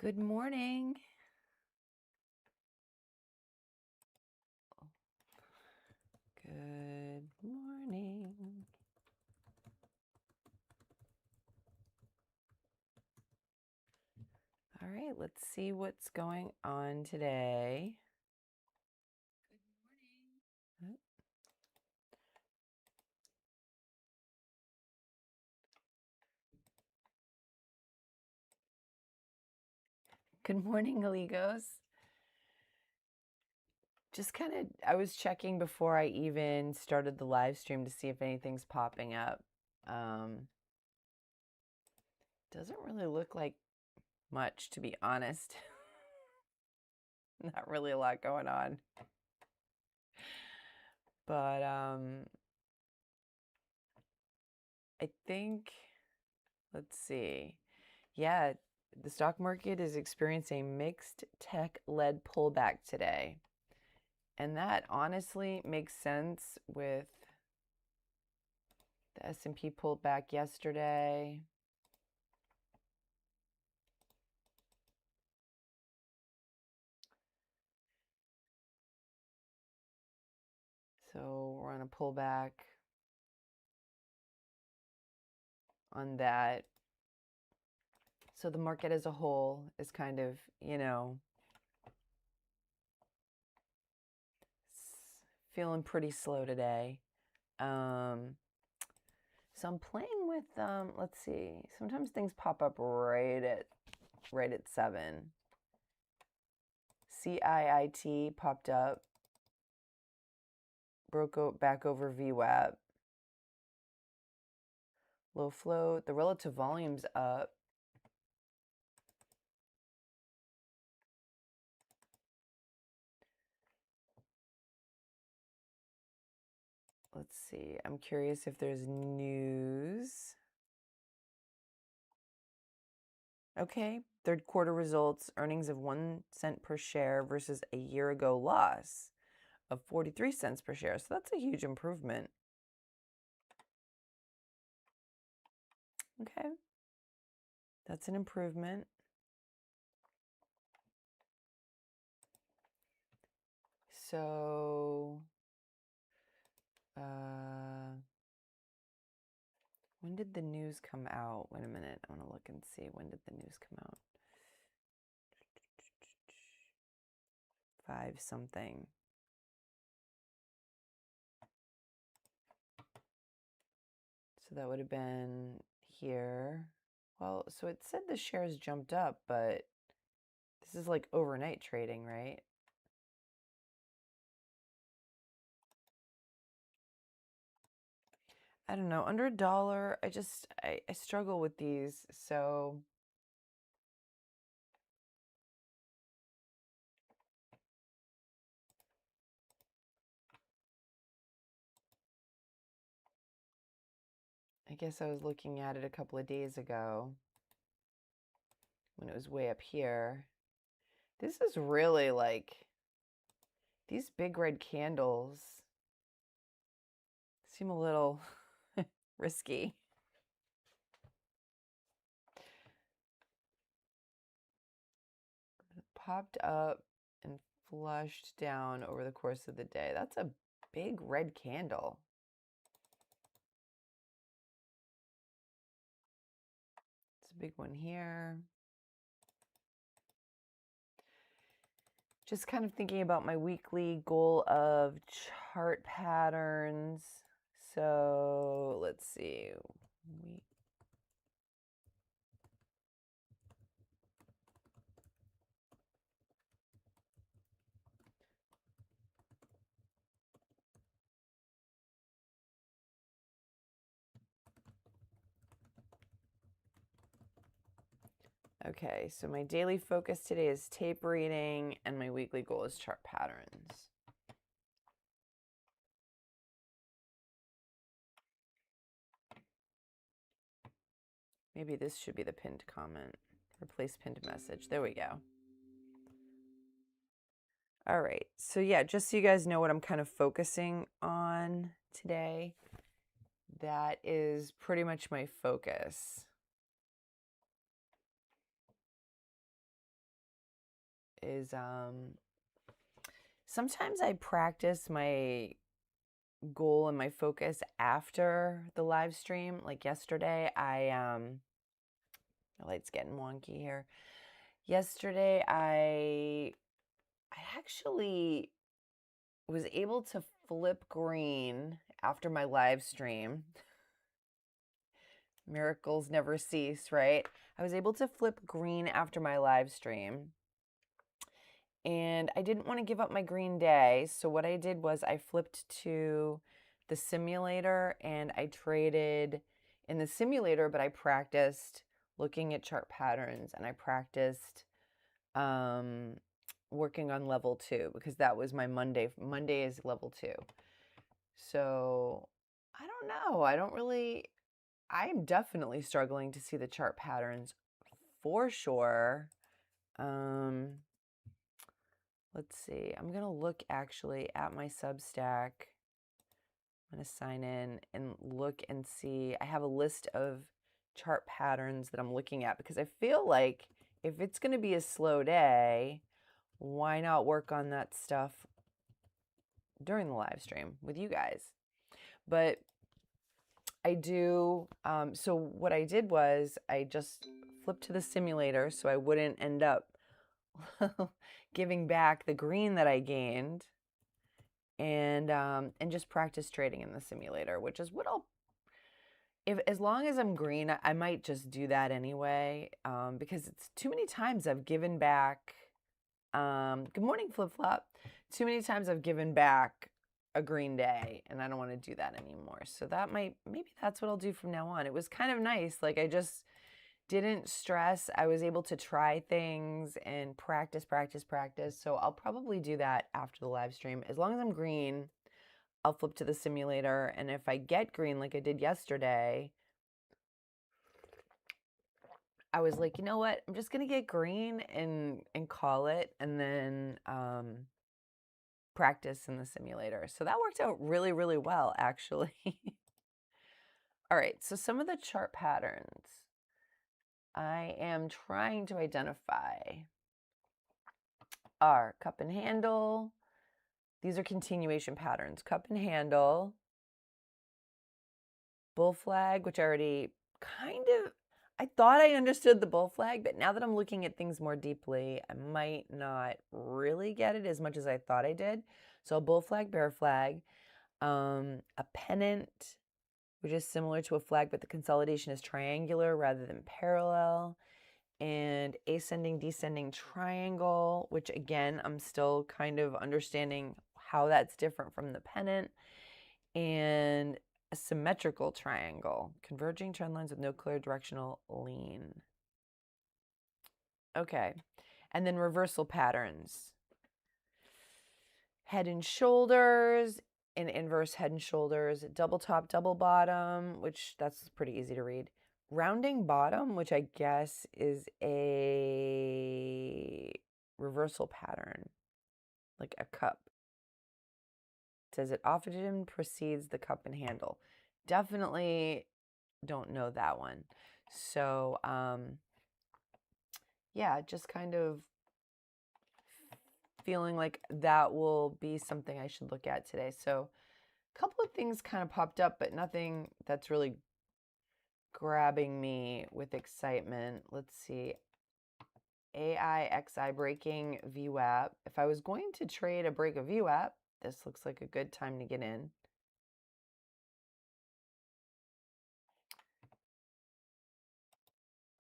Good morning. Good morning. All right, let's see what's going on today. Good morning. Good morning, Aligos. Just I was checking before I even started the live stream to see if anything's popping up. Doesn't really look like much, to be honest. Not really a lot going on. But I think, let's see. Yeah, the stock market is experiencing a mixed tech-led pullback today. And that honestly makes sense with the S&P pulled back yesterday. So we're on a pullback on that. So the market as a whole is kind of, feeling pretty slow today. So I'm playing with, let's see, sometimes things pop up right at 7. CIIT popped up, broke back over VWAP. Low float, the relative volume's up. Let's see, I'm curious if there's news. Okay, third quarter results, earnings of 1 cent per share versus a year ago loss of 43 cents per share. So that's a huge improvement. Okay, that's an improvement. So, when did the news come out? Wait a minute, I want to look and see. When did the news come out? 5 something. So that would have been here. Well, so it said the shares jumped up, but this is like overnight trading, right? I don't know, under $1, I struggle with these, so I guess I was looking at it a couple of days ago when it was way up here. This is really like, these big red candles seem a little risky. It popped up and flushed down over the course of the day. That's a big red candle. It's a big one here. Just kind of thinking about my weekly goal of chart patterns. So let's see. Okay, so my daily focus today is tape reading, and my weekly goal is chart patterns. Maybe this should be the pinned comment. Replace pinned message. There we go. All right, so yeah, just so you guys know what I'm kind of focusing on today, that is pretty much my focus. is sometimes I practice my goal and my focus after the live stream. Like yesterday, the light's getting wonky here. Yesterday, I actually was able to flip green after my live stream. Miracles never cease, right? I was able to flip green after my live stream. And I didn't want to give up my green day. So what I did was I flipped to the simulator and I traded in the simulator, but I practiced looking at chart patterns and I practiced working on level 2 because that was my Monday. Monday is level 2. So I don't know. I'm definitely struggling to see the chart patterns for sure. Let's see. I'm going to look actually at my Substack. I'm going to sign in and look and see. I have a list of chart patterns that I'm looking at because I feel like if it's going to be a slow day, why not work on that stuff during the live stream with you guys? But I do, so what I did was I just flipped to the simulator so I wouldn't end up giving back the green that I gained and just practice trading in the simulator, which is what as long as I'm green, I might just do that anyway, because it's too many times I've given back, good morning, Flip Flop. Too many times I've given back a green day and I don't want to do that anymore. So maybe that's what I'll do from now on. It was kind of nice. Like I just didn't stress. I was able to try things and practice. So I'll probably do that after the live stream. As long as I'm green, I'll flip to the simulator. And if I get green like I did yesterday, I was like, you know what? I'm just going to get green and call it and then practice in the simulator. So that worked out really, really well, actually. All right, so some of the chart patterns I am trying to identify are cup and handle. These are continuation patterns. Cup and handle, bull flag, which I already I thought I understood the bull flag, but now that I'm looking at things more deeply, I might not really get it as much as I thought I did. So bull flag, bear flag, a pennant, which is similar to a flag, but the consolidation is triangular rather than parallel, and ascending, descending triangle, which again, I'm still kind of understanding how that's different from the pennant, and a symmetrical triangle, converging trend lines with no clear directional lean. Okay, and then reversal patterns. Head and shoulders, an inverse head and shoulders, double top, double bottom, which that's pretty easy to read. Rounding bottom, which I guess is a reversal pattern, like a cup. It says it often precedes the cup and handle. Definitely don't know that one. So, yeah, just kind of feeling like that will be something I should look at today. So a couple of things kind of popped up, but nothing that's really grabbing me with excitement. Let's see. AIXI breaking VWAP. If I was going to trade a break of VWAP, this looks like a good time to get in.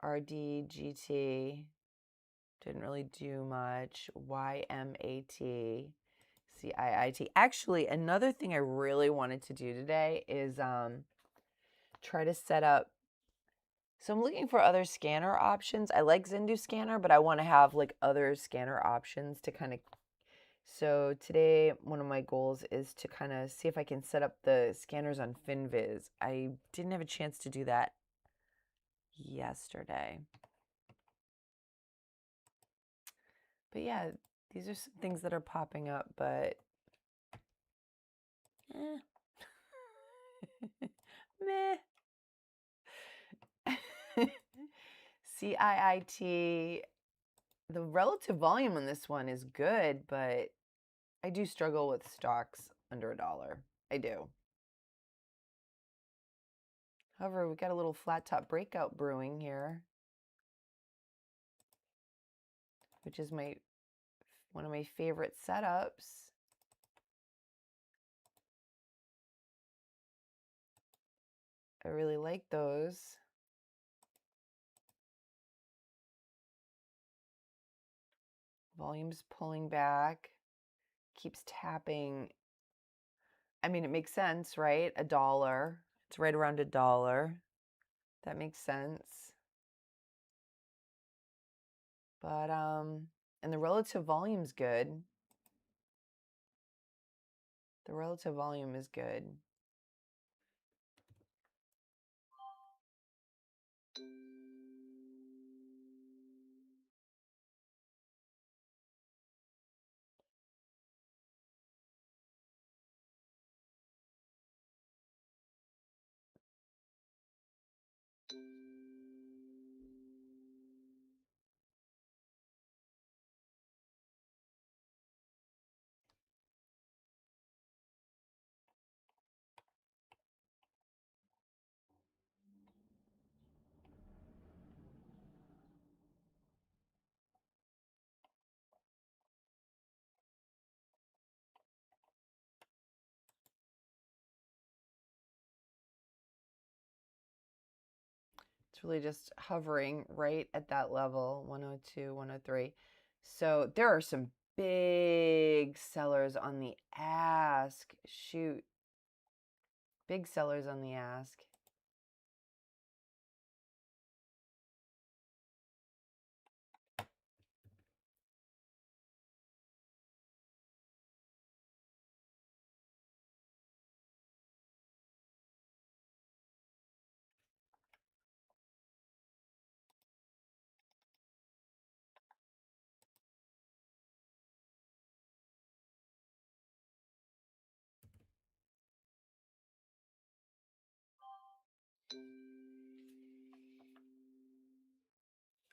RDGT didn't really do much. YMAT, CIIT. Actually, another thing I really wanted to do today is try to set up. So I'm looking for other scanner options. I like Zendu Scanner, but I want to have like other scanner options to kind of. So today, one of my goals is to kind of see if I can set up the scanners on FinViz. I didn't have a chance to do that yesterday. But yeah, these are some things that are popping up, but meh. CIIT, The relative volume on this one is good, but I do struggle with stocks under $1. I do. However, we got a little flat top breakout brewing here, which is one of my favorite setups. I really like those. Volume's pulling back, keeps tapping. I mean, it makes sense, right? $1. It's right around $1. That makes sense. But, and the relative volume's good. The relative volume is good. It's really just hovering right at that level, 102, 103. So there are some big sellers on the ask. Shoot. Big sellers on the ask.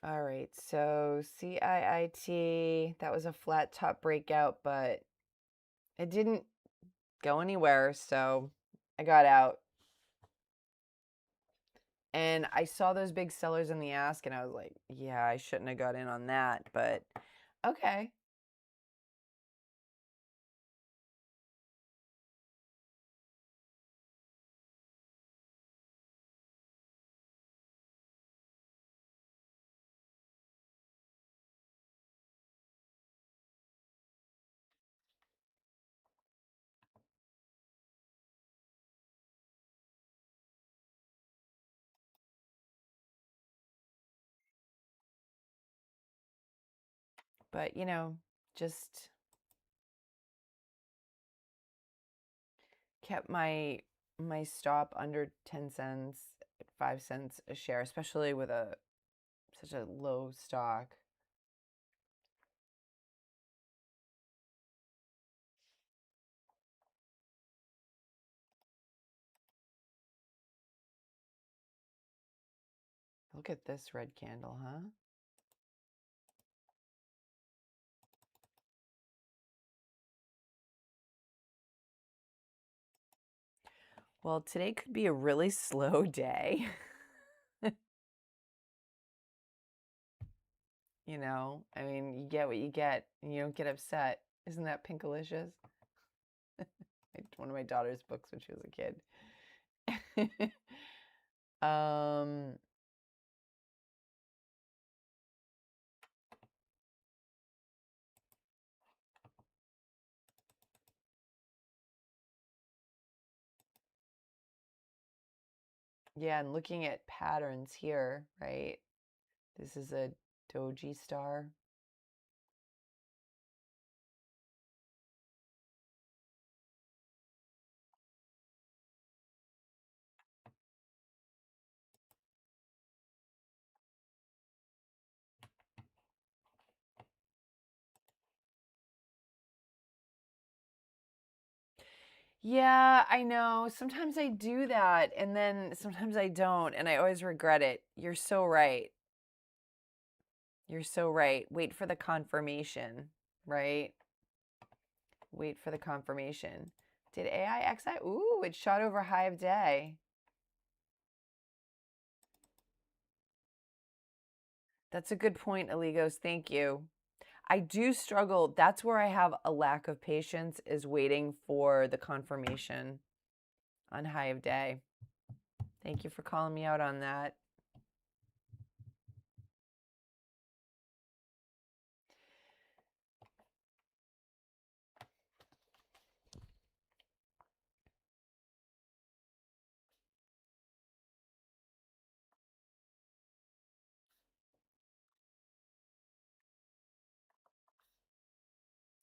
All right, so CIIT, that was a flat top breakout, but it didn't go anywhere, so I got out. And I saw those big sellers in the ask, and I was like, yeah, I shouldn't have got in on that, but okay. But, you know, just kept my stop under 10 cents, 5 cents a share, especially with such a low stock. Look at this red candle, huh? Well, today could be a really slow day. You know, I mean, you get what you get, and you don't get upset. Isn't that Pinkalicious? One of my daughter's books when she was a kid. um, yeah, and looking at patterns here, right? This is a doji star. Yeah, I know. Sometimes I do that, and then sometimes I don't, and I always regret it. You're so right. You're so right. Wait for the confirmation, right? Wait for the confirmation. Did AIXI? Ooh, it shot over high of day. That's a good point, Aligos. Thank you. I do struggle. That's where I have a lack of patience, is waiting for the confirmation on high of day. Thank you for calling me out on that.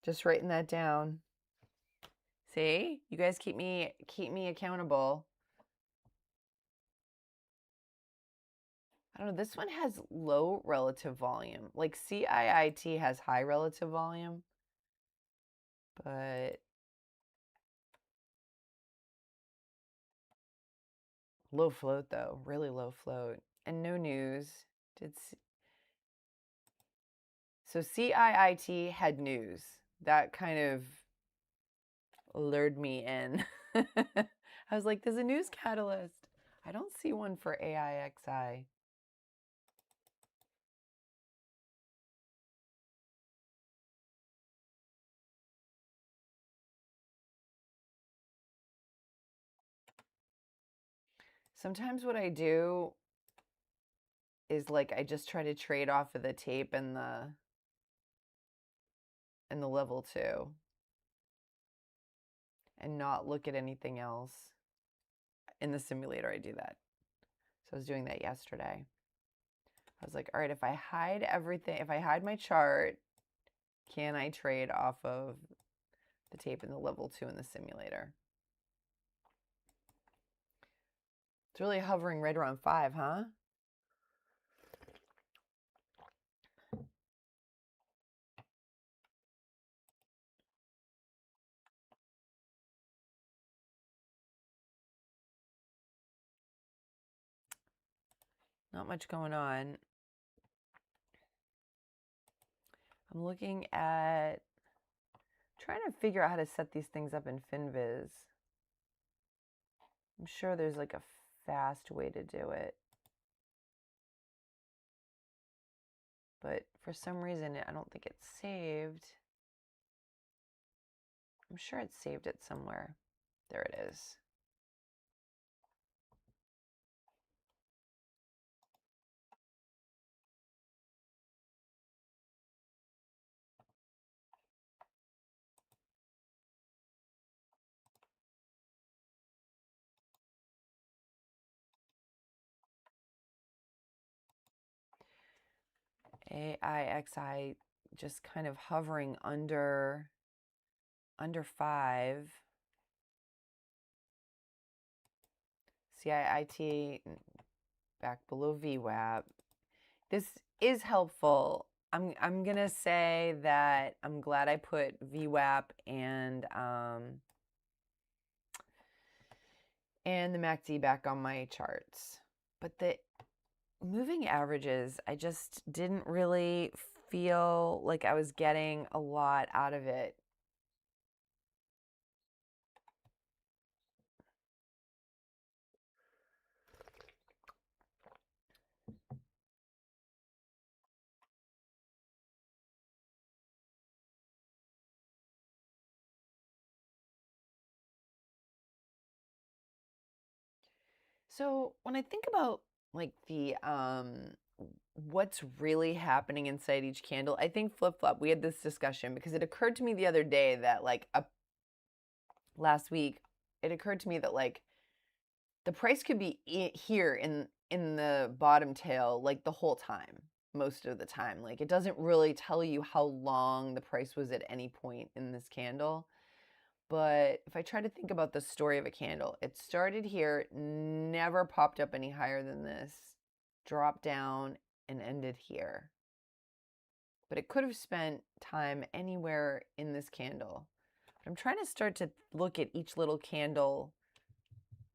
Just writing that down. See? You guys keep me accountable. I don't know, this one has low relative volume. Like CIIT has high relative volume, but low float though, really low float. And no news. So CIIT had news. That kind of lured me in. I was like, there's a news catalyst. I don't see one for AIXI. Sometimes what I do is like I just try to trade off of the tape and the level 2 and not look at anything else. In the simulator I do that. So I was doing that yesterday. I was like, all right, if I hide everything, if I hide my chart, can I trade off of the tape and the level 2 in the simulator? It's really hovering right around 5, huh? Not much going on. I'm looking at trying to figure out how to set these things up in FinViz. I'm sure there's like a fast way to do it. But for some reason, I don't think it's saved. I'm sure it's saved it somewhere. There it is. AIXI just kind of hovering under 5. CIIT back below VWAP. This is helpful. I'm gonna say that I'm glad I put VWAP and the MACD back on my charts. But the moving averages, I just didn't really feel like I was getting a lot out of it. So when I think about like the what's really happening inside each candle, I think flip-flop. We had this discussion because it occurred to me the other day that like last week, it occurred to me that like the price could be here in the bottom tail like the whole time, most of the time. Like it doesn't really tell you how long the price was at any point in this candle. But if I try to think about the story of a candle, it started here, never popped up any higher than this, dropped down, and ended here. But it could have spent time anywhere in this candle. But I'm trying to start to look at each little candle,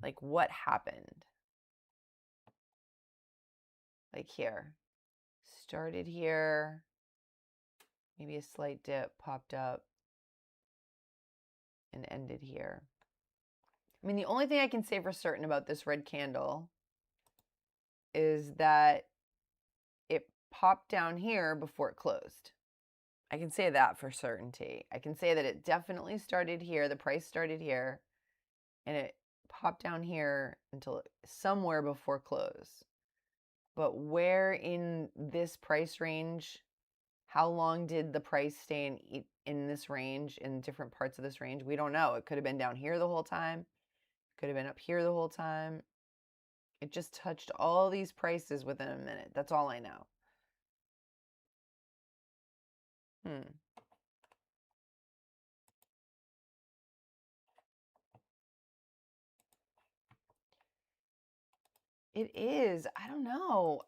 like what happened. Like here, started here, maybe a slight dip, popped up, and ended here. I mean, the only thing I can say for certain about this red candle is that it popped down here before it closed. I can say that for certainty. I can say that it definitely started here, the price started here, and it popped down here until somewhere before close. But where in this price range, how long did the price stay in this range, in different parts of this range? We don't know. It could have been down here the whole time. Could have been up here the whole time. It just touched all these prices within a minute. That's all I know. It is. I don't know.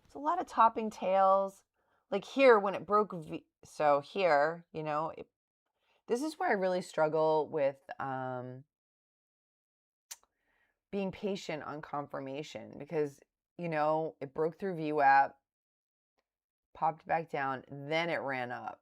It's a lot of topping tails. Like here, when it broke so here, you know, this is where I really struggle with being patient on confirmation because, you know, it broke through VWAP, popped back down, then it ran up.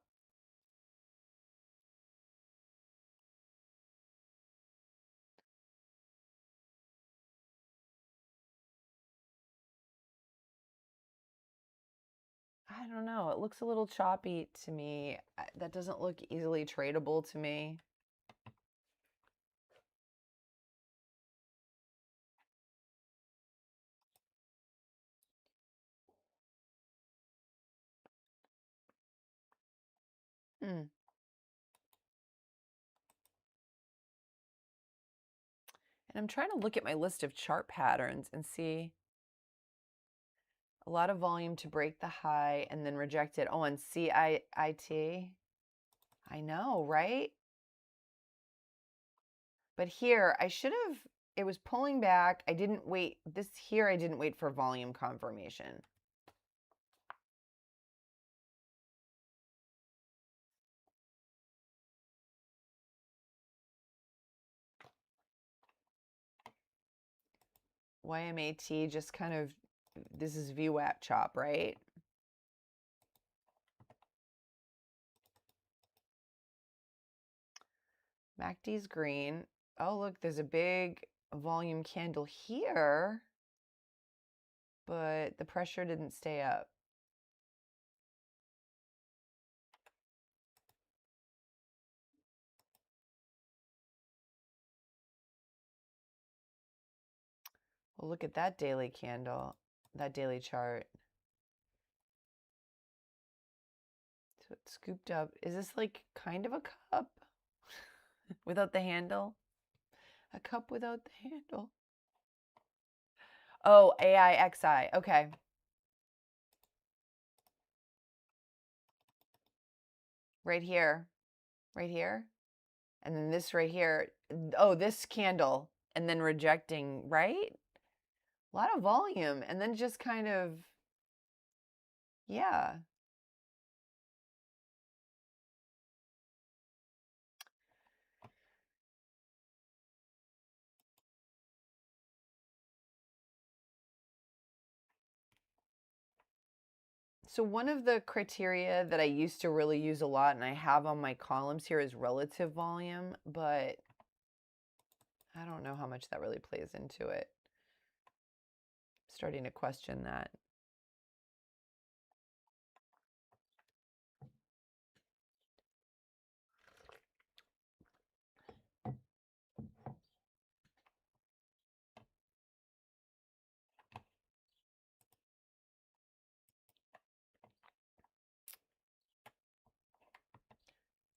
I don't know. It looks a little choppy to me. That doesn't look easily tradable to me. And I'm trying to look at my list of chart patterns and see a lot of volume to break the high and then reject it. Oh, on CIT. I know, right? But here, I should have, it was pulling back. I didn't wait. I didn't wait for volume confirmation. YMAT just kind of, this is VWAP chop, right? MACD's green. Oh, look, there's a big volume candle here, but the pressure didn't stay up. Well, look at that daily candle, that daily chart. So it's scooped up. Is this like kind of a cup without the handle? A cup without the handle. Oh, AIXI. Okay. Right here. Right here. And then this right here. Oh, this candle. And then rejecting, right? A lot of volume. And then just kind of, yeah. So one of the criteria that I used to really use a lot and I have on my columns here is relative volume, but I don't know how much that really plays into it. I'm starting to question that.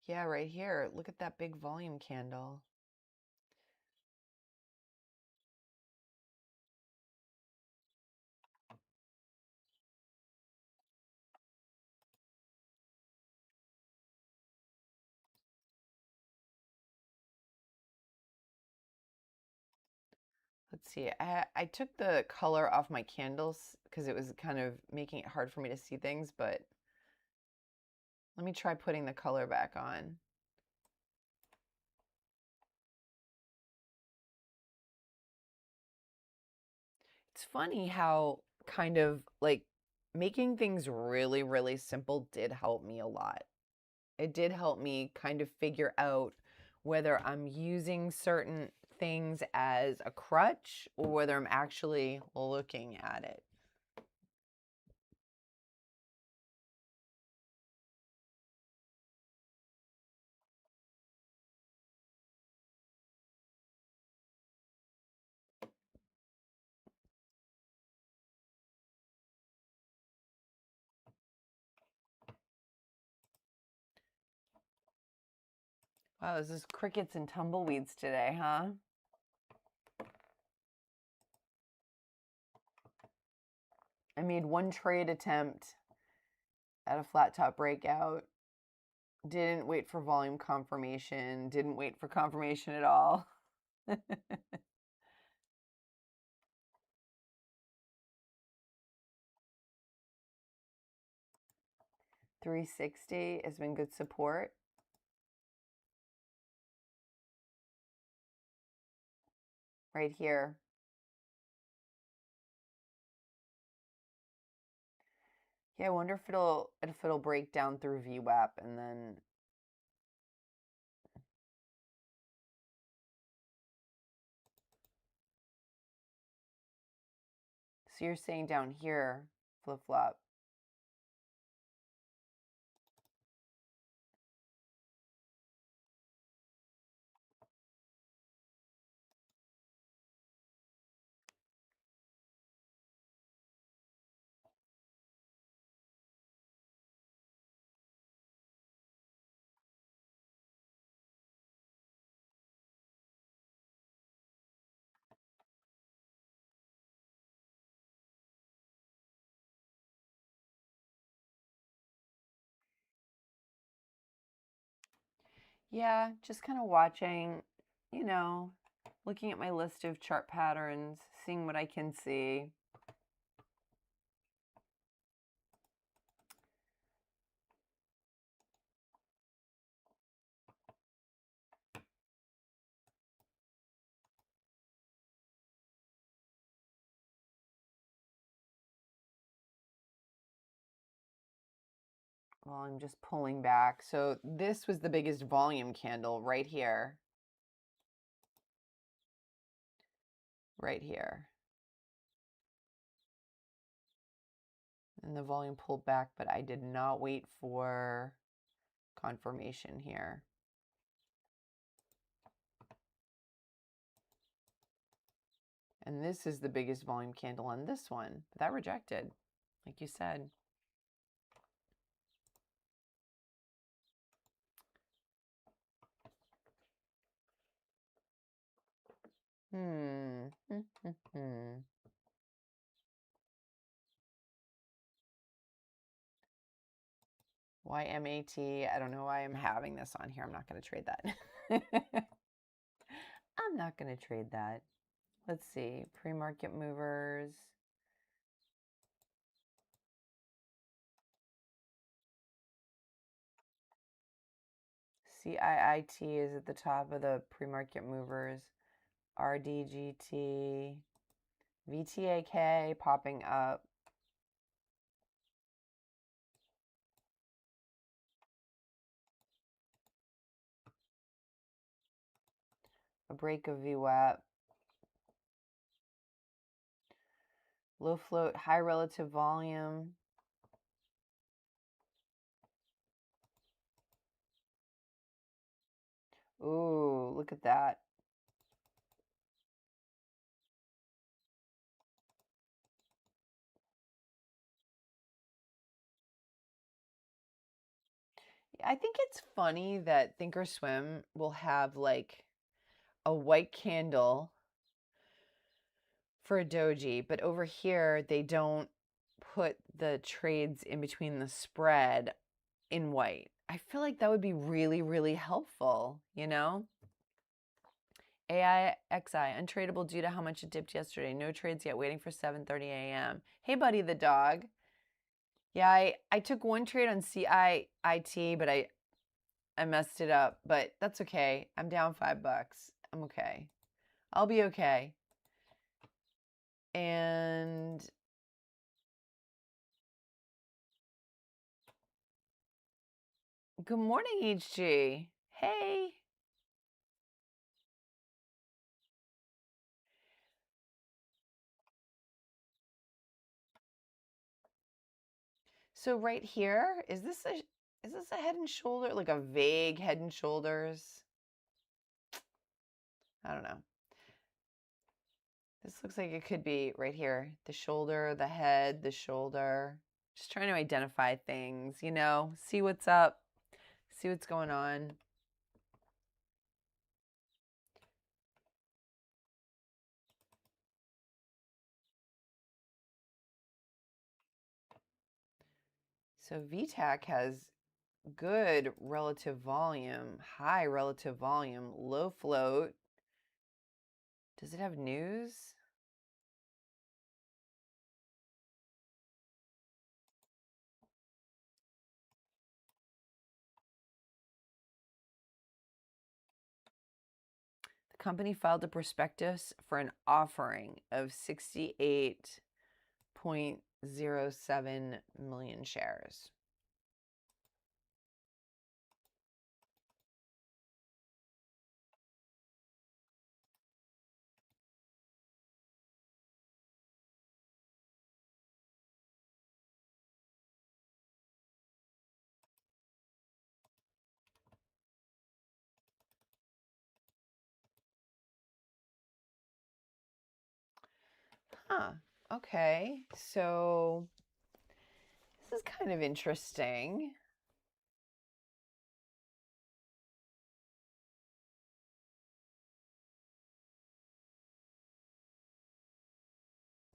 Yeah, right here. Look at that big volume candle. Let's see. I took the color off my candles because it was kind of making it hard for me to see things, but let me try putting the color back on. It's funny how kind of like making things really, really simple did help me a lot. It did help me kind of figure out whether I'm using certain things as a crutch or whether I'm actually looking at it. Wow, this is crickets and tumbleweeds today, huh? I made one trade attempt at a flat top breakout. Didn't wait for volume confirmation. Didn't wait for confirmation at all. 360 has been good support. Right here. Yeah, I wonder if it'll break down through VWAP and then so you're saying down here, flip flop. Yeah, just kind of watching, you know, looking at my list of chart patterns, seeing what I can see. Well, I'm just pulling back. So this was the biggest volume candle right here. Right here. And the volume pulled back, but I did not wait for confirmation here. And this is the biggest volume candle on this one, but that rejected, like you said. YMAT, I don't know why I'm having this on here. I'm not going to trade that. I'm not going to trade that. Let's see, pre-market movers. CIIT is at the top of the pre-market movers. RDGT, VTAK popping up. A break of VWAP. Low float, high relative volume. Ooh, look at that. I think it's funny that Thinkorswim will have like a white candle for a doji, but over here they don't put the trades in between the spread in white. I feel like that would be really, really helpful, you know? AIXI, untradable due to how much it dipped yesterday. No trades yet, waiting for 7:30 a.m. Hey, buddy the dog. Yeah, I took one trade on CIIT, but I messed it up, but that's okay. I'm down $5. I'm okay. I'll be okay. And Good morning, HG. Hey. So right here, is this a head and shoulder, like a vague head and shoulders? I don't know. This looks like it could be right here. The shoulder, the head, the shoulder. Just trying to identify things, you know, see what's up, see what's going on. So VTAC has good relative volume, high relative volume, low float. Does it have news? The company filed a prospectus for an offering of 68.07 million shares. Huh. Okay. So this is kind of interesting.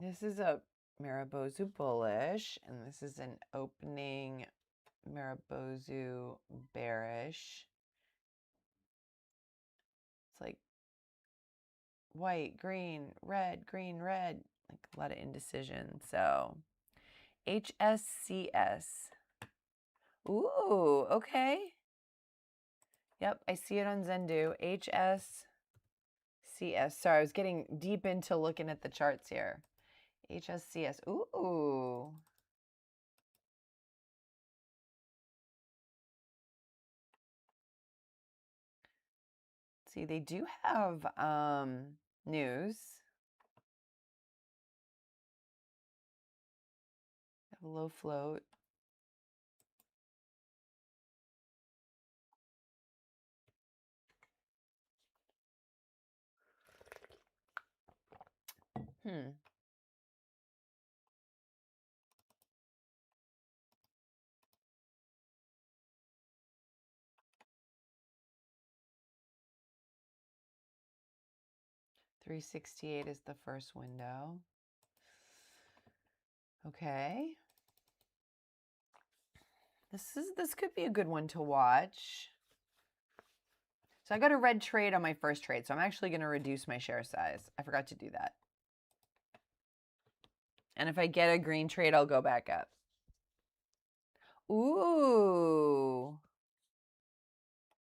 This is a Maribozu bullish, and this is an opening Maribozu bearish. It's like white, green, red, like a lot of indecision. So HSCS. Ooh, okay. Yep, I see it on Zendu. HSCS. Sorry, I was getting deep into looking at the charts here. HSCS. Ooh. See, they do have news. They have a low float. Hmm. $368 is the first window. Okay. This could be a good one to watch. So I got a red trade on my first trade, so I'm actually going to reduce my share size. I forgot to do that. And if I get a green trade, I'll go back up. Ooh.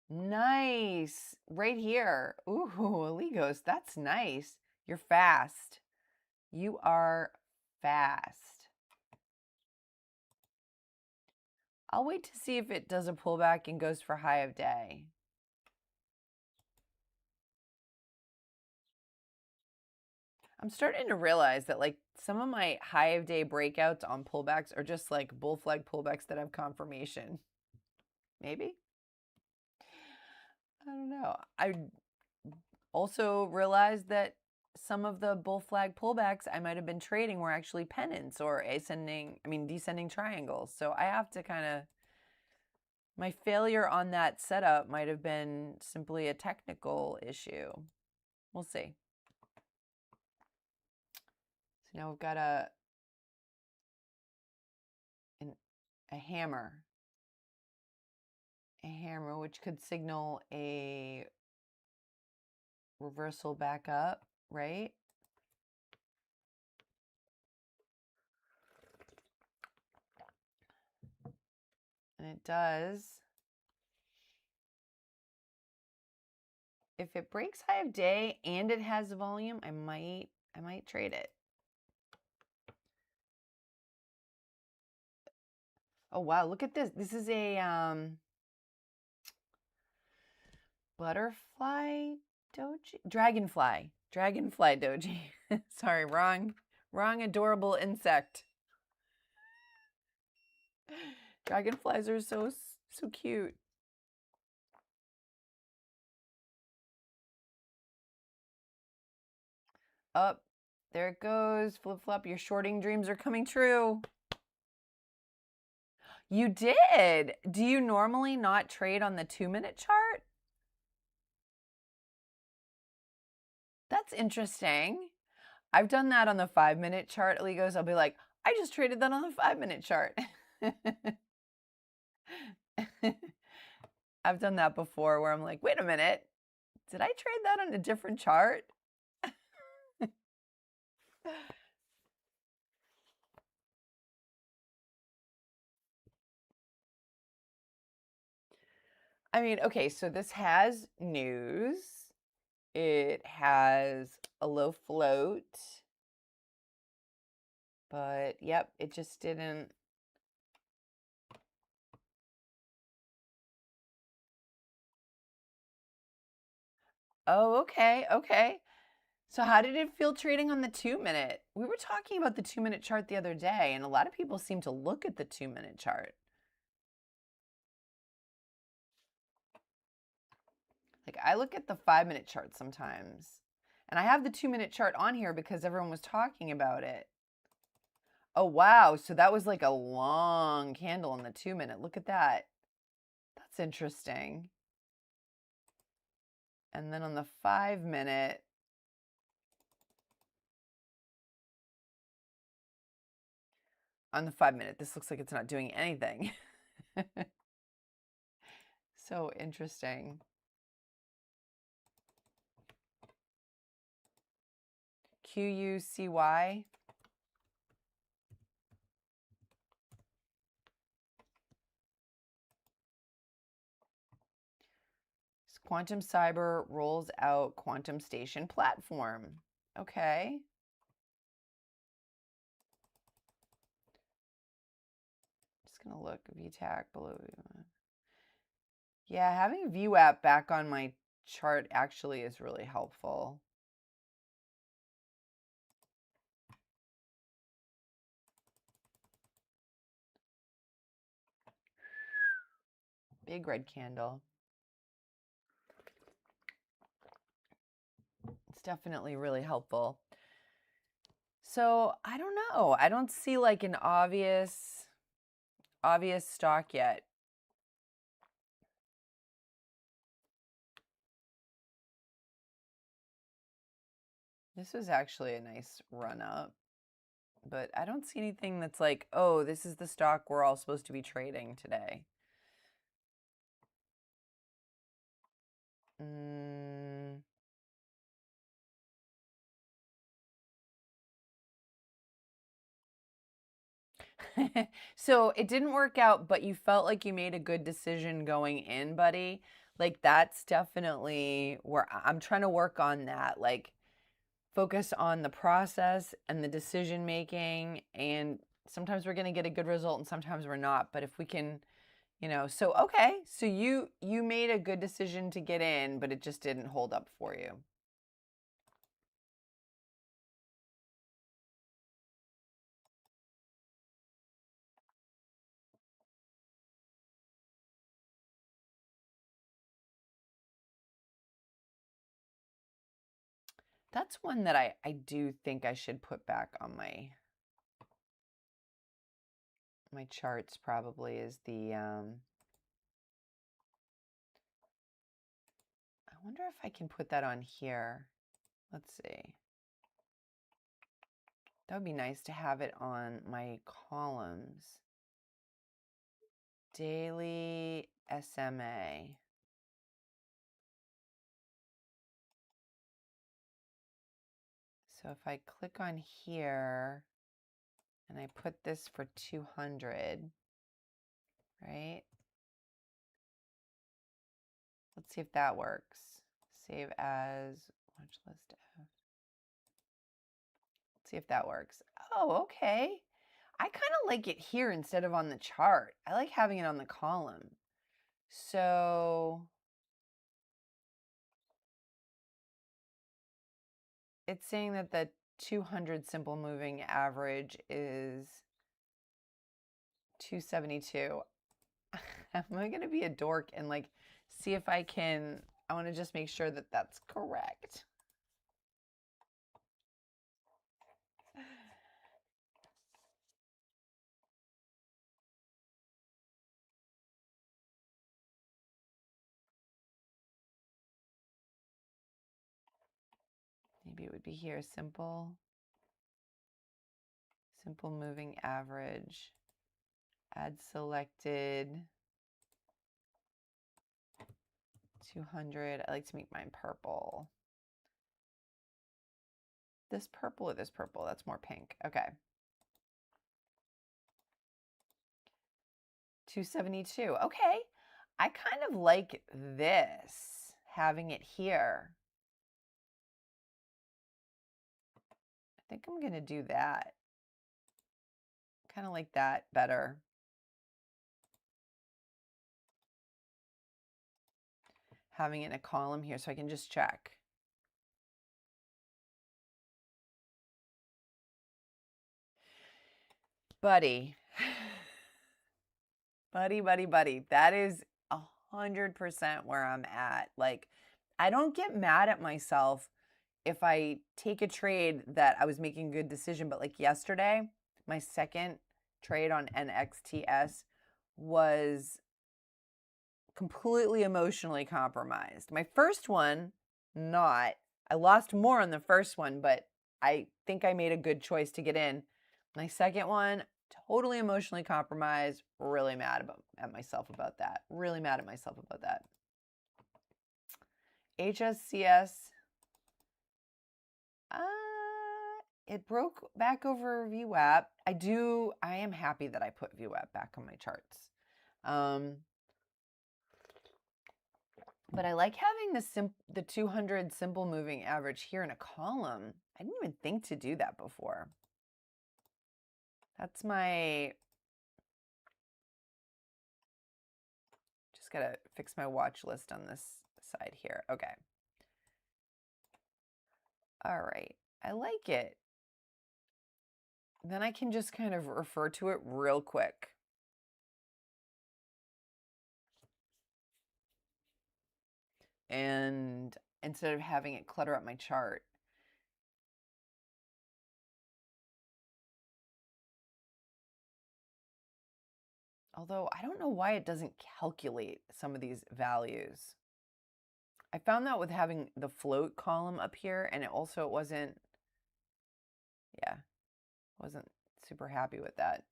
Nice. Right here. Ooh, Aligos, that's nice. You're fast. You are fast. I'll wait to see if it does a pullback and goes for high of day. I'm starting to realize that like some of my high of day breakouts on pullbacks are just like bull flag pullbacks that have confirmation. Maybe? I don't know. I also realized that some of the bull flag pullbacks I might have been trading were actually pennants or descending triangles. So I have to kind of, my failure on that setup might have been simply a technical issue. We'll see. So now we've got a hammer. A hammer, which could signal a reversal back up, right? And it does. If it breaks high of day and it has volume, I might trade it. Oh wow, look at this. This is a Butterfly doji? Dragonfly. Dragonfly doji. Sorry, wrong adorable insect. Dragonflies are so cute. Up. There it goes. Flip flop. Your shorting dreams are coming true. You did. Do you normally not trade on the 2-minute chart? That's interesting. I've done that on the 5-minute chart, Legos. I'll be like, I just traded that on the 5-minute chart. I've done that before where I'm like, wait a minute, did I trade that on a different chart? I mean, okay, so this has news. It has a low float. But yep, it just didn't. Oh, okay, okay. So how did it feel trading on the 2-minute? We were talking about the 2-minute chart the other day, and a lot of people seem to look at the 2-minute chart. Like I look at the 5-minute chart sometimes. And I have the 2-minute chart on here because everyone was talking about it. Oh, wow. So that was like a long candle on the 2-minute. Look at that. That's interesting. And then on the 5-minute, this looks like it's not doing anything. So interesting. QUCY. Quantum Cyber rolls out Quantum Station platform. Okay. Just going to look VTAC below. Yeah, having VWAP back on my chart actually is really helpful. Big red candle. It's definitely really helpful. So I don't know. I don't see like an obvious stock yet. This was actually a nice run up, but I don't see anything that's like, oh, this is the stock we're all supposed to be trading today. So it didn't work out, but you felt like you made a good decision going in, buddy. Like that's definitely where I'm trying to work on that. Like focus on the process and the decision making. And sometimes we're going to get a good result and sometimes we're not. But if we can, so okay, so you made a good decision to get in, but it just didn't hold up for you. That's one that I do think I should put back on my charts probably is the I wonder if I can put that on here. Let's see. That would be nice to have it on my columns. Daily SMA. So if I click on here and I put this for 200, right? Let's see if that works. Save as watch list F. Let's see if that works. Oh, okay. I kind of like it here instead of on the chart. I like having it on the column. So it's saying that the 200 simple moving average is 272. Am I going to be a dork and like see if I can, I want to just make sure that that's correct. Maybe it would be here, simple moving average, add selected, 200. I like to make mine purple. This purple or this purple? That's more pink. Okay. 272. Okay. I kind of like this, having it here. I think I'm going to do that. Kind of like that better. Having it in a column here so I can just check. Buddy. buddy. That is 100% where I'm at. Like, I don't get mad at myself if I take a trade that I was making a good decision, but like yesterday, my second trade on NXTS was completely emotionally compromised. My first one, not. I lost more on the first one, but I think I made a good choice to get in. My second one, totally emotionally compromised, really mad at myself about that. Really mad at myself about that. HSCS, it broke back over VWAP. I am happy that I put VWAP back on my charts. But I like having the 200 simple moving average here in a column. I didn't even think to do that before. That's my, just gotta fix my watch list on this side here. Okay. All right, I like it. Then I can just kind of refer to it real quick. And instead of having it clutter up my chart. Although I don't know why it doesn't calculate some of these values. I found that with having the float column up here, and it wasn't, yeah, wasn't super happy with that.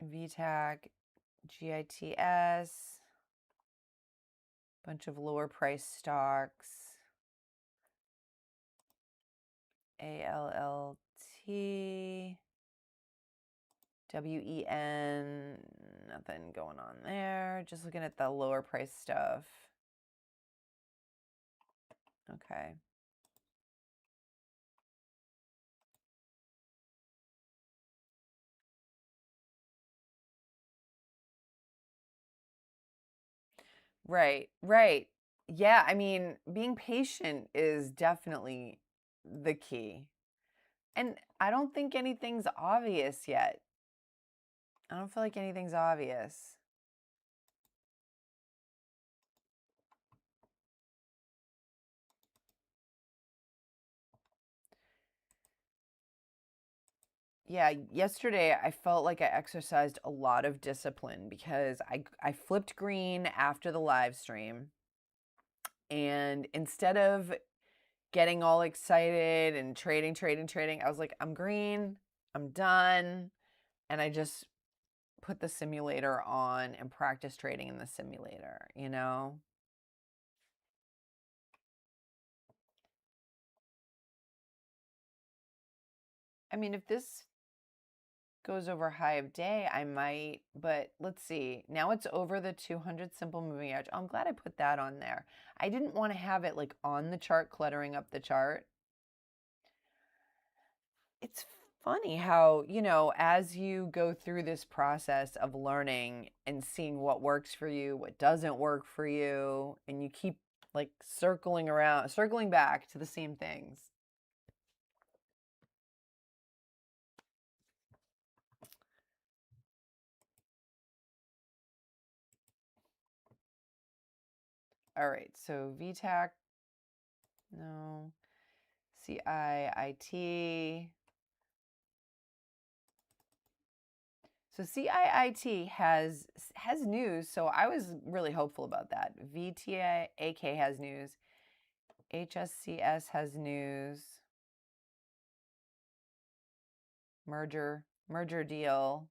VTAC, GITS, bunch of lower price stocks, ALLT, WEN, nothing going on there. Just looking at the lower price stuff. Okay. Right. Yeah, I mean, being patient is definitely the key. And I don't think anything's obvious yet. I don't feel like anything's obvious. Yeah, yesterday I felt like I exercised a lot of discipline because I flipped green after the live stream. And instead of getting all excited and trading, I was like, I'm green, I'm done. And I just put the simulator on and practice trading in the simulator, you know? I mean, if this goes over high of day, I might, but let's see. Now it's over the 200 simple moving average. I'm glad I put that on there. I didn't want to have it like on the chart, cluttering up the chart. It's funny how, as you go through this process of learning and seeing what works for you, what doesn't work for you, and you keep like circling back to the same things. All right, so VTAC, no, CIIT. So CIIT has news, so I was really hopeful about that. VTAK has news. HSCS has news. Merger deal.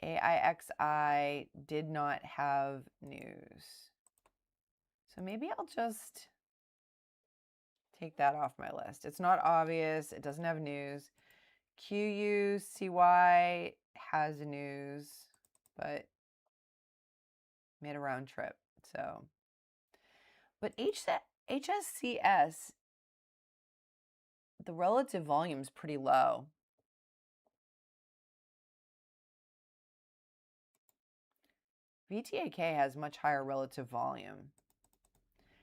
AIXI did not have news. So maybe I'll just take that off my list. It's not obvious. It doesn't have news. QUCY has news, but made a round trip. So, but HSCS, the relative volume is pretty low. VTAK has much higher relative volume.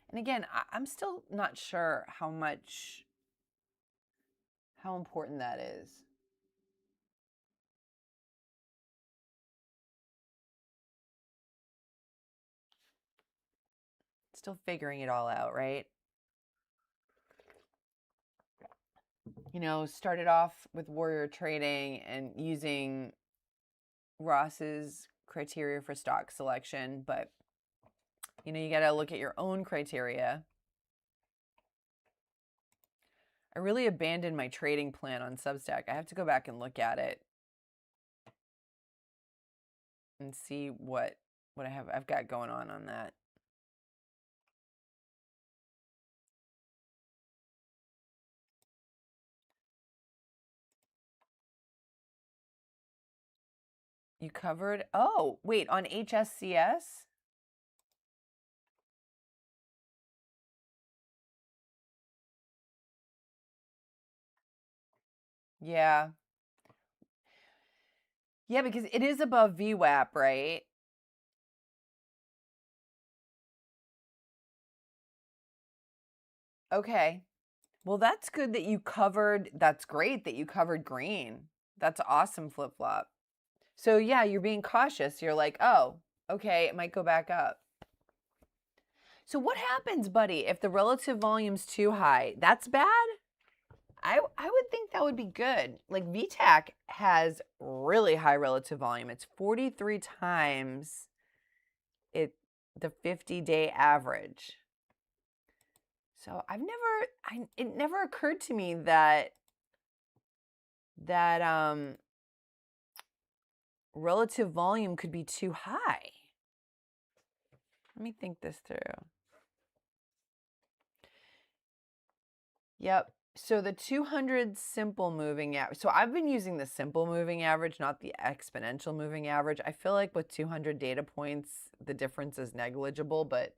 And again, I'm still not sure how important that is. Still figuring it all out, right? Started off with warrior trading and using Ross's criteria for stock selection, but you got to look at your own criteria. I really abandoned my trading plan on Substack. I have to go back and look at it and see what I've got going on that. You covered? Oh, wait, on HSCS? Yeah. Yeah, because it is above VWAP, right? Okay. Well, that's good that you covered. That's great that you covered green. That's awesome, flip flop. So, yeah, you're being cautious. You're like, oh, okay, it might go back up. So, what happens, buddy, if the relative volume's too high? That's bad? I would think that would be good. Like VTAC has really high relative volume. It's 43 times the 50-day average. So it never occurred to me that relative volume could be too high. Let me think this through. Yep. So the 200 simple moving average. So I've been using the simple moving average, not the exponential moving average. I feel like with 200 data points, the difference is negligible, but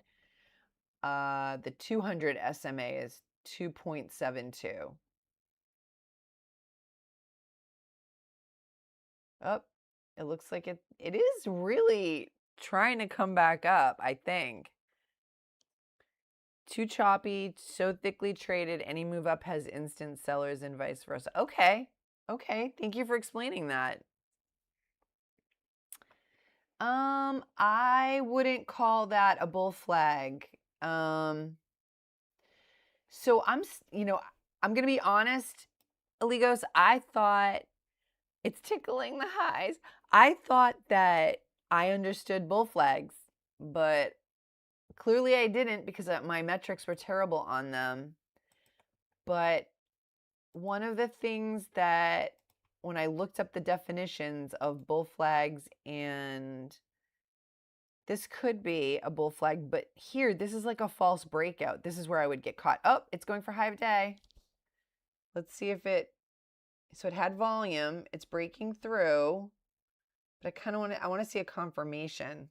the 200 SMA is 2.72. Oh, it looks like it is really trying to come back up, I think. Too choppy, so thickly traded, any move up has instant sellers and vice versa. Okay. Thank you for explaining that. I wouldn't call that a bull flag. So I'm going to be honest, Aligos, I thought it's tickling the highs. I thought that I understood bull flags, but clearly I didn't because my metrics were terrible on them. But one of the things that when I looked up the definitions of bull flags, and this could be a bull flag, but here, this is like a false breakout. This is where I would get caught. Oh, it's going for high of day. Let's see if so it had volume. It's breaking through, but I want to see a confirmation.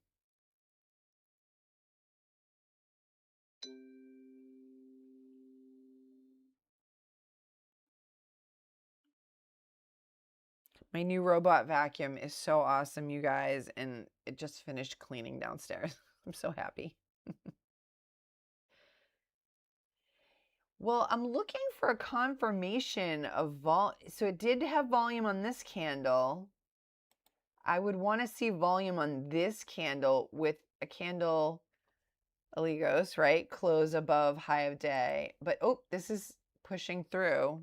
My new robot vacuum is so awesome, you guys, and it just finished cleaning downstairs. I'm so happy. Well, I'm looking for a confirmation of so it did have volume on this candle. I would want to see volume on this candle with a candle Oligos, right? Close above high of day. But oh, this is pushing through.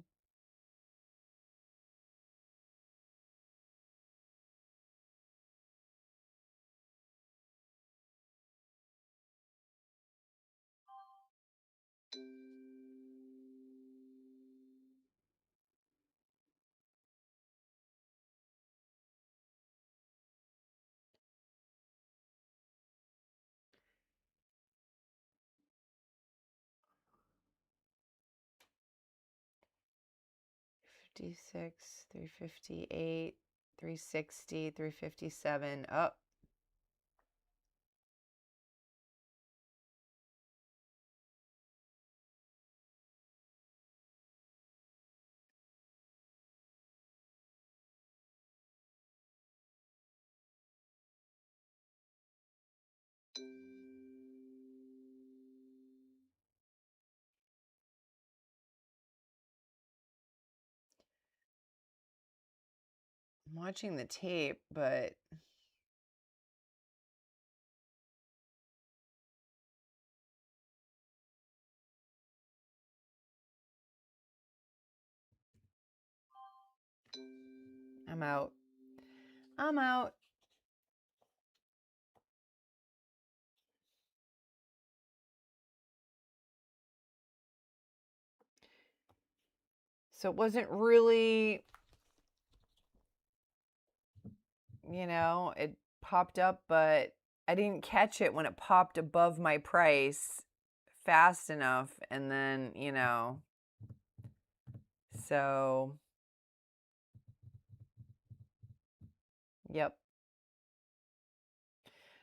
$56, $358, $360, $357. Up. I'm watching the tape, but I'm out. I'm out. So it wasn't really, it popped up, but I didn't catch it when it popped above my price fast enough. And then, so, yep.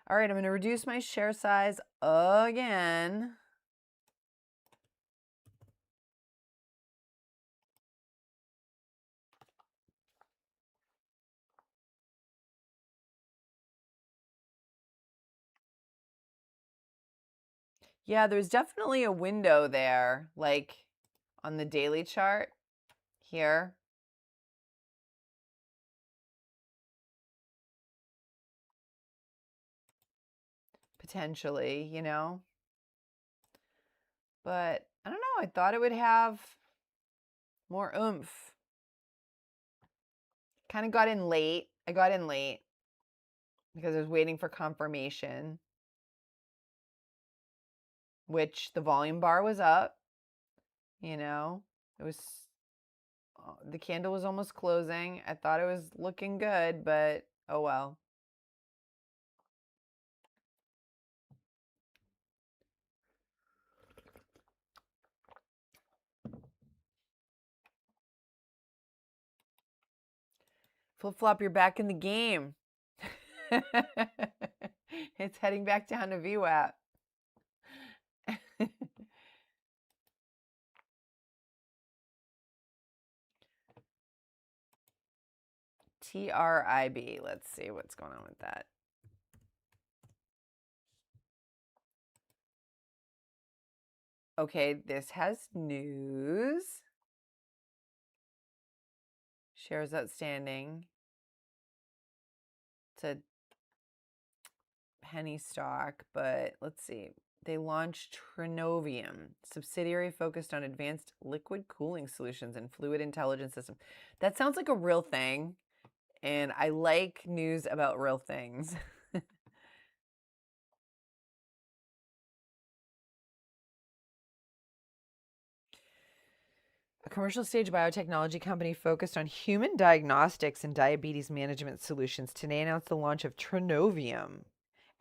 All right, I'm going to reduce my share size again. Yeah, there's definitely a window there, like on the daily chart here. Potentially, But I don't know. I thought it would have more oomph. Kind of got in late. I got in late because I was waiting for confirmation, which the volume bar was up. It was the candle was almost closing. I thought it was looking good, but oh well. Flip-flop, you're back in the game. It's heading back down to VWAP. TRIB. Let's see what's going on with that. Okay, this has news. Shares outstanding. It's a penny stock, but let's see. They launched Trinovium, subsidiary focused on advanced liquid cooling solutions and fluid intelligence systems. That sounds like a real thing, and I like news about real things. A commercial stage biotechnology company focused on human diagnostics and diabetes management solutions today announced the launch of Trinovium.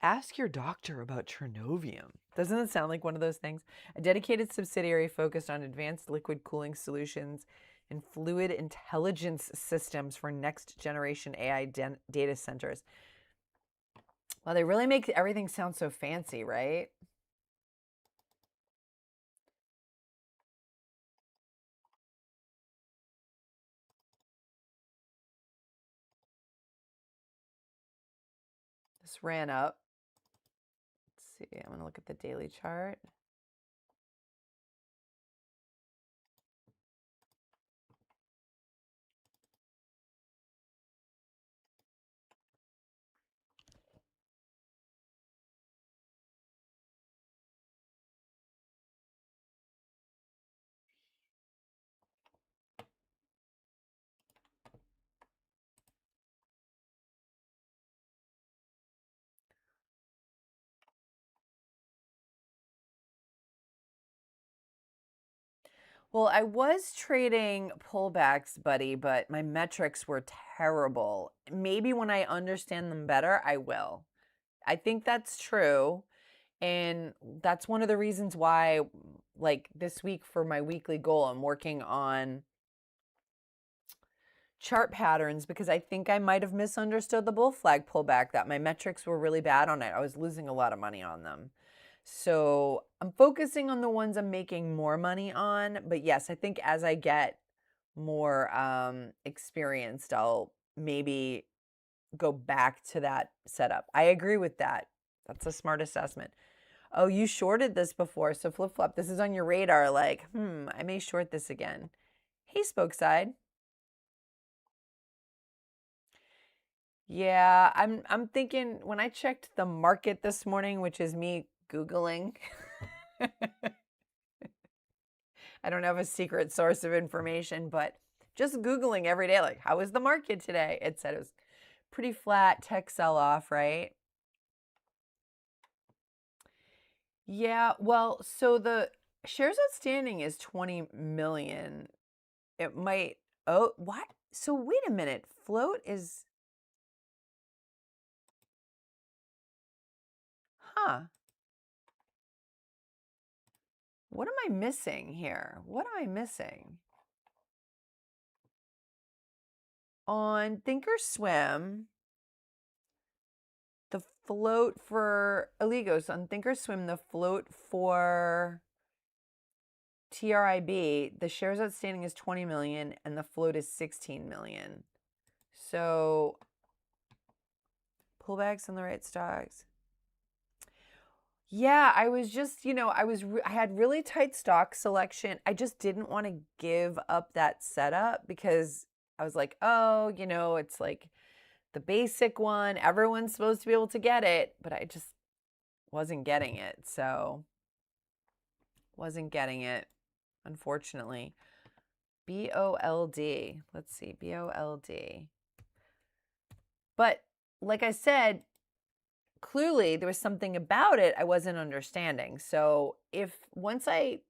Ask your doctor about Trinovium. Doesn't it sound like one of those things? A dedicated subsidiary focused on advanced liquid cooling solutions and fluid intelligence systems for next generation AI data centers. Well, they really make everything sound so fancy, right? This ran up. Let's see, I'm going to look at the daily chart. Well, I was trading pullbacks, buddy, but my metrics were terrible. Maybe when I understand them better, I will. I think that's true. And that's one of the reasons why, like this week for my weekly goal, I'm working on chart patterns because I think I might have misunderstood the bull flag pullback, that my metrics were really bad on it. I was losing a lot of money on them. So I'm focusing on the ones I'm making more money on. But yes, I think as I get more experienced, I'll maybe go back to that setup. I agree with that. That's a smart assessment. Oh, you shorted this before, so flip flop. This is on your radar. Like, I may short this again. Hey, Spokeside. Yeah, I'm thinking when I checked the market this morning, which is me Googling. I don't have a secret source of information, but just Googling every day, like, how is the market today? It said it was pretty flat, tech sell-off, right? Yeah, well, so the shares outstanding is 20 million. It might, oh, what? So wait a minute, float is, huh? What am I missing here? What am I missing? On Thinkorswim, the float for Aligos, on Thinkorswim, the float for TRIB, the shares outstanding is 20 million and the float is 16 million. So pullbacks on the right stocks. Yeah, I was just, I had really tight stock selection. I just didn't want to give up that setup because I was like, oh, it's like the basic one. Everyone's supposed to be able to get it, but I just wasn't getting it. So, wasn't getting it, unfortunately. BOLD. Let's see, BOLD. But like I said, clearly there was something about it I wasn't understanding. So, if once I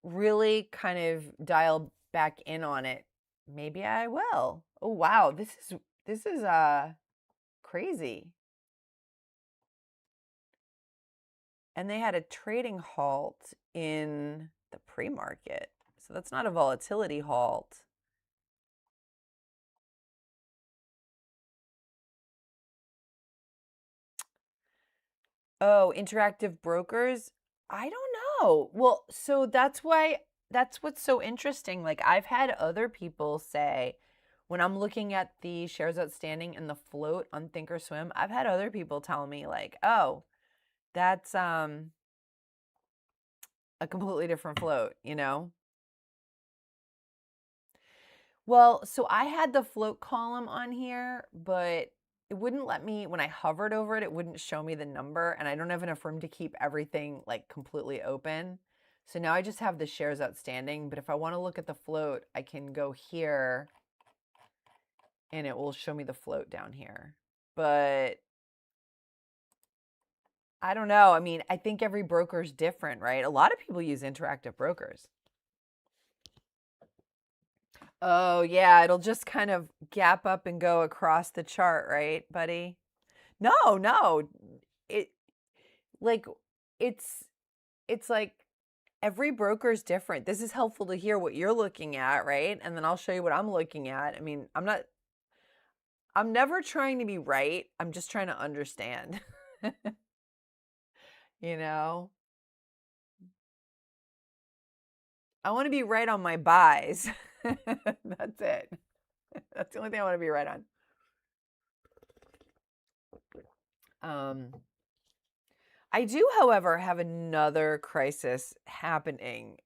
really kind of dial back in on it, maybe I will. Oh wow, this is crazy. And they had a trading halt in the pre-market. So that's not a volatility halt. Oh, interactive brokers? I don't know. Well, so that's what's so interesting. Like I've had other people say when I'm looking at the shares outstanding and the float on Thinkorswim, I've had other people tell me like, "Oh, that's a completely different float." Well, so I had the float column on here, but it wouldn't let me, when I hovered over it, it wouldn't show me the number, and I don't have enough room to keep everything like completely open. So now I just have the shares outstanding, but if I want to look at the float, I can go here and it will show me the float down here. But I don't know. I mean, I think every broker is different, right? A lot of people use interactive brokers. Oh, yeah, it'll just kind of gap up and go across the chart, right, buddy? No, no. It like it's it's like every broker is different. This is helpful to hear what you're looking at, right? And then I'll show you what I'm looking at. I mean, I'm never trying to be right. I'm just trying to understand. you know? I want to be right on my buys. That's it. That's the only thing I want to be right on. I do, however, have another crisis happening,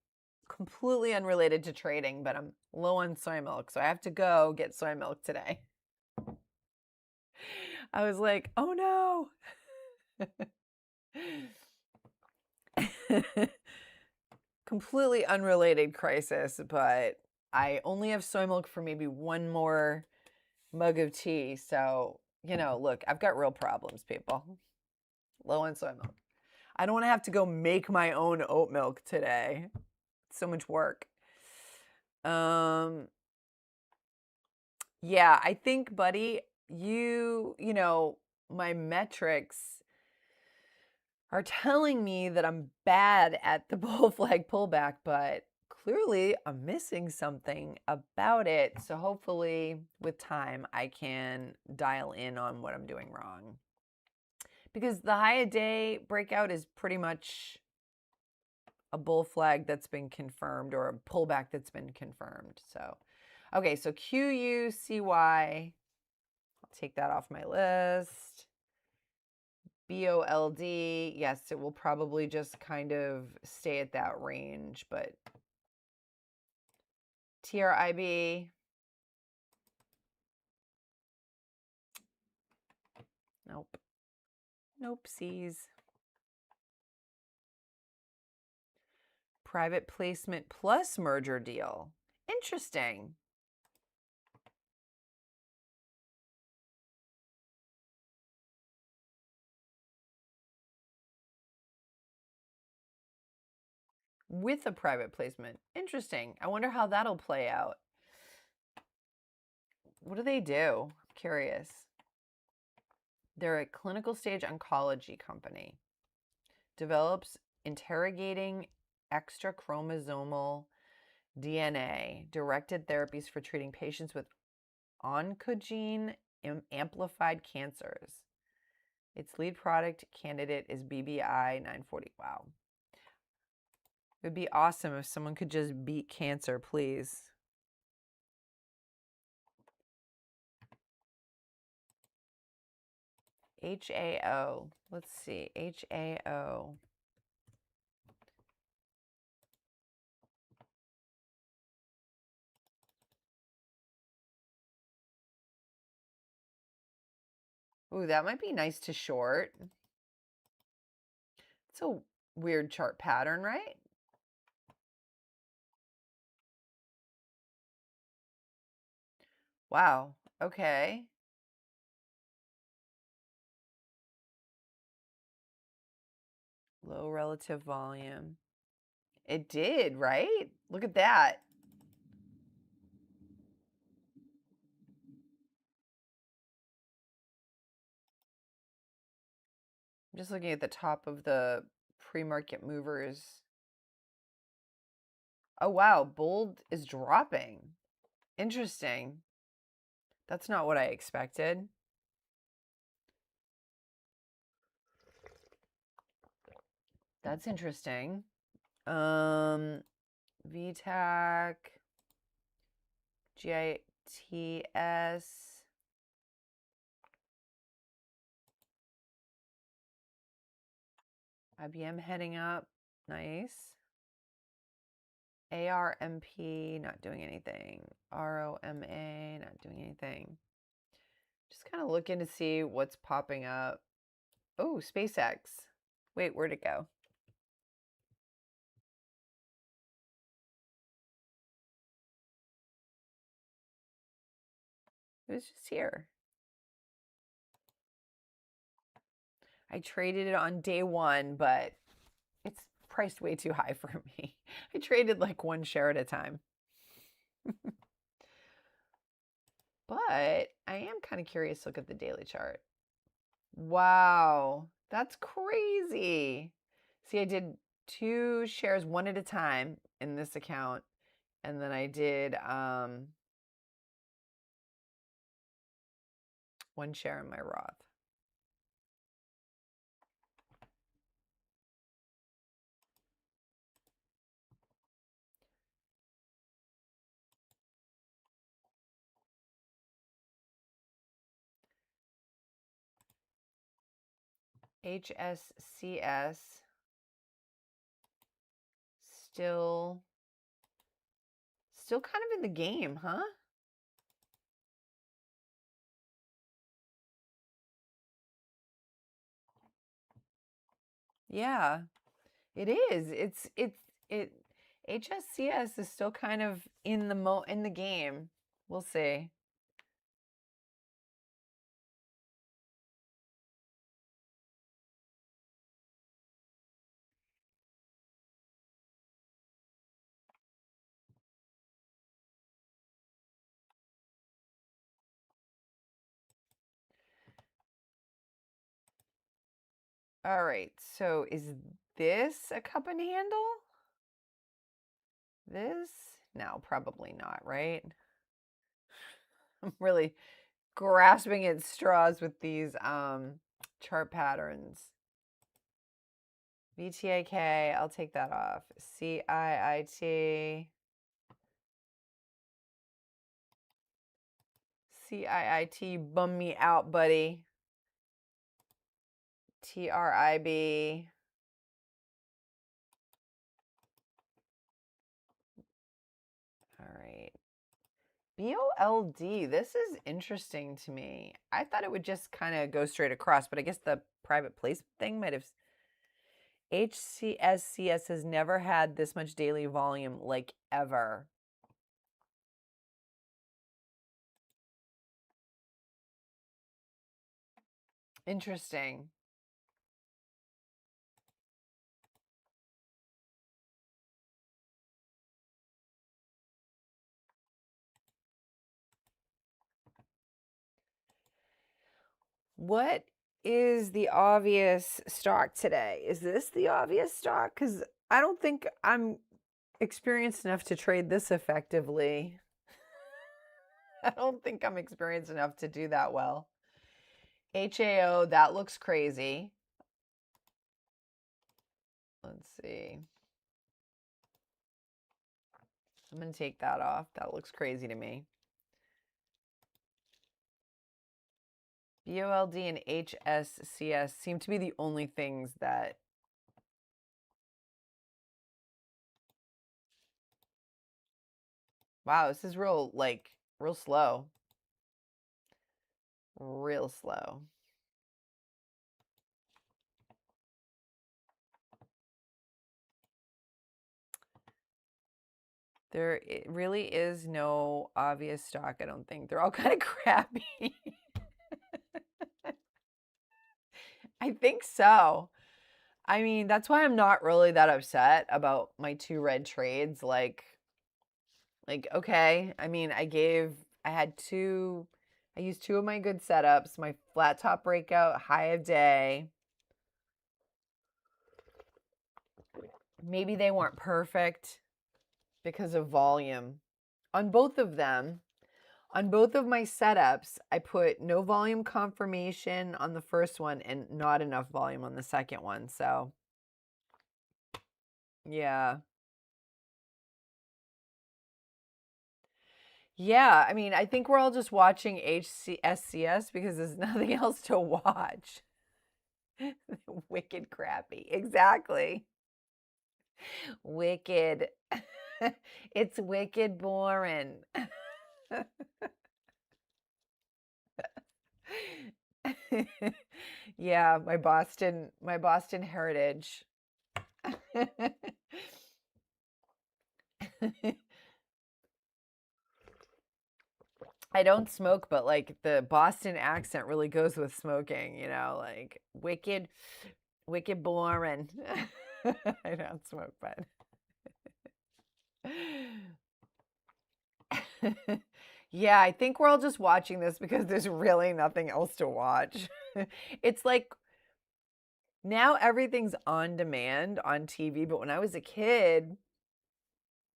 completely unrelated to trading, but I'm low on soy milk, so I have to go get soy milk today. I was like, oh no. Completely unrelated crisis, but I only have soy milk for maybe one more mug of tea. So, look, I've got real problems, people. Low on soy milk. I don't want to have to go make my own oat milk today. It's so much work. Yeah, I think, buddy, my metrics are telling me that I'm bad at the bull flag pullback, but clearly I'm missing something about it. So hopefully with time, I can dial in on what I'm doing wrong. Because the high a day breakout is pretty much a bull flag that's been confirmed, or a pullback that's been confirmed. So, okay, so QUCY, I'll take that off my list. BOLD, yes, it will probably just kind of stay at that range, but TRIB, nope. Nope-sies. Private placement plus merger deal. Interesting. With a private placement. Interesting. I wonder how that'll play out. What do they do? I'm curious. They're a clinical stage oncology company. Develops interrogating extrachromosomal DNA directed therapies for treating patients with oncogene amplified cancers. Its lead product candidate is BBI 940. Wow. It would be awesome if someone could just beat cancer, please. HAO. Let's see. HAO. Ooh, that might be nice to short. It's a weird chart pattern, right? Wow. Okay. Low relative volume. It did, right? Look at that. I'm just looking at the top of the pre-market movers. Oh, wow. Bold is dropping. Interesting. That's not what I expected. That's interesting. VTAC, GITS. IBM heading up. Nice. ARMP, not doing anything. ROMA, not doing anything. Just kind of looking to see what's popping up. Oh, SpaceX. Wait, where'd it go? It was just here. I traded it on day one, but it's priced way too high for me. I traded like one share at a time. But I am kind of curious to look at the daily chart. Wow, that's crazy. See, I did 2 shares one at a time in this account, and then I did 1 share in my Roth. HSCS still kind of in the game, huh? Yeah, it is. It HSCS is still kind of in the game. We'll see. All right. So is this a cup and handle? This? No, probably not, right? I'm really grasping at straws with these chart patterns. VTAK, I'll take that off. CIIT. CIIT, bum me out, buddy. TRIB. All right. BOLD, this is interesting to me. I thought it would just kind of go straight across, but I guess the private placement thing might have. HCSCS has never had this much daily volume, like ever. Interesting. What is the obvious stock today? Is this the obvious stock? Because I don't think I'm experienced enough to trade this effectively. I don't think I'm experienced enough to do that well. HAO, that looks crazy. Let's see. I'm going to take that off. That looks crazy to me. BOLD and HSCS seem to be the only things that. Wow, this is real slow. Real slow. There really is no obvious stock, I don't think. They're all kind of crappy. I think so. I mean, that's why I'm not really that upset about my two red trades. Okay. I mean, I used two of my good setups, my flat top breakout, high of day. Maybe they weren't perfect because of volume. On both of them, on both of my setups, I put no volume confirmation on the first one and not enough volume on the second one. So, yeah. Yeah, I mean, I think we're all just watching HCSCS because there's nothing else to watch. Wicked crappy. Exactly. Wicked. It's wicked boring. Yeah, my Boston heritage. I don't smoke, but like the Boston accent really goes with smoking, like wicked boring. I don't smoke, but yeah, I think we're all just watching this because there's really nothing else to watch. It's like now everything's on demand on TV, but when I was a kid,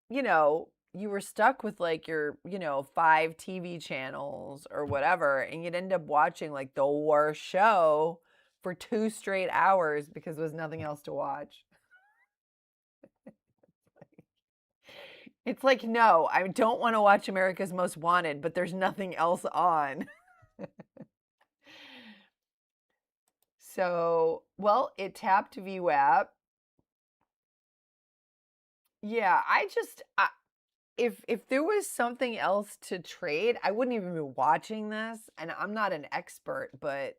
you were stuck with like your, 5 TV channels or whatever, and you'd end up watching like the worst show for 2 straight hours because there was nothing else to watch. It's like, no, I don't want to watch America's Most Wanted, but there's nothing else on. So, Well, it tapped VWAP. Yeah, if there was something else to trade, I wouldn't even be watching this. And I'm not an expert, but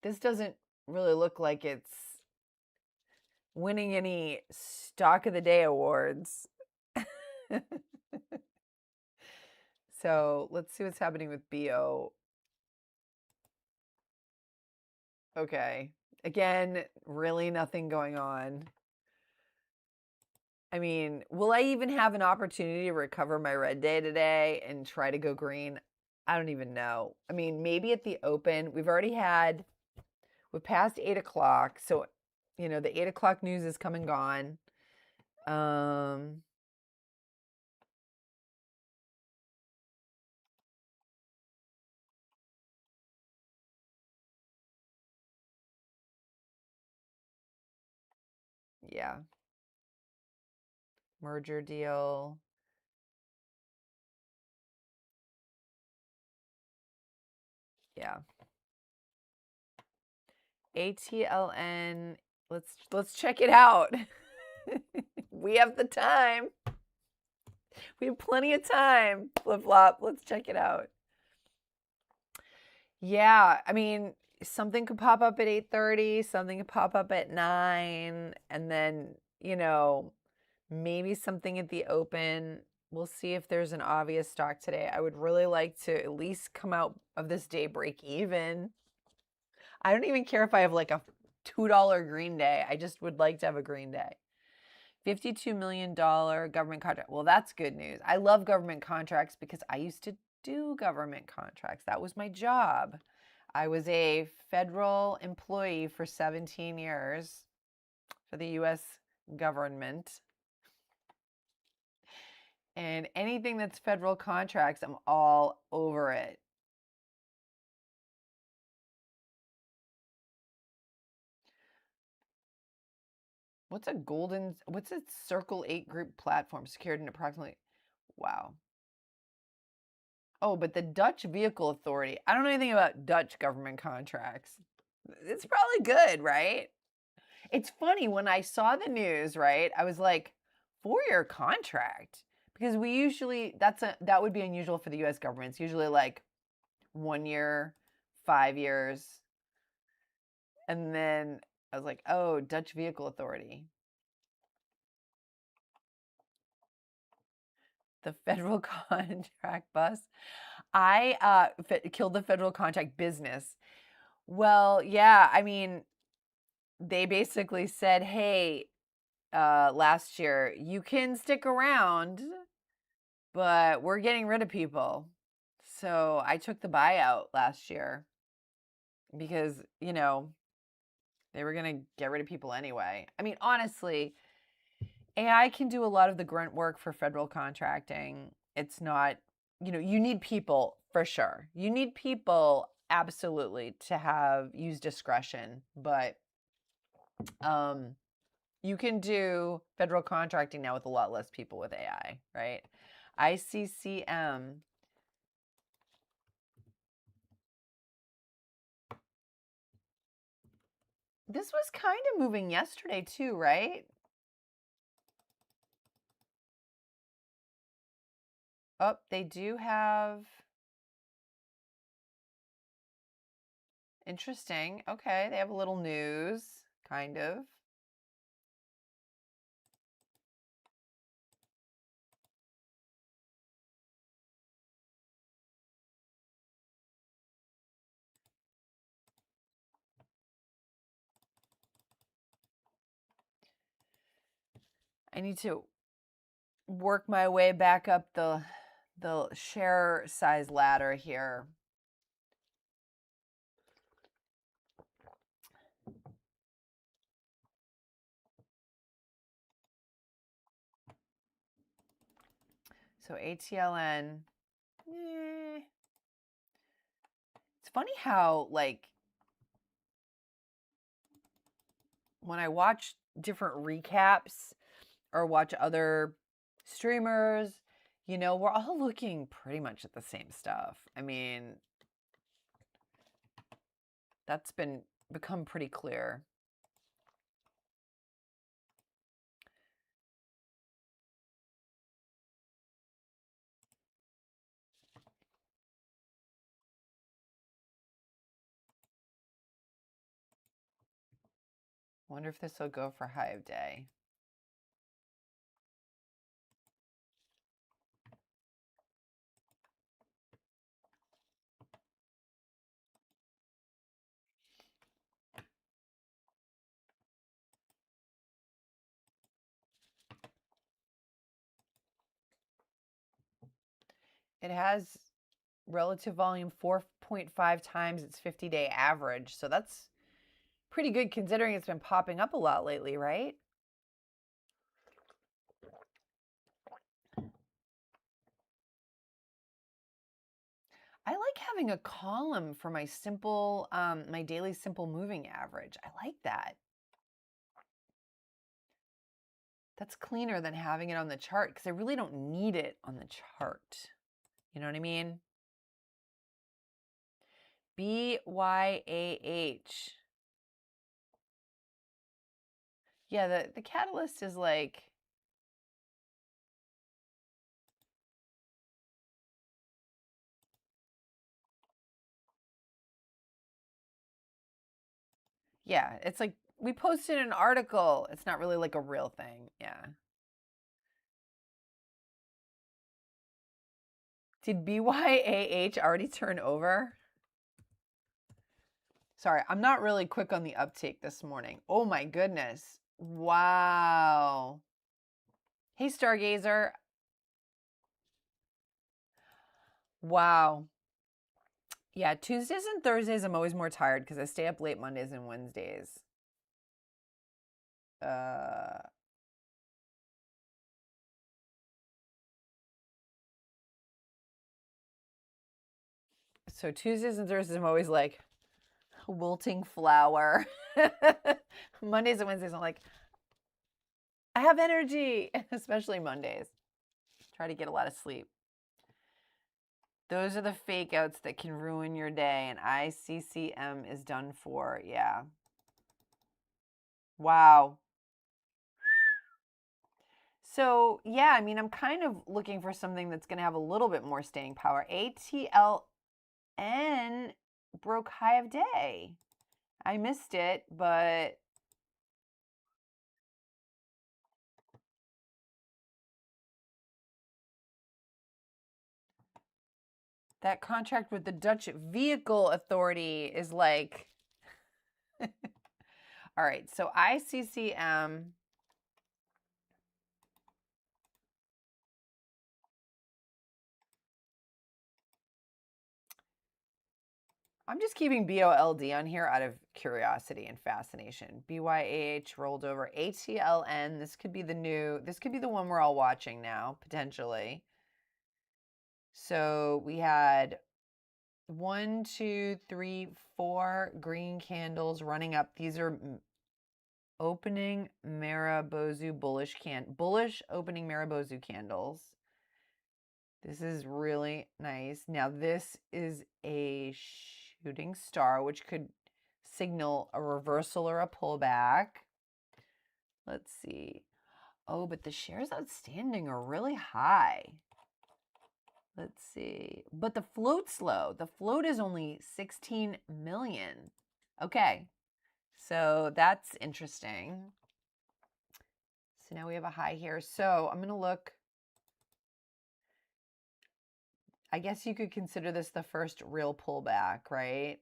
this doesn't really look like it's winning any stock of the day awards. So let's see what's happening with BO. Okay. Again, really nothing going on. I mean, will I even have an opportunity to recover my red day today and try to go green? I don't even know. I mean, maybe at the open, we're past 8 o'clock. So, the 8 o'clock news is come and gone. Yeah. Merger deal. Yeah. ATLN. Let's check it out. We have the time. We have plenty of time. Flip flop. Let's check it out. Yeah, I mean, something could pop up at 8:30, something could pop up at 9, and then, maybe something at the open. We'll see if there's an obvious stock today. I would really like to at least come out of this day break even. I don't even care if I have like a $2 green day. I just would like to have a green day. $52 million government contract. Well, that's good news. I love government contracts because I used to do government contracts. That was my job. I was a federal employee for 17 years for the US government. And anything that's federal contracts, I'm all over it. What's a Circle 8 group platform secured in approximately, wow. Oh, but the Dutch Vehicle Authority. I don't know anything about Dutch government contracts. It's probably good, right? It's funny when I saw the news, right? I was like, 4-year contract, because we usually that would be unusual for the US government. It's usually like 1 year, 5 years. And then I was like, "Oh, Dutch Vehicle Authority." The federal contract bus. I killed the federal contract business. Well, yeah, I mean, they basically said, "Hey, last year, you can stick around, but we're getting rid of people." So I took the buyout last year because, they were going to get rid of people anyway. I mean, honestly, AI can do a lot of the grunt work for federal contracting. It's not, you need people for sure. You need people absolutely to use discretion, but you can do federal contracting now with a lot less people with AI, right? ICCM. This was kind of moving yesterday too, right? Oh, they do have. Interesting. Okay, they have a little news, kind of. I need to work my way back up the share size ladder here. So ATLN. It's funny how, like, when I watch different recaps or watch other streamers, we're all looking pretty much at the same stuff. I mean, that's become pretty clear. Wonder if this will go for high of day. It has relative volume 4.5 times its 50-day average. So that's pretty good considering it's been popping up a lot lately, right? I like having a column for my simple, my daily simple moving average. I like that. That's cleaner than having it on the chart because I really don't need it on the chart. You know what I mean? BYAH. Yeah, the catalyst is like, yeah, it's like we posted an article. It's not really like a real thing. Yeah. Did BYAH already turn over? Sorry, I'm not really quick on the uptake this morning. Oh my goodness. Wow. Hey, Stargazer. Wow. Yeah, Tuesdays and Thursdays, I'm always more tired because I stay up late Mondays and Wednesdays. So Tuesdays and Thursdays, I'm always like wilting flower. Mondays and Wednesdays, I'm like, I have energy, especially Mondays. Try to get a lot of sleep. Those are the fake outs that can ruin your day, and ICCM is done for. Yeah. Wow. So, yeah, I mean, I'm kind of looking for something that's going to have a little bit more staying power. ATLN broke high of day. I missed it, but that contract with the Dutch Vehicle Authority is like, all right, so ICCM. I'm just keeping BOLD on here out of curiosity and fascination. BYAH rolled over. ATLN, this could be the one we're all watching now, potentially. So we had 1, 2, 3, 4 green candles running up. These are opening Maribozu bullish opening Maribozu candles. This is really nice. Now this is a shooting star, which could signal a reversal or a pullback. Let's see. Oh, but the shares outstanding are really high. Let's see. But the float's low. The float is only 16 million. Okay. So that's interesting. So now we have a high here. So I'm going to look. I guess you could consider this the first real pullback, right?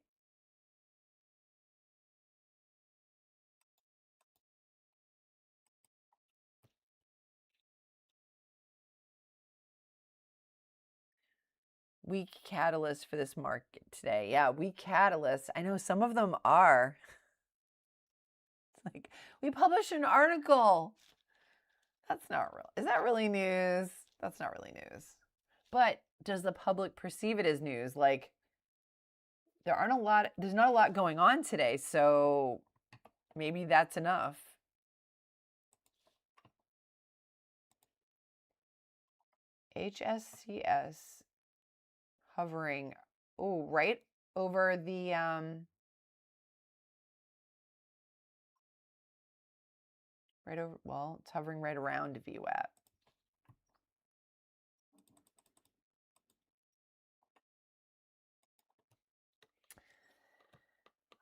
Weak catalyst for this market today. Yeah, weak catalyst. I know some of them are. It's like, we published an article. That's not real. Is that really news? That's not really news. But does the public perceive it as news? Like, there's not a lot going on today, so maybe that's enough. HSCS hovering, oh, right over the, it's hovering right around VWAP.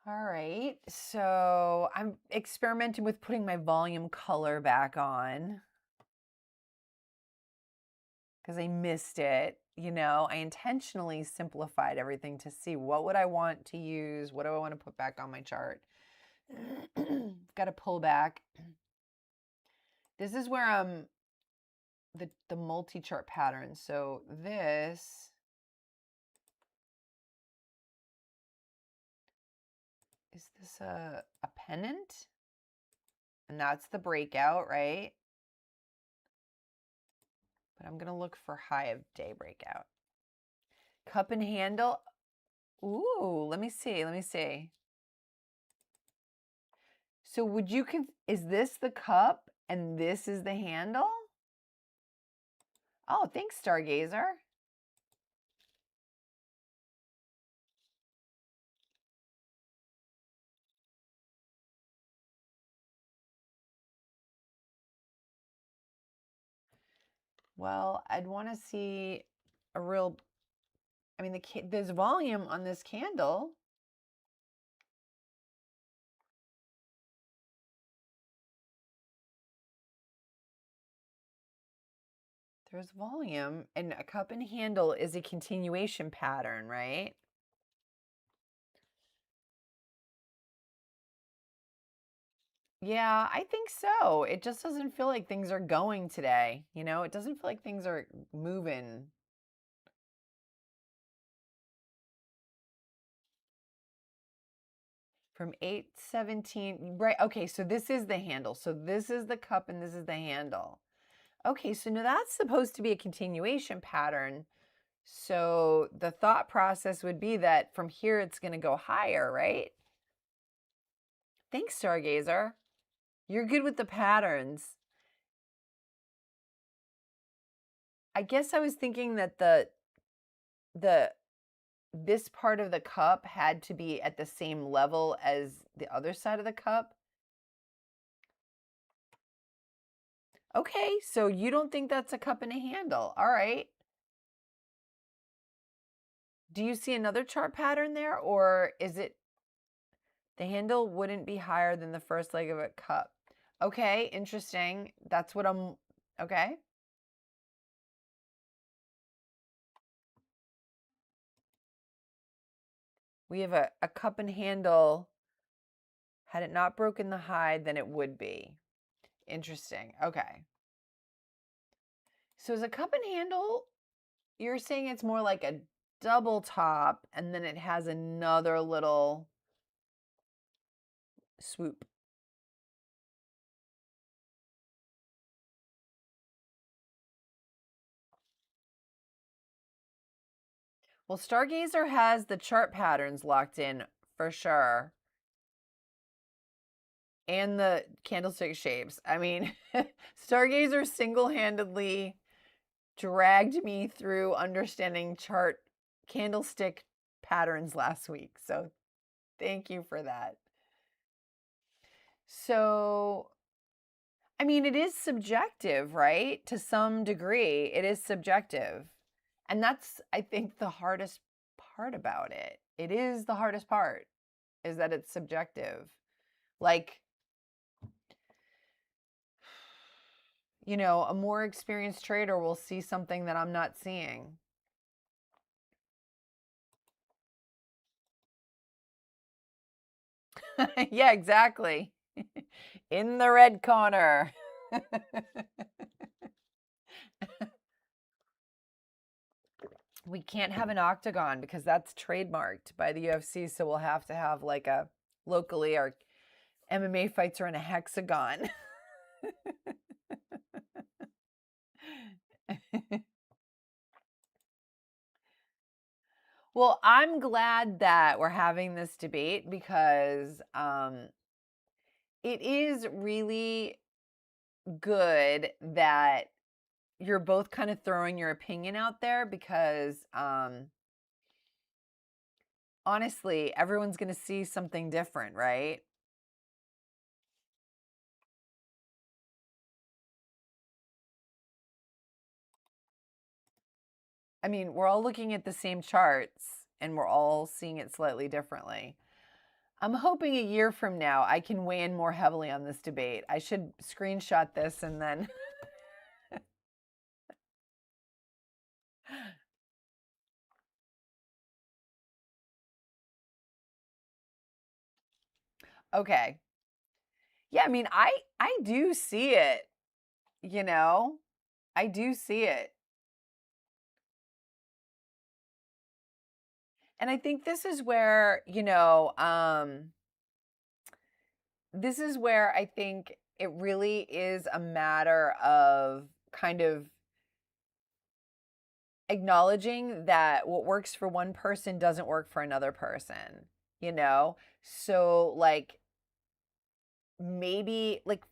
All right, so I'm experimenting with putting my volume color back on because I missed it. You know, I intentionally simplified everything to see what would I want to use, what do I want to put back on my chart. Got to pull back. This is where the multi-chart pattern. So this is this a pennant? And that's the breakout, right? But I'm going to look for high of day breakout. Cup and handle. Ooh, let me see. Let me see. So would you, is this the cup and this is the handle? Oh, thanks, Stargazer. Well, I'd want to see a real, I mean, there's volume on this candle. There's volume, and a cup and handle is a continuation pattern, right? Yeah, I think so. It just doesn't feel like things are going today. You know, it doesn't feel like things are moving. From 817, right? Okay, so this is the handle. So this is the cup and this is the handle. Okay, so now that's supposed to be a continuation pattern. So the thought process would be that from here it's going to go higher, right? Thanks, Stargazer. You're good with the patterns. I guess I was thinking that this part of the cup had to be at the same level as the other side of the cup. Okay, so you don't think that's a cup and a handle. All right. Do you see another chart pattern there, or is it the handle wouldn't be higher than the first leg of a cup? Okay, interesting. That's what I'm, okay. We have a cup and handle. Had it not broken the high, then it would be. Interesting. Okay. So is a cup and handle, you're saying it's more like a double top and then it has another little swoop. Well, Stargazer has the chart patterns locked in for sure. And the candlestick shapes. I mean, Stargazer single-handedly dragged me through understanding chart candlestick patterns last week. So thank you for that. So, I mean, it is subjective, right? To some degree, it is subjective. And that's, I think, the hardest part about it. It is the hardest part, is that it's subjective. Like, you know, a more experienced trader will see something that I'm not seeing. Yeah, exactly. In the red corner. We can't have an octagon because that's trademarked by the UFC, so we'll have to have like a locally our MMA fights are in a hexagon. Well, I'm glad that we're having this debate because it is really good that you're both kind of throwing your opinion out there because honestly, everyone's going to see something different, right? I mean, we're all looking at the same charts and we're all seeing it slightly differently. I'm hoping a year from now I can weigh in more heavily on this debate. I should screenshot this and then. Okay. Yeah, I mean, I do see it, you know? I do see it. And I think this is where, this is where I think it really is a matter of kind of acknowledging that what works for one person doesn't work for another person, you know? So, like, maybe, like,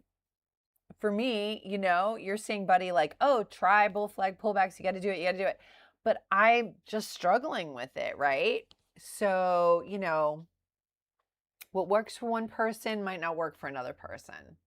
for me, you're saying, buddy, like, oh, try bull flag pullbacks. You got to do it. You got to do it. But I'm just struggling with it, right? So, what works for one person might not work for another person.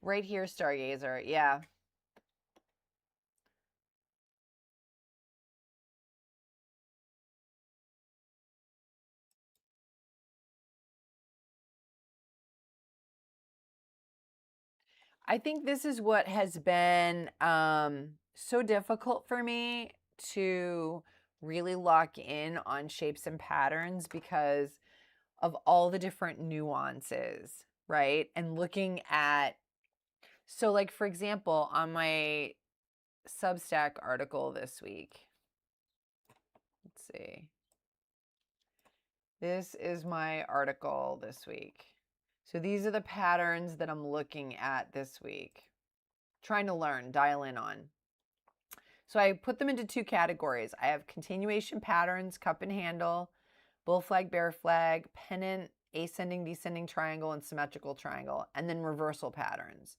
Right here, Stargazer. Yeah. I think this is what has been so difficult for me to really lock in on shapes and patterns because of all the different nuances, right? And looking at, so like, for example, on my Substack article this week, let's see. This is my article this week. So these are the patterns that I'm looking at this week, trying to learn, dial in on. So I put them into two categories. I have continuation patterns, cup and handle, bull flag, bear flag, pennant, ascending, descending triangle, and symmetrical triangle, and then reversal patterns.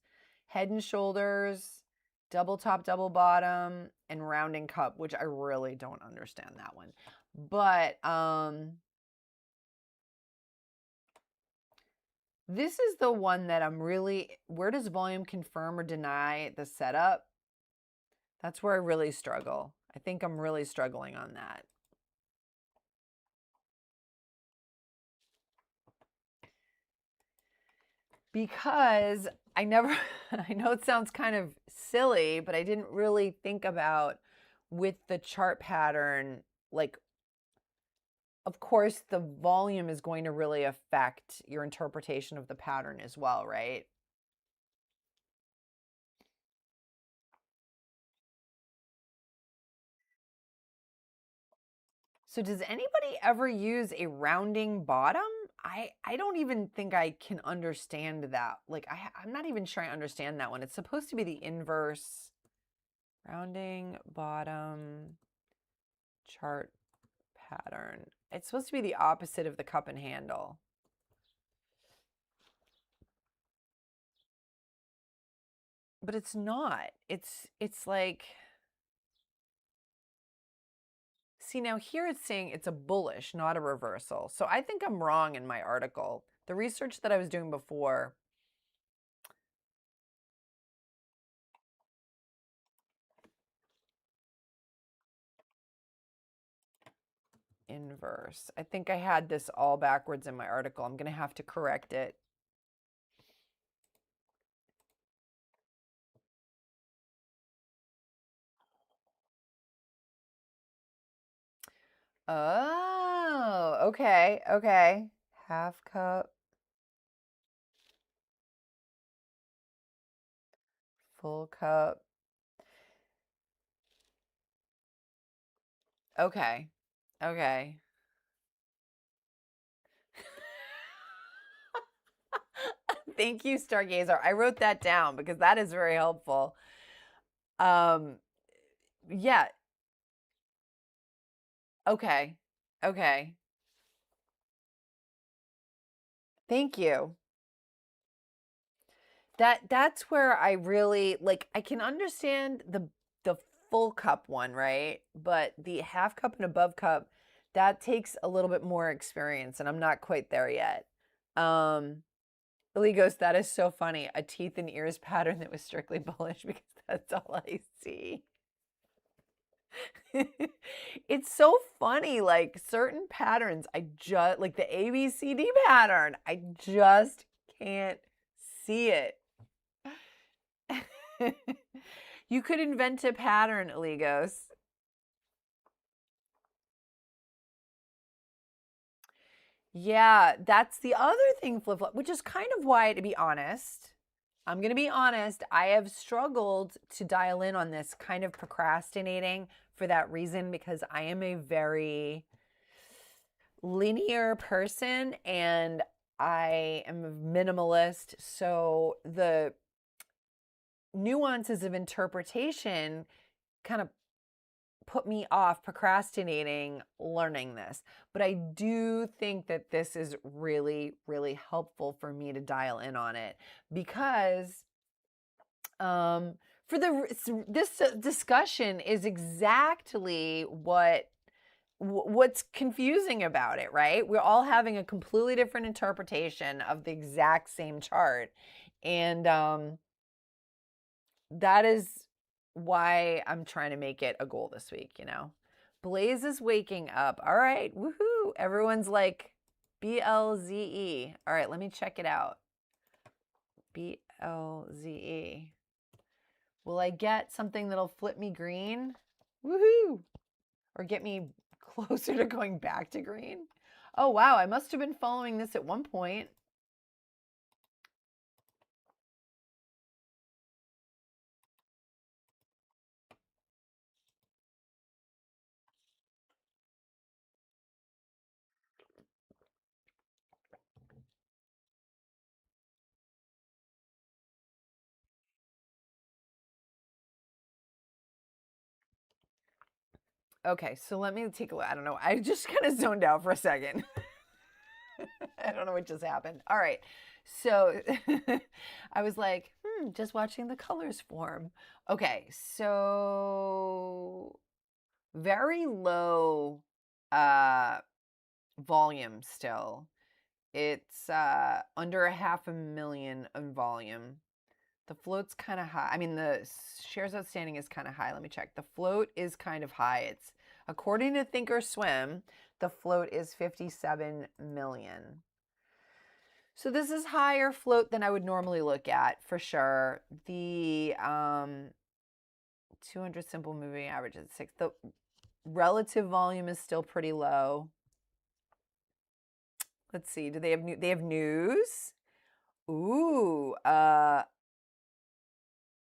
Head and shoulders, double top, double bottom, and rounding cup, which I really don't understand that one. But this is the one that I'm really, where does volume confirm or deny the setup? That's where I really struggle. I think I'm really struggling on that. Because I never, I know it sounds kind of silly, but I didn't really think about with the chart pattern, like, of course, the volume is going to really affect your interpretation of the pattern as well, right? So does anybody ever use a rounding bottom? I don't even think I can understand that. Like, I'm not even sure I understand that one. It's supposed to be the inverse rounding bottom chart pattern. It's supposed to be the opposite of the cup and handle. But it's not. It's like, see, now here it's saying it's a bullish, not a reversal. So I think I'm wrong in my article. The research that I was doing before, inverse. I think I had this all backwards in my article. I'm going to have to correct it. Oh, okay, okay. Half cup, full cup. Okay, okay. Thank you, Stargazer. I wrote that down because that is very helpful. Um, yeah. Okay. Okay. Thank you. That's where I really like I can understand the full cup one, right? But the half cup and above cup, that takes a little bit more experience and I'm not quite there yet. Um Lee goes, that is so funny. A teeth and ears pattern that was strictly bullish because that's all I see. It's so funny. Like certain patterns, I just like the ABCD pattern, I just can't see it. You could invent a pattern, Eligos. Yeah, that's the other thing, flip flop, which is kind of why, to be honest, I'm going to be honest, I have struggled to dial in on this, kind of procrastinating for that reason, because I am a very linear person and I am a minimalist. So the nuances of interpretation kind of put me off procrastinating learning this. But I do think that this is really, really helpful for me to dial in on it because for this discussion is exactly what's confusing about it, right? We're all having a completely different interpretation of the exact same chart. And that is why I'm trying to make it a goal this week, you know? Blaze is waking up. All right, woohoo. Everyone's like BLZE. All right, let me check it out. BLZE. Will I get something that'll flip me green? Woohoo! Or get me closer to going back to green? Oh, wow, I must have been following this at one point. Okay, so let me take a look. I don't know. I just kind of zoned out for a second. I don't know what just happened. All right. So I was like, just watching the colors form. Okay. So very low uh volume still. It's under a half a million in volume. The float's kind of high. I mean, the shares outstanding is kind of high. Let me check. The float is kind of high. It's according to Thinkorswim, the float is 57 million. So this is higher float than I would normally look at for sure. The 200 simple moving average is 6. The relative volume is still pretty low. Let's see. Do they have they have news? Ooh,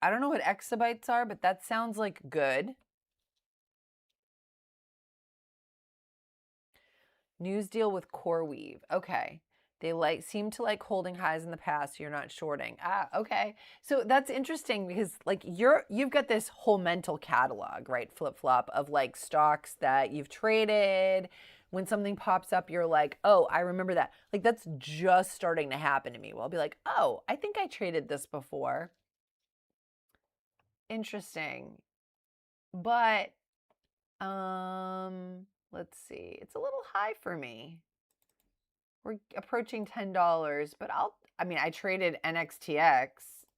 I don't know what exabytes are, but that sounds like good. News deal with CoreWeave. Okay. They seem to like holding highs in the past, so you're not shorting. Ah, okay. So that's interesting because like you've got this whole mental catalog, right? Flip flop of like stocks that you've traded. When something pops up, you're like, oh, I remember that. Like that's just starting to happen to me. Well, I'll be like, oh, I think I traded this before. Interesting. But let's see. It's a little high for me. We're approaching $10, but I mean, I traded NXTX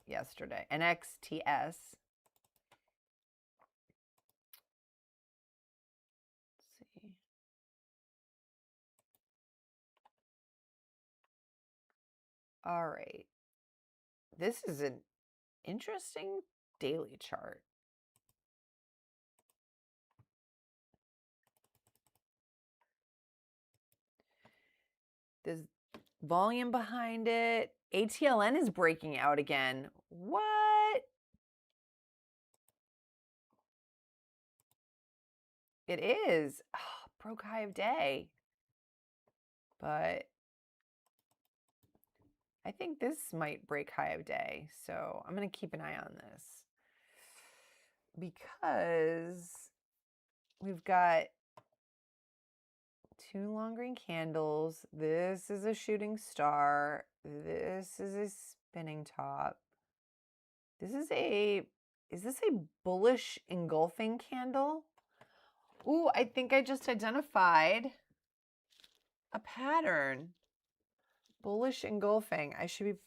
yesterday. NXTS. Let's see. All right. This is an interesting daily chart. There's volume behind it. ATLN is breaking out again. What? It is. Oh, broke high of day. But I think this might break high of day. So I'm going to keep an eye on this because we've got two long green candles. This is a shooting star. This is a spinning top. Is this a bullish engulfing candle? Ooh, I think I just identified a pattern. Bullish engulfing. I should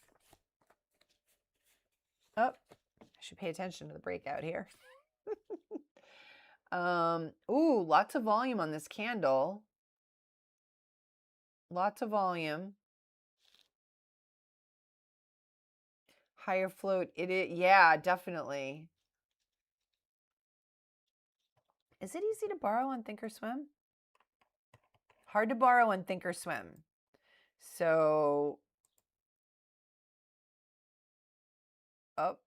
pay attention to the breakout here. Ooh, lots of volume on this candle. Lots of volume. Higher float. It is, yeah, definitely. Is it easy to borrow on Thinkorswim? Hard to borrow on Thinkorswim. So, oh,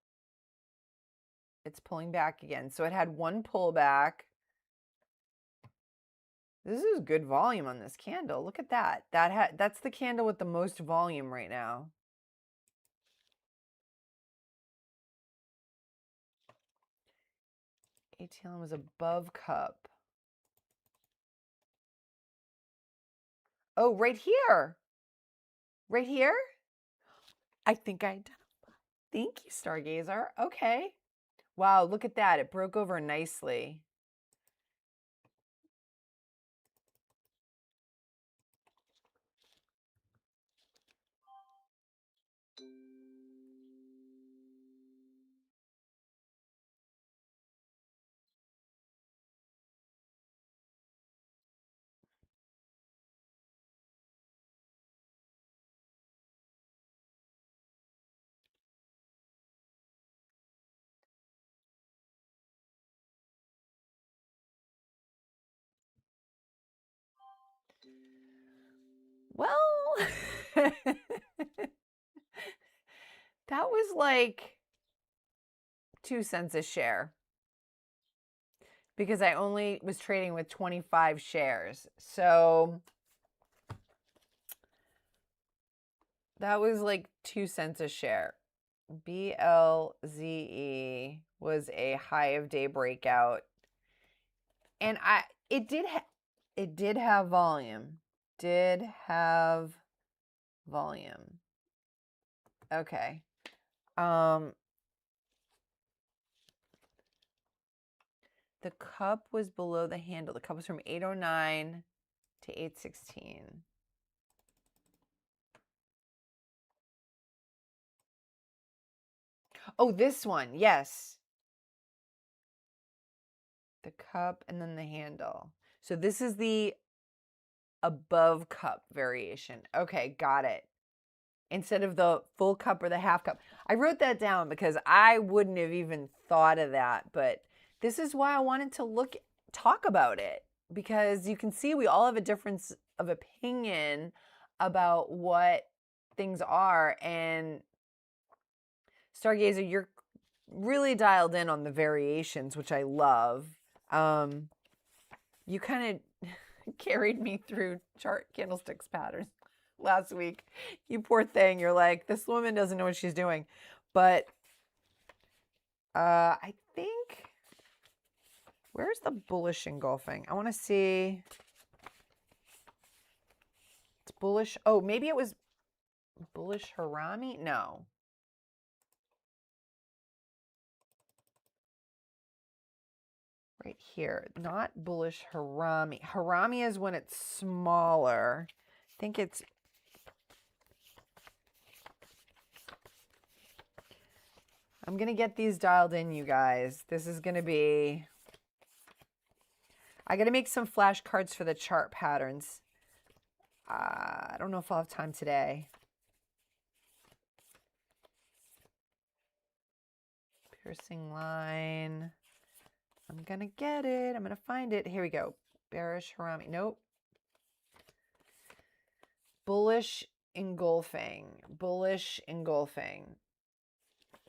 it's pulling back again. So it had one pullback. This is good volume on this candle. Look at that. That's the candle with the most volume right now. ATLM was above cup. Oh, right here. Right here? I think I identified. Thank you, Stargazer. Okay. Wow, look at that. It broke over nicely. Well, that was like 2 cents a share because I only was trading with 25 shares. So that was like 2 cents a share. BLZE was a high of day breakout. And it did have volume. Did have volume. Okay. The cup was below the handle. The cup was from 809 to 816. Oh, this one. Yes. The cup and then the handle. So this is the above cup variation. Okay, got it. Instead of the full cup or the half cup. I wrote that down because I wouldn't have even thought of that, but this is why I wanted to talk about it, because you can see we all have a difference of opinion about what things are. And Stargazer, you're really dialed in on the variations, which I love. You kind of carried me through chart candlesticks patterns last week. You poor thing. You're like, this woman doesn't know what she's doing. But I think, where's the bullish engulfing? I want to see. It's bullish. Oh, maybe it was bullish harami? No. Right here. Not bullish harami. Harami is when it's smaller. I think it's. I'm going to get these dialed in, you guys. This is going to be. I got to make some flashcards for the chart patterns. I don't know if I'll have time today. Piercing line. I'm going to get it. I'm going to find it. Here we go. Bearish harami. Nope. Bullish engulfing. Bullish engulfing.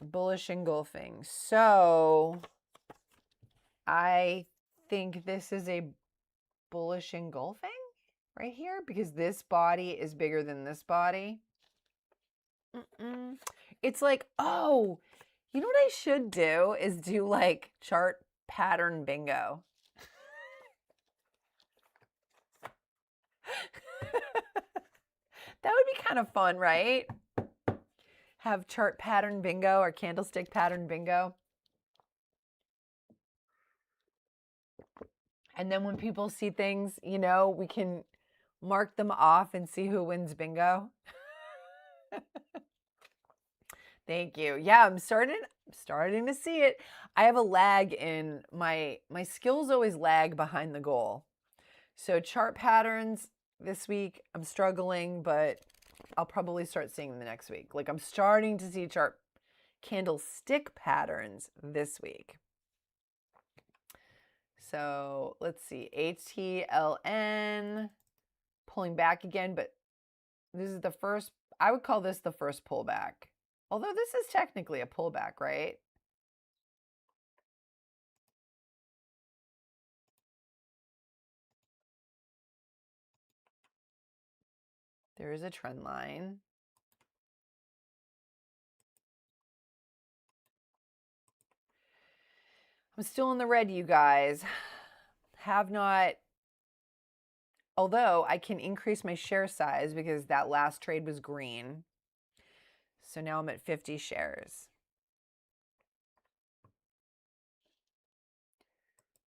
Bullish engulfing. So I think this is a bullish engulfing right here because this body is bigger than this body. It's like, oh, you know what I should do is do like chart pattern bingo. That would be kind of fun, right? have chart pattern bingo or candlestick pattern bingo. And then when people see things, you know, we can mark them off and see who wins bingo. Thank you. Yeah, I'm starting to see it. I have a lag in my skills always lag behind the goal. So chart patterns this week, I'm struggling, but I'll probably start seeing them the next week. Like I'm starting to see chart candlestick patterns this week. So let's see, HTLN pulling back again, but this is the first, I would call this the first pullback. Although this is technically a pullback, right? There is a trend line. I'm still in the red, you guys. Have not, although I can increase my share size because that last trade was green. So now I'm at 50 shares.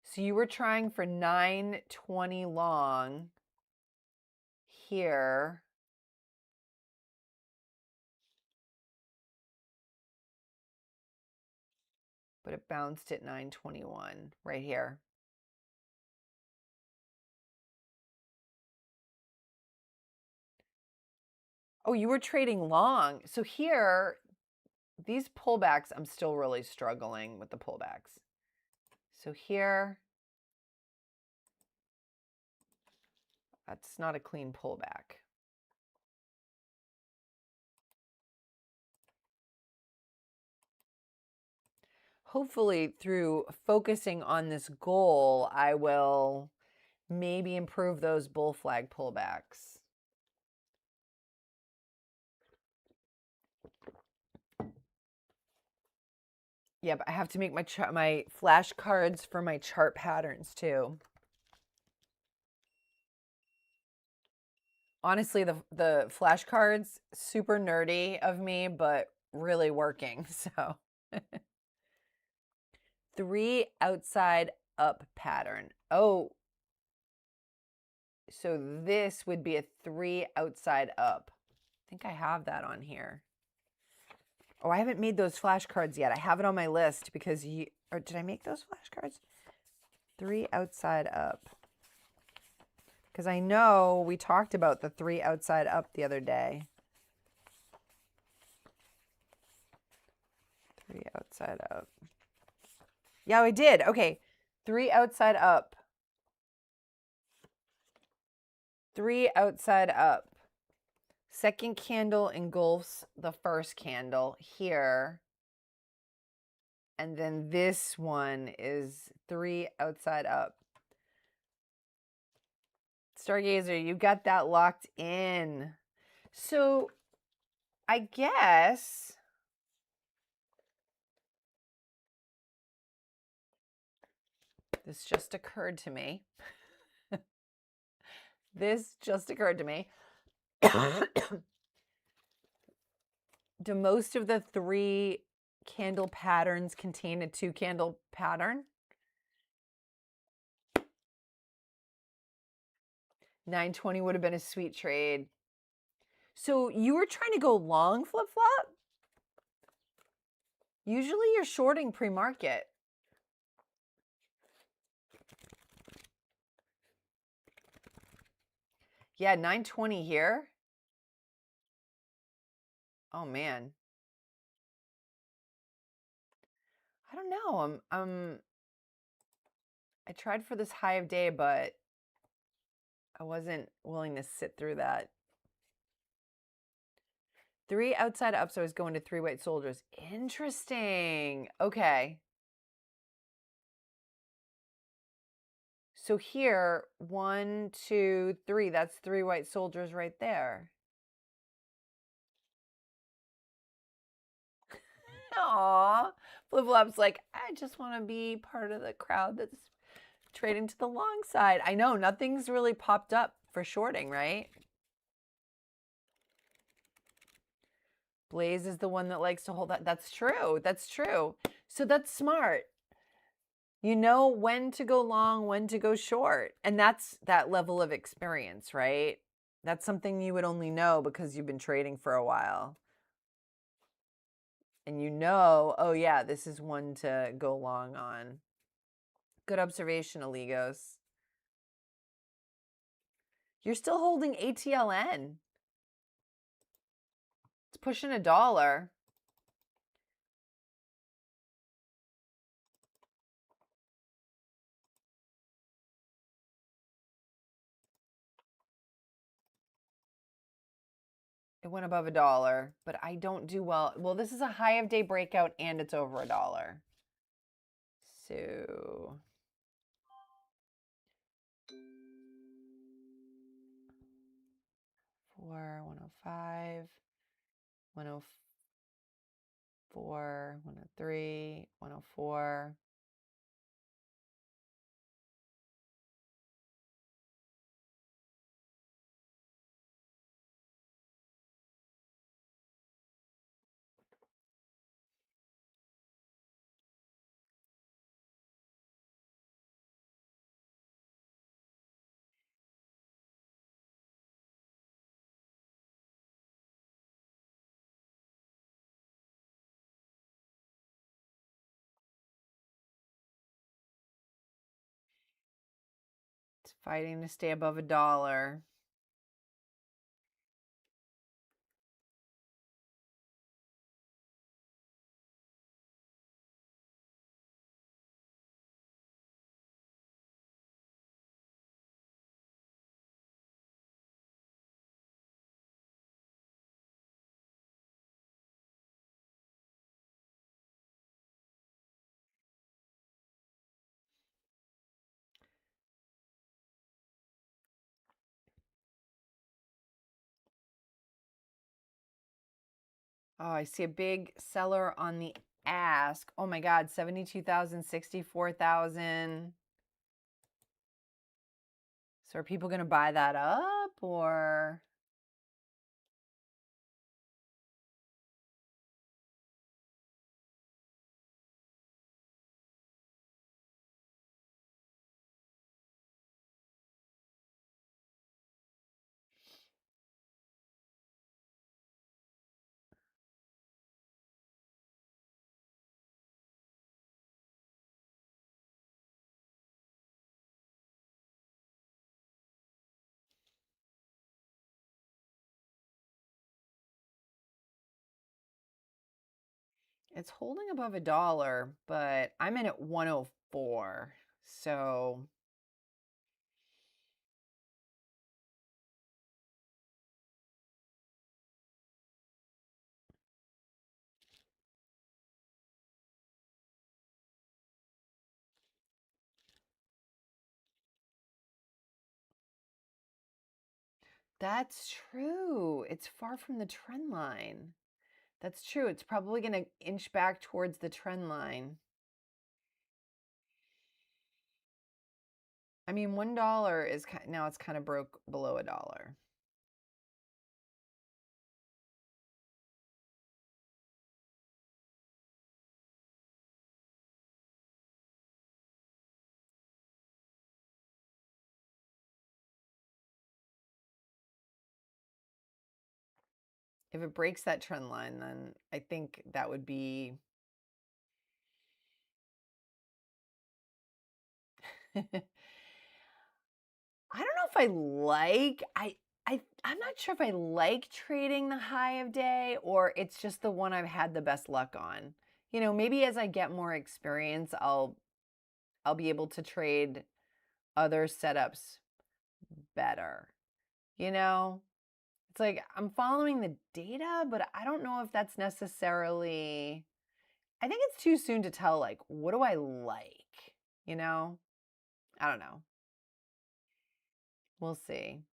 So you were trying for 920 long here. But it bounced at 921 right here. Oh, you were trading long. So here, these pullbacks, I'm still really struggling with the pullbacks. So here, that's not a clean pullback. Hopefully through focusing on this goal, I will maybe improve those bull flag pullbacks. Yeah, but I have to make my flashcards for my chart patterns too. Honestly, the flashcards, super nerdy of me, but really working. So 3 outside up pattern. Oh, so this would be a 3 outside up. I think I have that on here. Oh, I haven't made those flashcards yet. I have it on my list because or did I make those flashcards? 3 outside up. Because I know we talked about the 3 outside up the other day. 3 outside up. Yeah, I did. Okay. 3 outside up. 3 outside up. Second candle engulfs the first candle here. And then this one is 3 outside up. Stargazer, you got that locked in. So I guess this just occurred to me. This just occurred to me. Do most of the 3 candle patterns contain a 2 candle pattern? 920 would have been a sweet trade. So you were trying to go long flip-flop? Usually you're shorting pre-market. Yeah, 920 here. Oh man. I don't know. I tried for this high of day, but I wasn't willing to sit through that. 3 outside up, so I was going to 3 white soldiers. Interesting. Okay. So here, 1, 2, 3. That's 3 white soldiers right there. Aw. Flip-flop's like, I just want to be part of the crowd that's trading to the long side. I know, nothing's really popped up for shorting, right? Blaze is the one that likes to hold that. That's true. That's true. So that's smart. You know when to go long, when to go short. And that's that level of experience, right? That's something you would only know because you've been trading for a while. And you know, oh yeah, this is one to go long on. Good observation, Aligos. You're still holding ATLN. It's pushing $1. It went above $1, but I don't do well. Well, this is a high of day breakout and it's over $1. So 105, 104, 103, 104. It's fighting to stay above $1. Oh, I see a big seller on the ask. Oh my God, 72,000, 64,000. So are people going to buy that up or? It's holding above $1, but I'm in at 104. So that's true. It's far from the trend line. That's true. It's probably going to inch back towards the trend line. I mean, $1 is now it's kind of broke below $1. If it breaks that trend line, then I think that would be I don't know if I'm not sure if I like trading the high of day or it's just the one I've had the best luck on. You know, maybe as I get more experience, I'll be able to trade other setups better. You know? It's like I'm following the data, but I don't know if that's necessarily I think it's too soon to tell like what do I like, you know? I don't know. We'll see.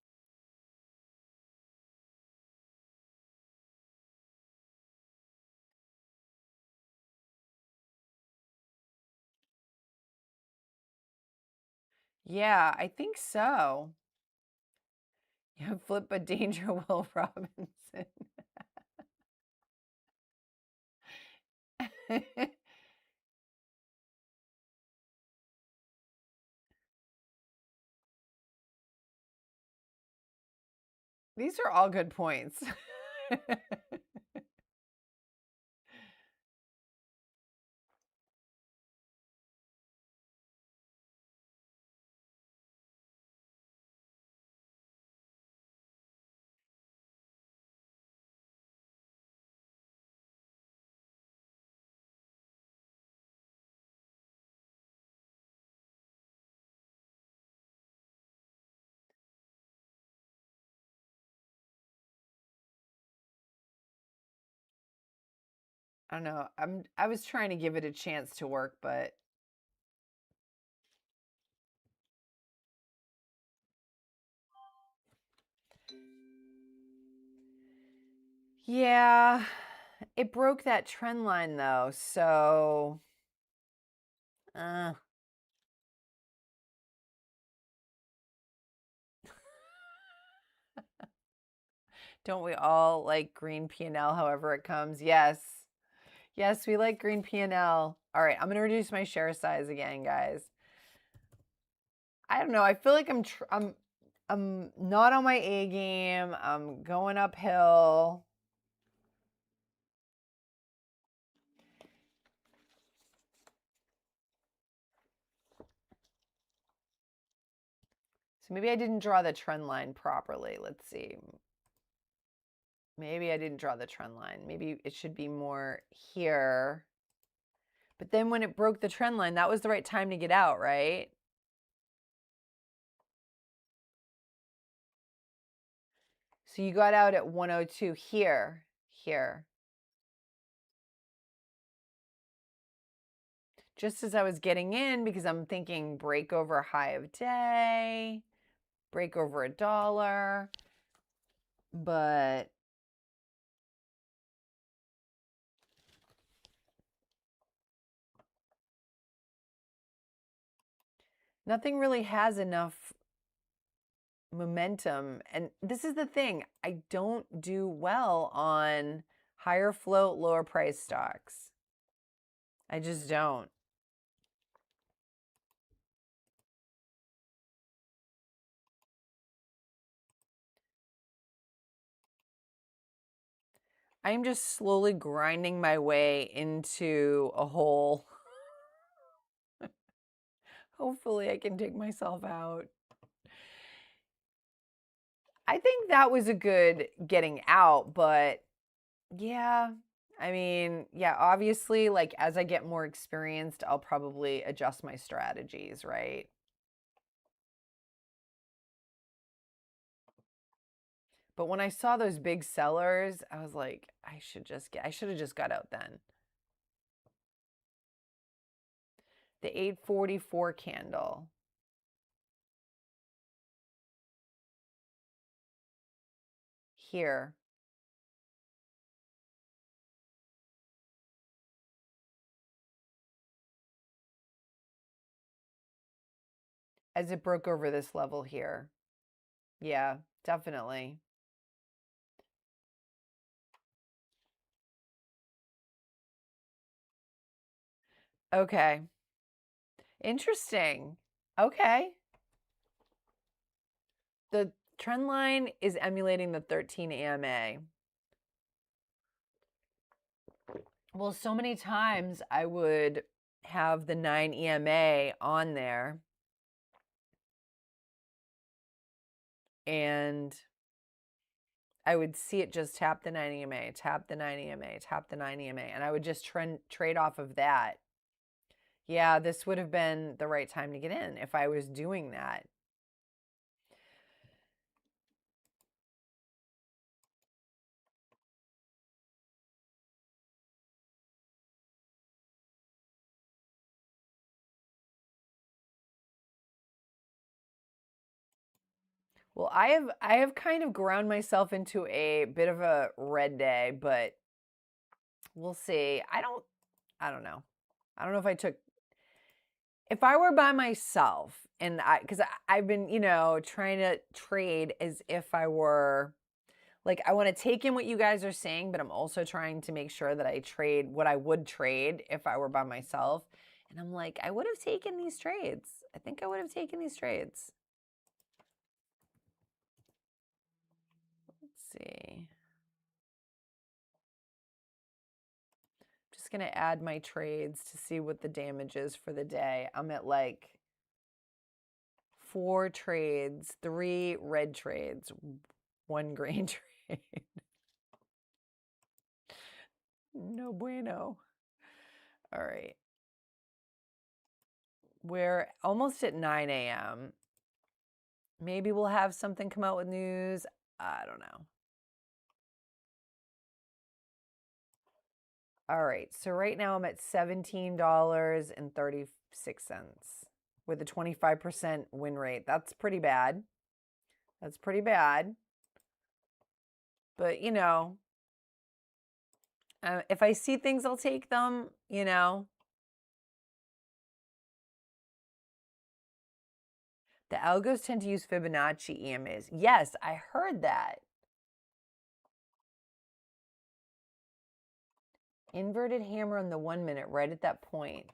Yeah, I think so. Yeah, flip a danger, Will Robinson. These are all good points. I don't know. I was trying to give it a chance to work, but yeah, it broke that trend line though. So, uh, don't we all like green P&L however it comes? Yes. Yes, we like green P&L. All right, I'm going to reduce my share size again, guys. I don't know. I feel like I'm not on my A game. I'm going uphill. So maybe I didn't draw the trend line properly. Let's see. Maybe I didn't draw the trend line. Maybe it should be more here. But then when it broke the trend line, that was the right time to get out, right? So you got out at 102 here, here. Just as I was getting in, because I'm thinking break over high of day, break over $1. But nothing really has enough momentum. And this is the thing, I don't do well on higher float, lower price stocks. I just don't. I'm just slowly grinding my way into a hole. Hopefully I can dig myself out. I think that was a good getting out, but yeah, I mean, yeah, obviously, like as I get more experienced, I'll probably adjust my strategies, right? But when I saw those big sellers, I was like, I should have just got out then. The 844 candle. Here. As it broke over this level here. Yeah, definitely. Okay. Interesting. Okay. The trend line is emulating the 13 AMA. Well, so many times I would have the 9 EMA on there and I would see it just tap the 9 EMA, tap the 9 EMA, tap the 9 EMA, and I would just trade off of that. Yeah, this would have been the right time to get in if I was doing that. Well, I have kind of ground myself into a bit of a red day, but we'll see. I don't know. I don't know if I took if I were by myself and because I've been, trying to trade as if I were like I want to take in what you guys are saying, but I'm also trying to make sure that I trade what I would trade if I were by myself. And I'm like, I would have taken these trades. I think I would have taken these trades. Let's see. Just going to add my trades to see what the damage is for the day. I'm at like 4 trades, 3 red trades, 1 green trade. No bueno. All right. We're almost at 9 a.m. Maybe we'll have something come out with news. I don't know. All right. So right now I'm at $17.36 with a 25% win rate. That's pretty bad. That's pretty bad. But, you know, if I see things, I'll take them, you know. The algos tend to use Fibonacci EMAs. Yes, I heard that. Inverted hammer on the 1 minute, right at that point.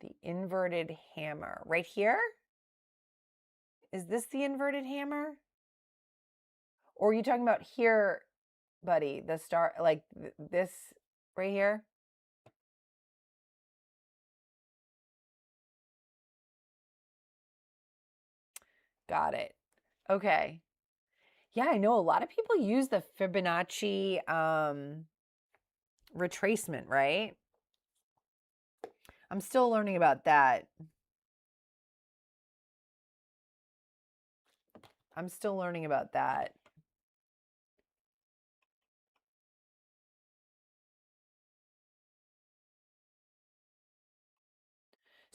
The inverted hammer. Right here? Is this the inverted hammer? Or are you talking about here, buddy? The star, like this right here? Got it. Okay. Yeah, I know a lot of people use the Fibonacci retracement, right? I'm still learning about that. I'm still learning about that.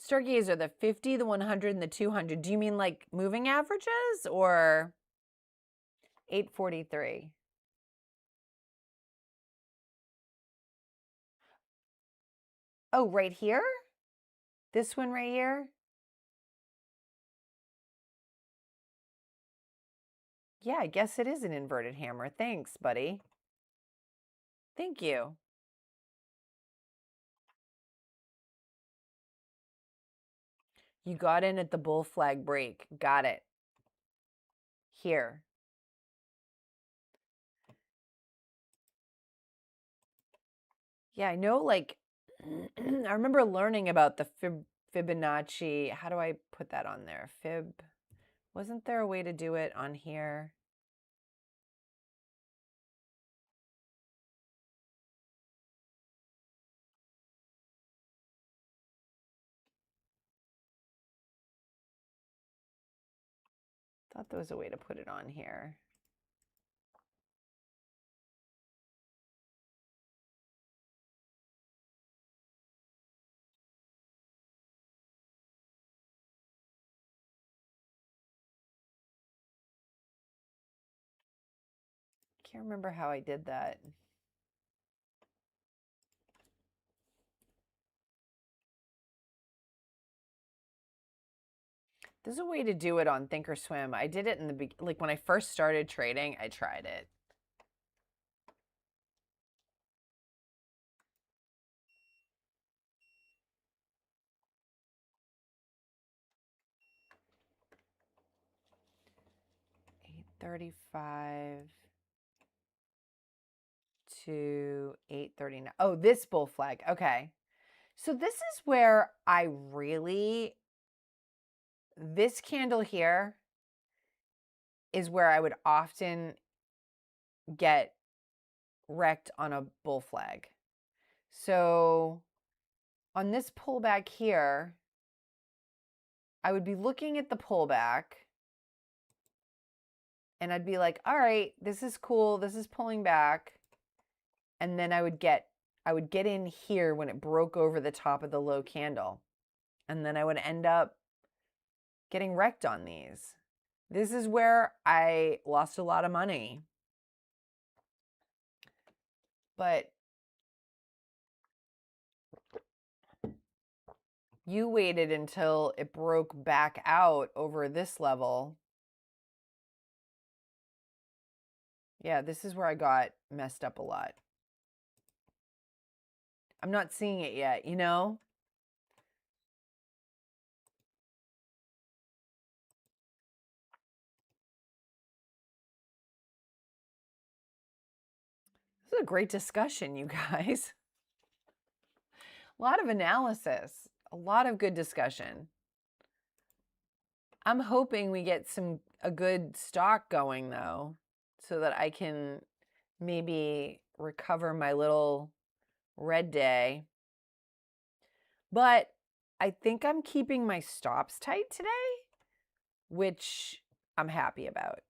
Stargazer, the 50, the 100, and the 200. Do you mean like moving averages or 843? Oh, right here? This one right here? Yeah, I guess it is an inverted hammer. Thanks, buddy. Thank you. You got in at the bull flag break. Got it. Here. Yeah, I know, like, I remember learning about the Fibonacci. How do I put that on there? Wasn't there a way to do it on here? Thought there was a way to put it on here. Can't remember how I did that. There's a way to do it on Thinkorswim. I did it in the like when I first started trading, I tried it. $8.35 to $8.39. Oh, this bull flag. Okay. So this is where I really, this candle here is where I would often get wrecked on a bull flag. So on this pullback here, I would be looking at the pullback and I'd be like, all right, this is cool. This is pulling back. And then I would get in here when it broke over the top of the low candle. And then I would end up getting wrecked on these. This is where I lost a lot of money. But You waited until it broke back out over this level. Yeah, this is where I got messed up a lot. I'm not seeing it yet, you know? This is a great discussion, you guys. A lot of analysis, a lot of good discussion. I'm hoping we get a good stock going though, so that I can maybe recover my little red day. But I think I'm keeping my stops tight today, which I'm happy about.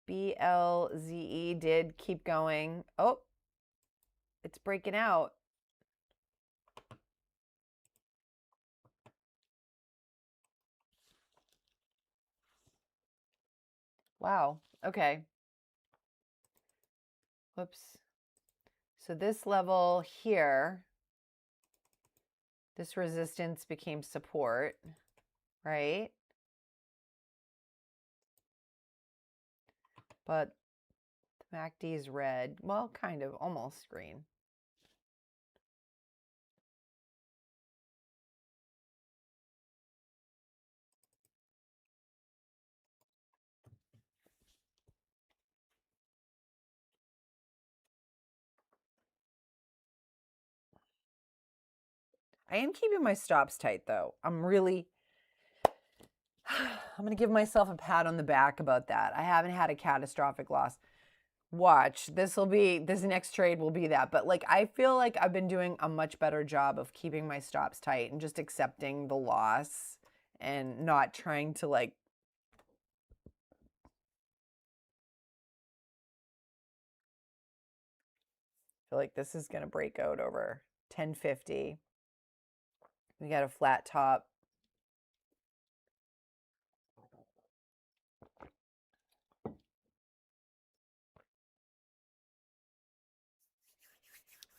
BLZE did keep going. Oh, it's breaking out. Wow. Okay. Whoops. So this level here, this resistance became support, right? But the MACD is red. Well, kind of, almost green. I am keeping my stops tight though. I'm going to give myself a pat on the back about that. I haven't had a catastrophic loss. Watch, this next trade will be that. But like, I feel like I've been doing a much better job of keeping my stops tight and just accepting the loss and not trying to like, feel like this is going to break out over 1050. We got a flat top.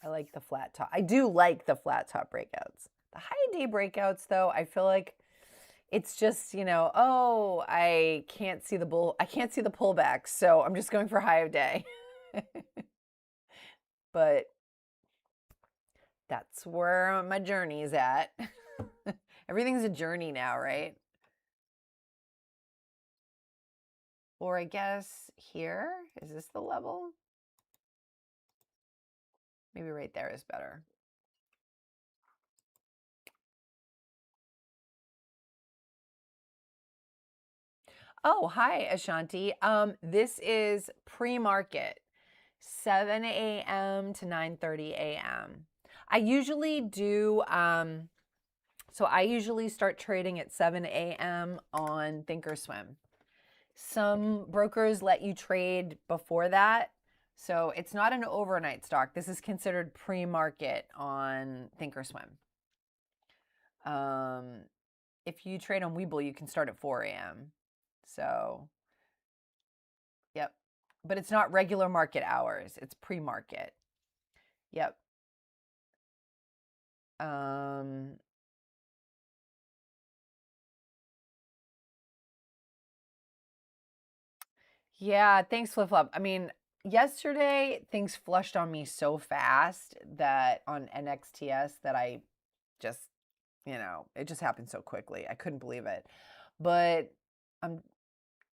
I like the flat top. I do like the flat top breakouts. The high day breakouts, though, I feel like it's just, oh, I can't see the pullback, so I'm just going for high of day. But that's where my journey's at. Everything's a journey now, right? Or I guess here, is this the level? Maybe right there is better. Oh, hi, Ashanti. This is pre-market, 7 a.m. to 9:30 a.m. I usually do, so I usually start trading at 7 a.m. on Thinkorswim. Some brokers let you trade before that. So it's not an overnight stock. This is considered pre-market on Thinkorswim. If you trade on Webull, you can start at 4 a.m. So, yep. But it's not regular market hours. It's pre-market. Yep. Yeah, thanks, Flip Flop. I mean, yesterday things flushed on me so fast that on NXTS that I just, it just happened so quickly. I couldn't believe it. But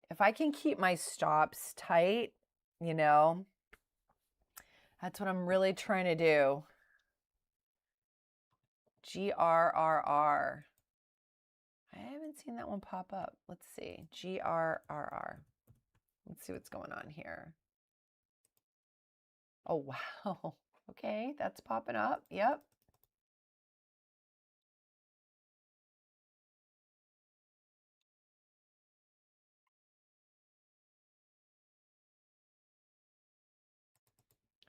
if I can keep my stops tight, that's what I'm really trying to do. GRRR. I haven't seen that one pop up. Let's see. GRRR. Let's see what's going on here. Oh, wow. Okay, that's popping up. Yep.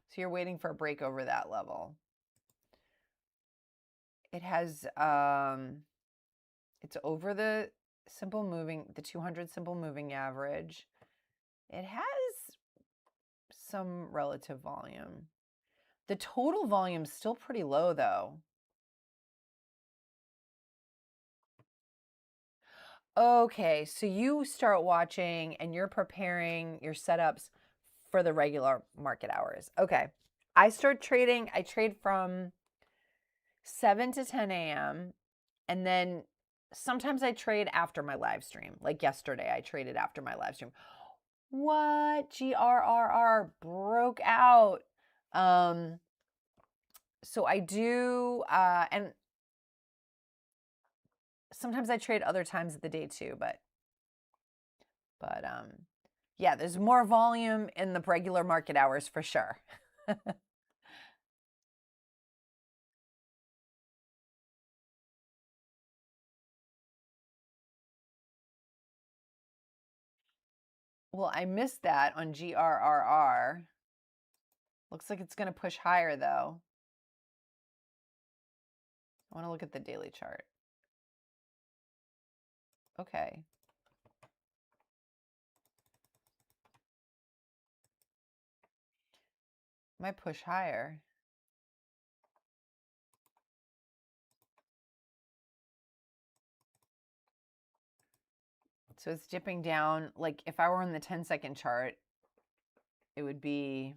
So you're waiting for a break over that level. It has, it's over the 200 simple moving average. It has some relative volume. The total volume's still pretty low though. Okay, so you start watching and you're preparing your setups for the regular market hours. Okay. I start trading, I trade from 7 to 10 a.m. and then sometimes I trade after my live stream. Like yesterday, I traded after my live stream. What? GRRR broke out. So I do, and sometimes I trade other times of the day too, but yeah, there's more volume in the regular market hours for sure. Well, I missed that on GRRR. Looks like it's going to push higher though. I want to look at the daily chart. Okay. Might push higher. So it's dipping down. Like if I were on the 10-second chart, it would be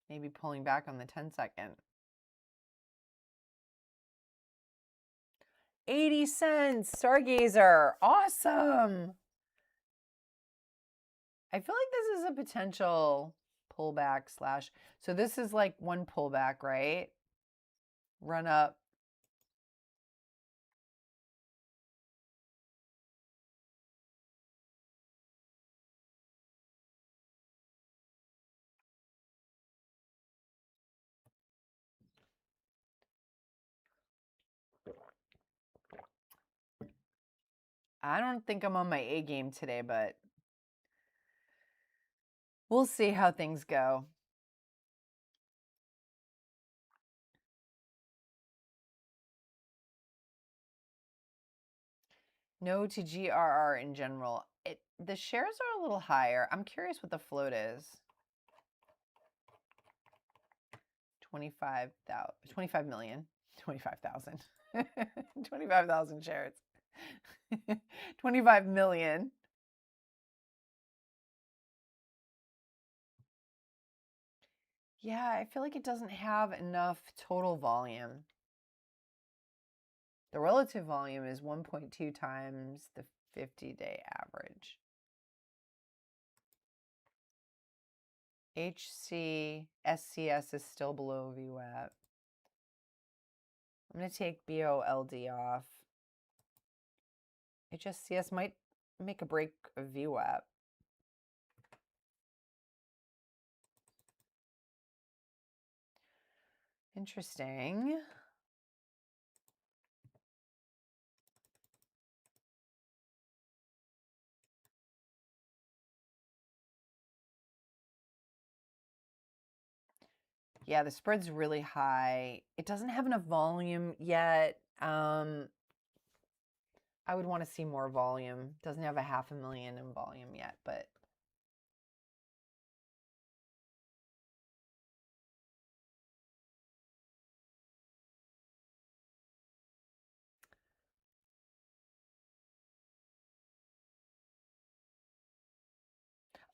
maybe pulling back on the 10-second. 80 cents, Stargazer. Awesome. I feel like this is a potential pullback slash. So this is like one pullback, right? Run up. I don't think I'm on my A game today, but we'll see how things go. No to GRR in general. The shares are a little higher. I'm curious what the float is. 25 million. 25,000. 25,000 shares. 25 million. Yeah, I feel like it doesn't have enough total volume. The relative volume is 1.2 times the 50-day average. HC SCS is still below VWAP. I'm going to take BOLD off. HSCS might make a break of VWAP. Interesting. Yeah, the spread's really high. It doesn't have enough volume yet. I would want to see more volume. Doesn't have a 500,000 in volume yet, but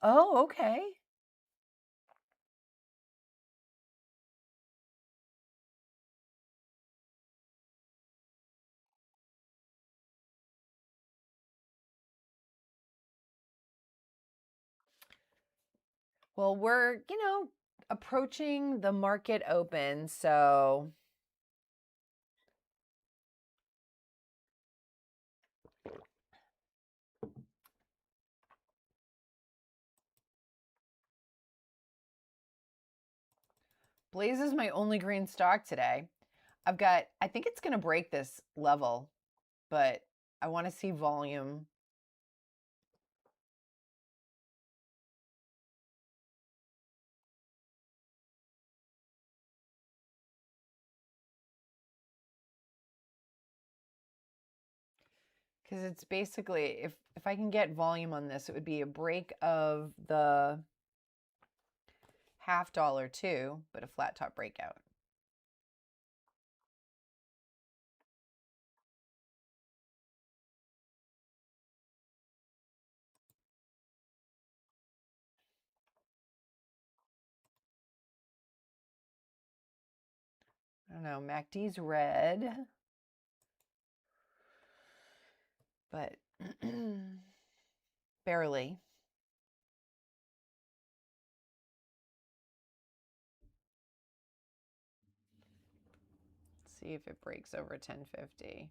oh, okay. Well, we're, approaching the market open, so Blaze is my only green stock today. I think it's going to break this level, but I want to see volume. Because it's basically, if I can get volume on this, it would be a break of the $0.50 too, but a flat top breakout. I don't know, MACD's red, but barely. Let's see if it breaks over 1050.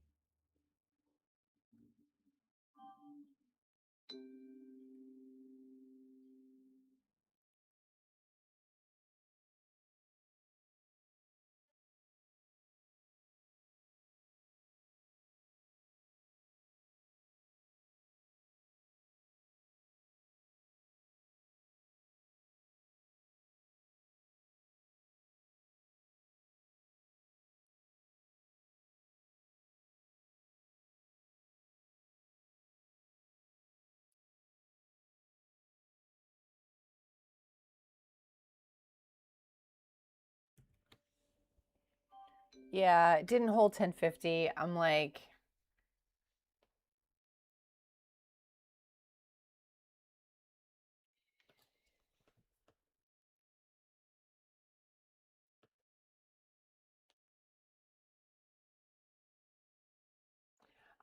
Yeah, it didn't hold 1050. I'm like,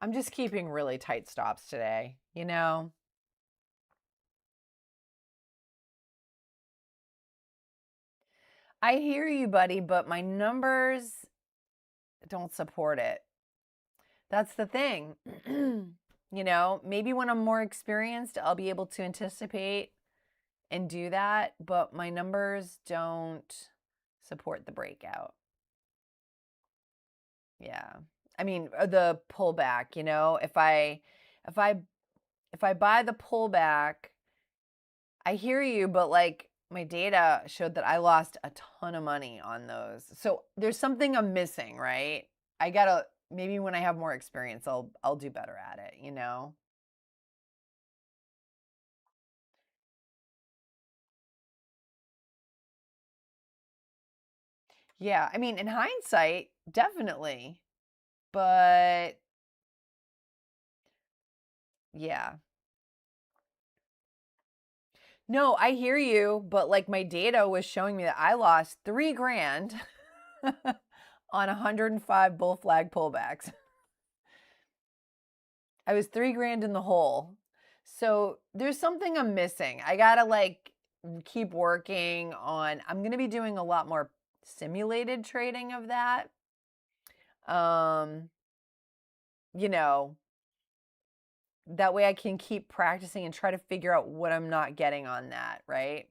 I'm just keeping really tight stops today, you know? I hear you, buddy, but my numbers don't support it. That's the thing. You know, maybe when I'm more experienced, I'll be able to anticipate and do that, but my numbers don't support the breakout. Yeah. I mean, the pullback, you know, if I buy the pullback, I hear you, but like my data showed that I lost a ton of money on those. So there's something I'm missing, right? I gotta, maybe when I have more experience, I'll do better at it, you know? Yeah, I mean, in hindsight, definitely. But yeah. No, I hear you, but like my data was showing me that I lost 3 grand on 105 bull flag pullbacks. I was 3 grand in the hole. So there's something I'm missing. I gotta like keep working on, I'm gonna be doing a lot more simulated trading of that. Um, you know, that way I can keep practicing and try to figure out what I'm not getting on that, right?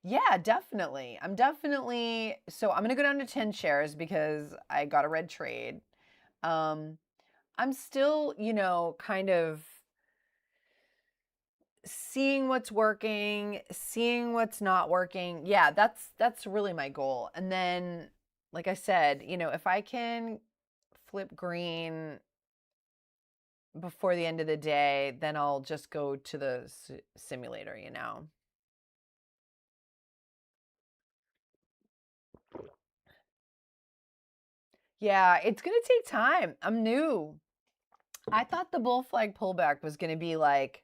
Yeah, definitely. So I'm going to go down to 10 shares because I got a red trade. I'm still, you know, kind of seeing what's working, seeing what's not working. Yeah, that's really my goal. And then like I said, you know, if I can flip green before the end of the day, then I'll just go to the simulator, you know. Yeah, it's going to take time. I'm new. I thought the bull flag pullback was going to be like,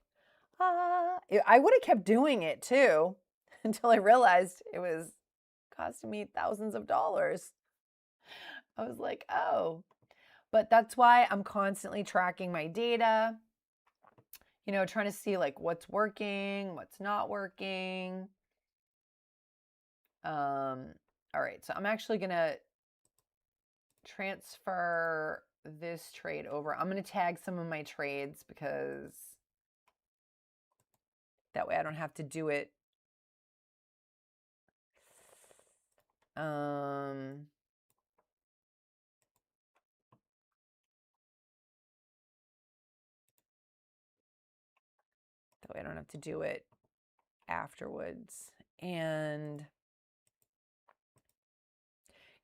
I would have kept doing it too until I realized it was costing me thousands of dollars. I was like, oh, but that's why I'm constantly tracking my data, you know, trying to see like what's working, what's not working. All right, so I'm actually going to transfer this trade over. I'm going to tag some of my trades because that way I don't have to do it. That way I don't have to do it afterwards. And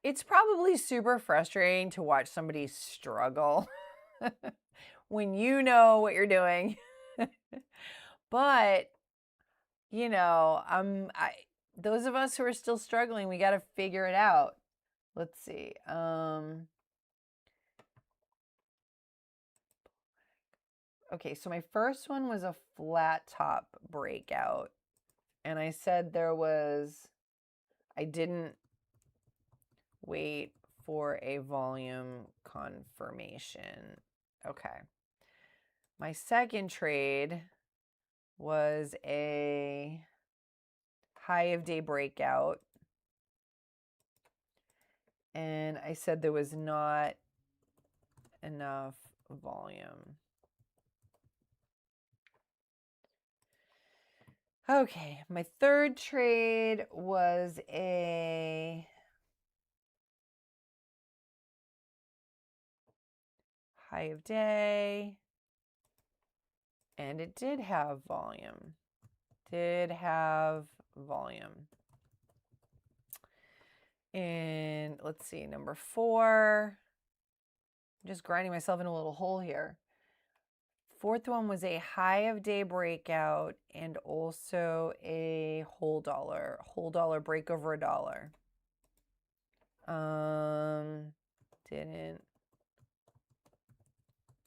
it's probably super frustrating to watch somebody struggle when you know what you're doing. But, you know, those of us who are still struggling, we got to figure it out. Let's see. Okay, so my first one was a flat top breakout. And I said I didn't wait for a volume confirmation. Okay. My second trade was a high of day breakout. And I said there was not enough volume. Okay, my third trade was a high of day, and it did have volume. And let's see, number 4. I'm just grinding myself in a little hole here. Fourth one was a high of day breakout and also a whole dollar break over $1. Didn't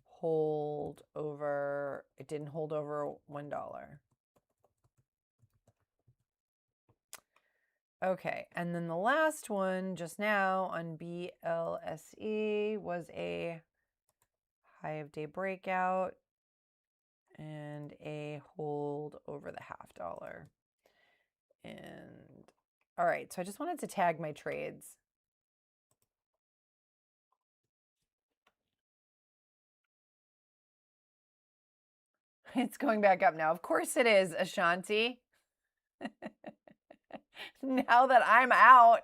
hold over, it didn't hold over $1. Okay, and then the last one just now on BLSE was a high of day breakout and a hold over the $0.50. And all right, so I just wanted to tag my trades. It's going back up now. Of course it is, Ashanti. Now that I'm out.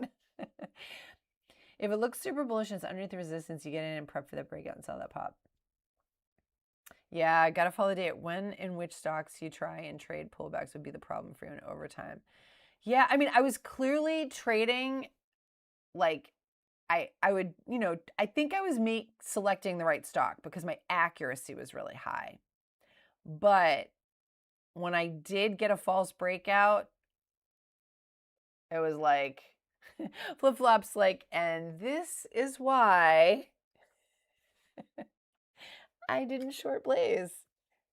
If it looks super bullish and it's underneath the resistance, you get in and prep for the breakout and sell that pop. Yeah, got to follow the date. When and which stocks you try and trade pullbacks would be the problem for you in overtime. Yeah, I mean, I was clearly trading like I would, you know, I think I was selecting the right stock because my accuracy was really high. But when I did get a false breakout, it was like flip-flops like, and this is why I didn't short Blaze.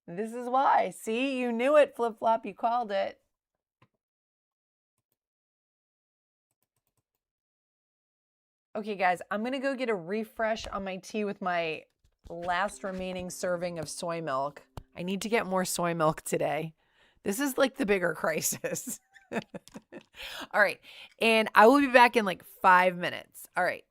This is why. See, you knew it, flip-flop, you called it. Okay, guys, I'm going to go get a refresh on my tea with my last remaining serving of soy milk. I need to get more soy milk today. This is like the bigger crisis. All right. And I will be back in like 5 minutes. All right.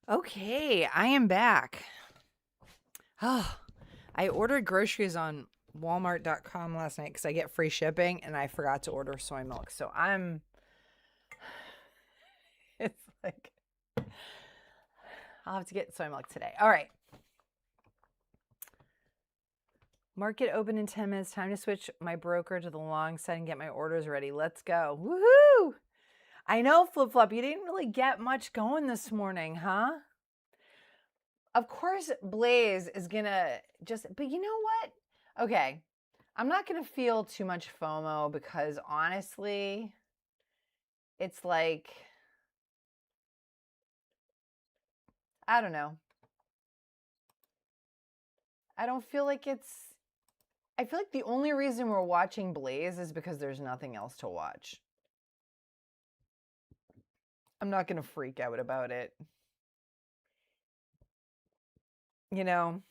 Okay, I am back. Oh, I ordered groceries on Walmart.com last night because I get free shipping and I forgot to order soy milk. So it's like, I'll have to get soy milk today. All right. Market open in 10 minutes. Time to switch my broker to the long side and get my orders ready. Let's go. Woohoo! I know, Flip Flop, you didn't really get much going this morning, huh? Of course, Blaze is gonna but you know what? Okay, I'm not gonna feel too much FOMO because honestly, it's like, I don't know. I don't feel like I feel like the only reason we're watching Blaze is because there's nothing else to watch. I'm not gonna freak out about it. You know,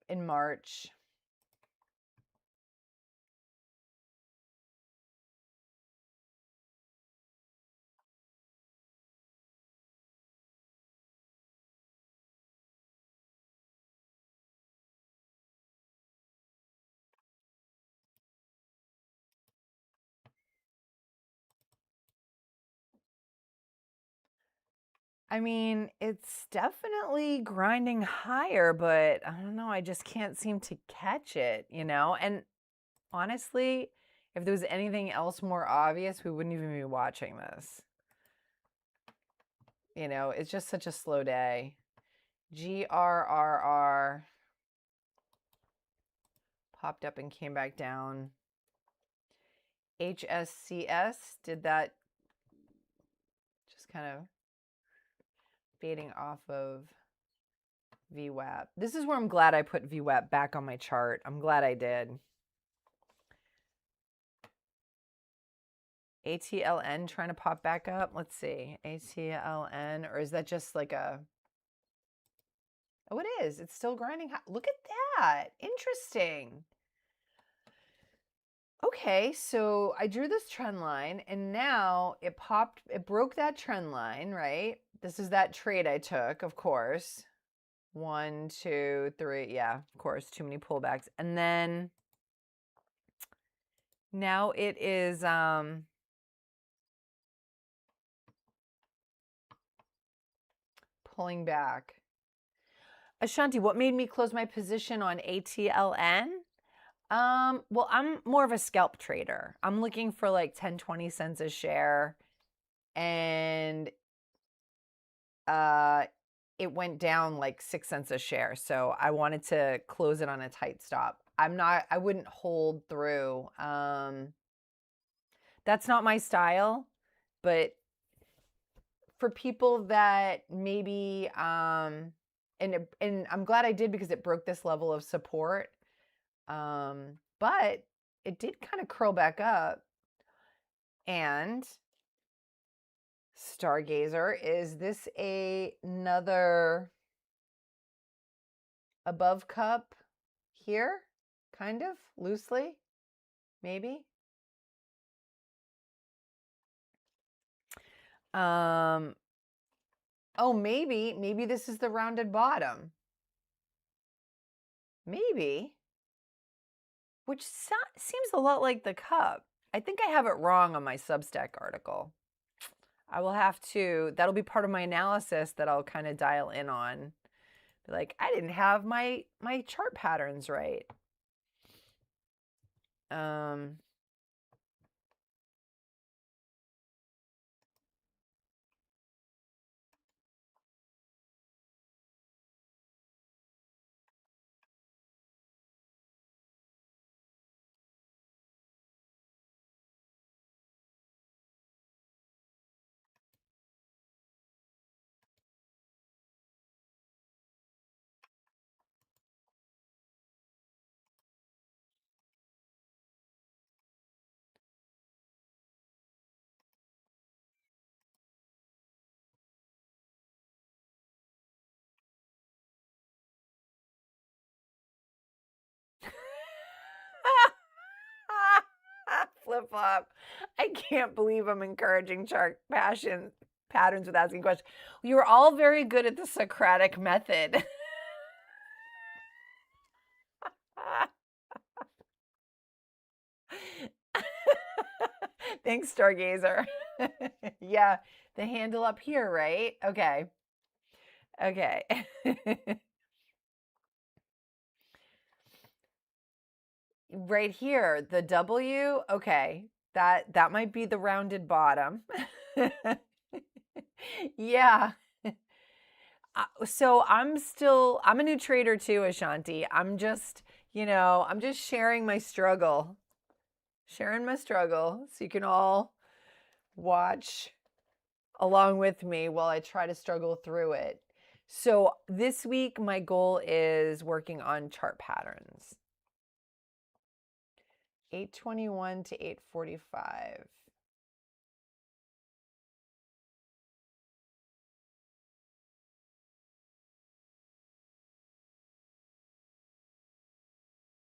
in March. I mean, it's definitely grinding higher, but I don't know. I just can't seem to catch it, you know? And honestly, if there was anything else more obvious, we wouldn't even be watching this. You know, it's just such a slow day. GRRR popped up and came back down. HSCS did that, just kind of fading off of VWAP. This is where I'm glad I put VWAP back on my chart. I'm glad I did. ATLN trying to pop back up. Let's see. ATLN, or is that just like a... Oh, it is. It's still grinding high. Look at that. Interesting. Okay, so I drew this trend line and now it broke that trend line, right? This is that trade I took, of course. 1, 2, 3. Yeah, of course, too many pullbacks. And then now it is pulling back. Ashanti, what made me close my position on ATLN? Well, I'm more of a scalp trader. I'm looking for like 10, 20 cents a share. And it went down like 6 cents a share. So I wanted to close it on a tight stop. I wouldn't hold through. That's not my style, but for people that maybe, and I'm glad I did because it broke this level of support. But it did kind of curl back up. And Stargazer, is this another above cup here? Kind of loosely, maybe. Oh, maybe this is the rounded bottom. Maybe. Which seems a lot like the cup. I think I have it wrong on my Substack article. I will have to, that'll be part of my analysis that I'll kind of dial in on. Be like, I didn't have my chart patterns right. Flip flop. I can't believe I'm encouraging chart patterns with asking questions. You were all very good at the Socratic method. Thanks, Stargazer. Yeah, the handle up here, right? Okay. Okay. Right here, the W. Okay. That might be the rounded bottom. Yeah. So I'm a new trader too, Ashanti. I'm just sharing my struggle. Sharing my struggle so you can all watch along with me while I try to struggle through it. So this week, my goal is working on chart patterns. 821 to 845.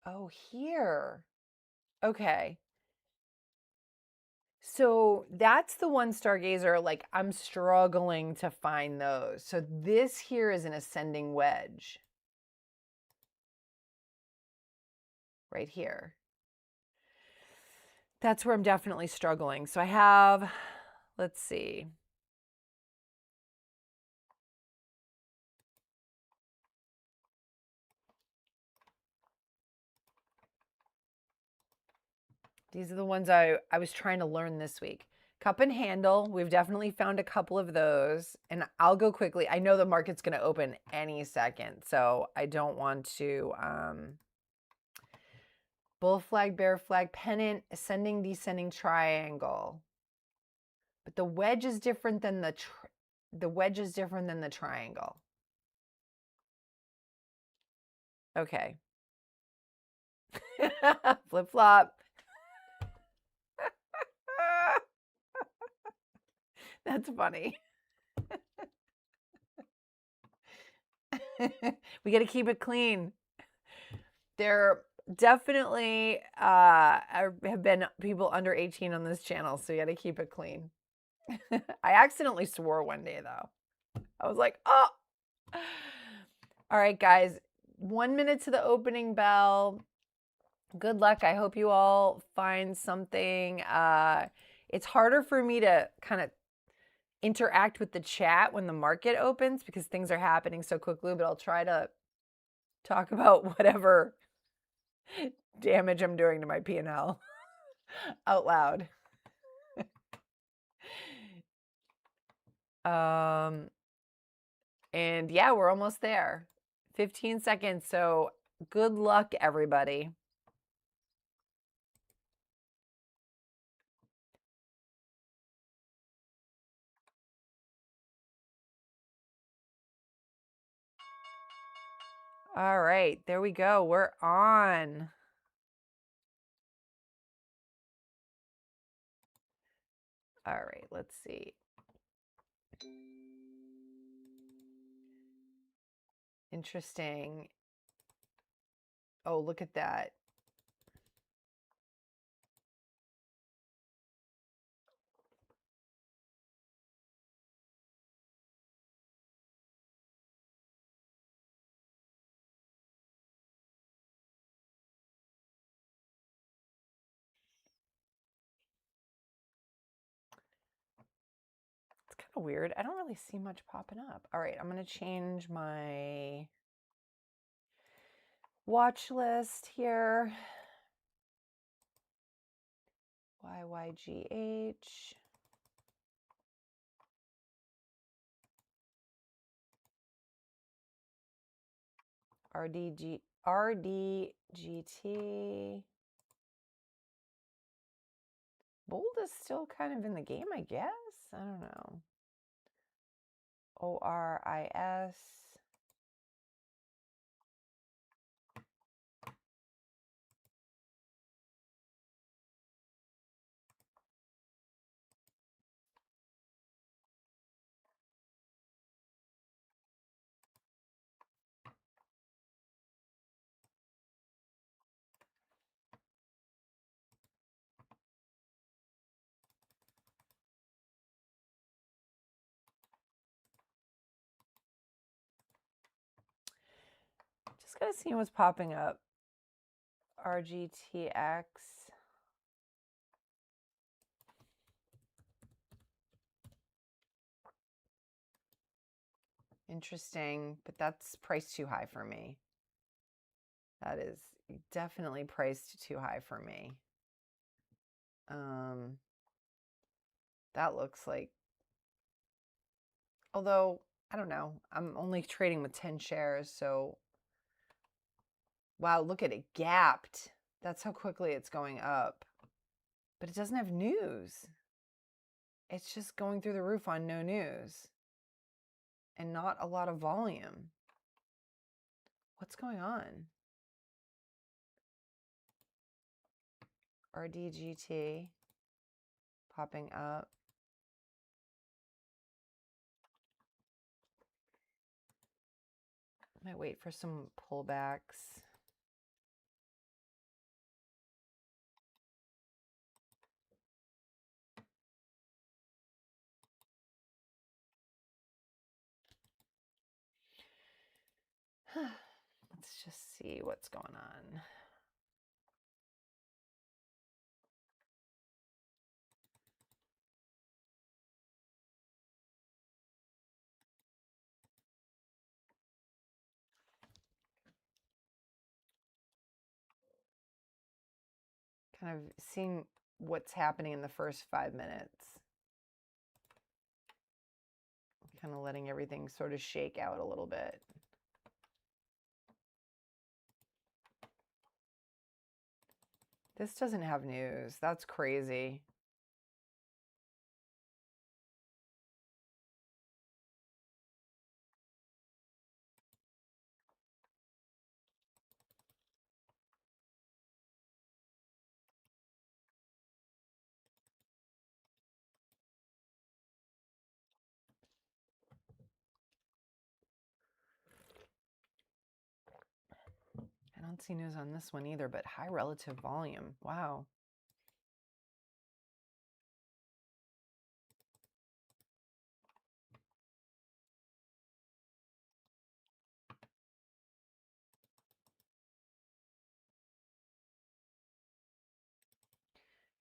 Oh, here. Okay. So that's the one, Stargazer, like I'm struggling to find those. So this here is an ascending wedge right here. That's where I'm definitely struggling. So I have, let's see. These are the ones I was trying to learn this week. Cup and handle, we've definitely found a couple of those. And I'll go quickly. I know the market's going to open any second, so I don't want to. Bull flag, bear flag, pennant, ascending, descending triangle. But the wedge is different than the wedge is different than the triangle. Okay. Flip flop. That's funny. We got to keep it clean. There definitely have been people under 18 on this channel, so you got to keep it clean. I accidentally swore one day, though. I was like, oh. All right, guys. 1 minute to the opening bell. Good luck. I hope you all find something. It's harder for me to kind of interact with the chat when the market opens because things are happening so quickly, but I'll try to talk about whatever damage I'm doing to my P&L out loud. And yeah, we're almost there. 15 seconds. So good luck, everybody. All right, there we go. We're on. All right, let's see. Interesting. Oh, look at that. It's kind of weird. I don't really see much popping up. All right, I'm going to change my watch list here. YYGH. RDGT. Bold is still kind of in the game, I guess. I don't know. ORIS. Just gotta see what's popping up. RGTX. Interesting, but that's priced too high for me. That is definitely priced too high for me. That looks like, although, I don't know, I'm only trading with 10 shares, so, wow, look at it, gapped. That's how quickly it's going up. But it doesn't have news. It's just going through the roof on no news. And not a lot of volume. What's going on? RDGT popping up. Might wait for some pullbacks. Let's just see what's going on. Kind of seeing what's happening in the first 5 minutes. Kind of letting everything sort of shake out a little bit. This doesn't have news. That's crazy. I don't see news on this one either, but high relative volume. Wow.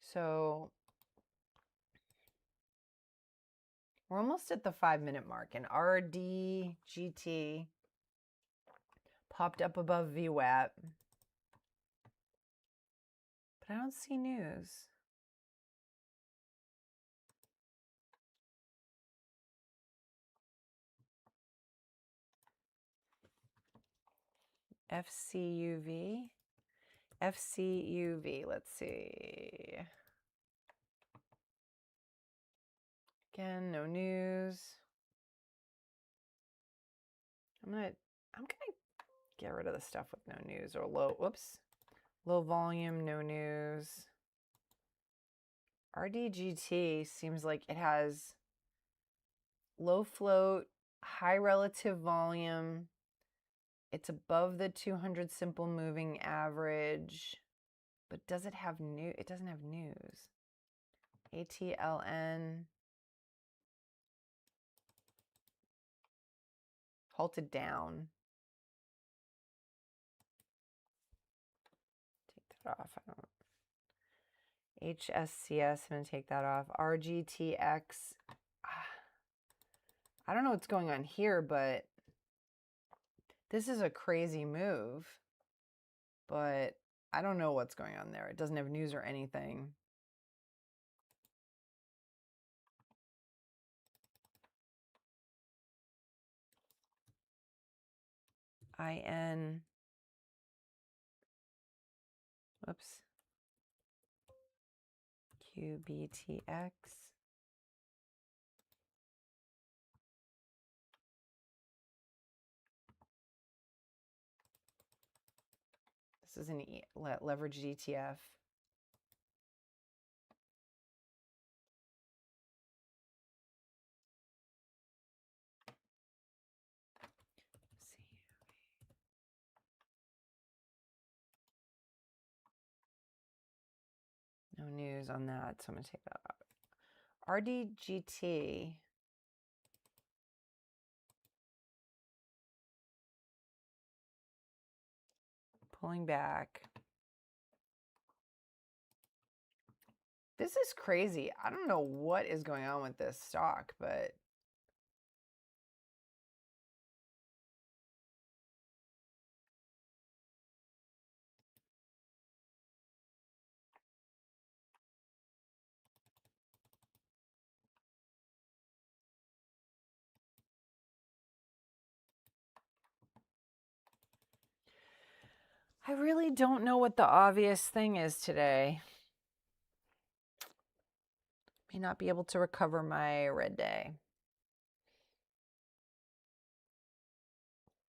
So we're almost at the 5-minute mark, and RDGT popped up above VWAP, but I don't see news. FCUV. FCUV, let's see. Again, no news. I'm gonna get rid of the stuff with no news or low volume, no news. RDGT seems like it has low float, high relative volume. It's above the 200 simple moving average, but does it have new? It doesn't have news. ATLN halted down. Take that off. HSCS, I'm going to take that off. RGTX. I don't know what's going on here, but this is a crazy move. But I don't know what's going on there. It doesn't have news or anything. IN. Whoops. QBTX. This is an leveraged ETF. No news on that, so I'm going to take that out. RDGT. pulling back. This is crazy. I don't know what is going on with this stock, but I really don't know what the obvious thing is today. May not be able to recover my red day.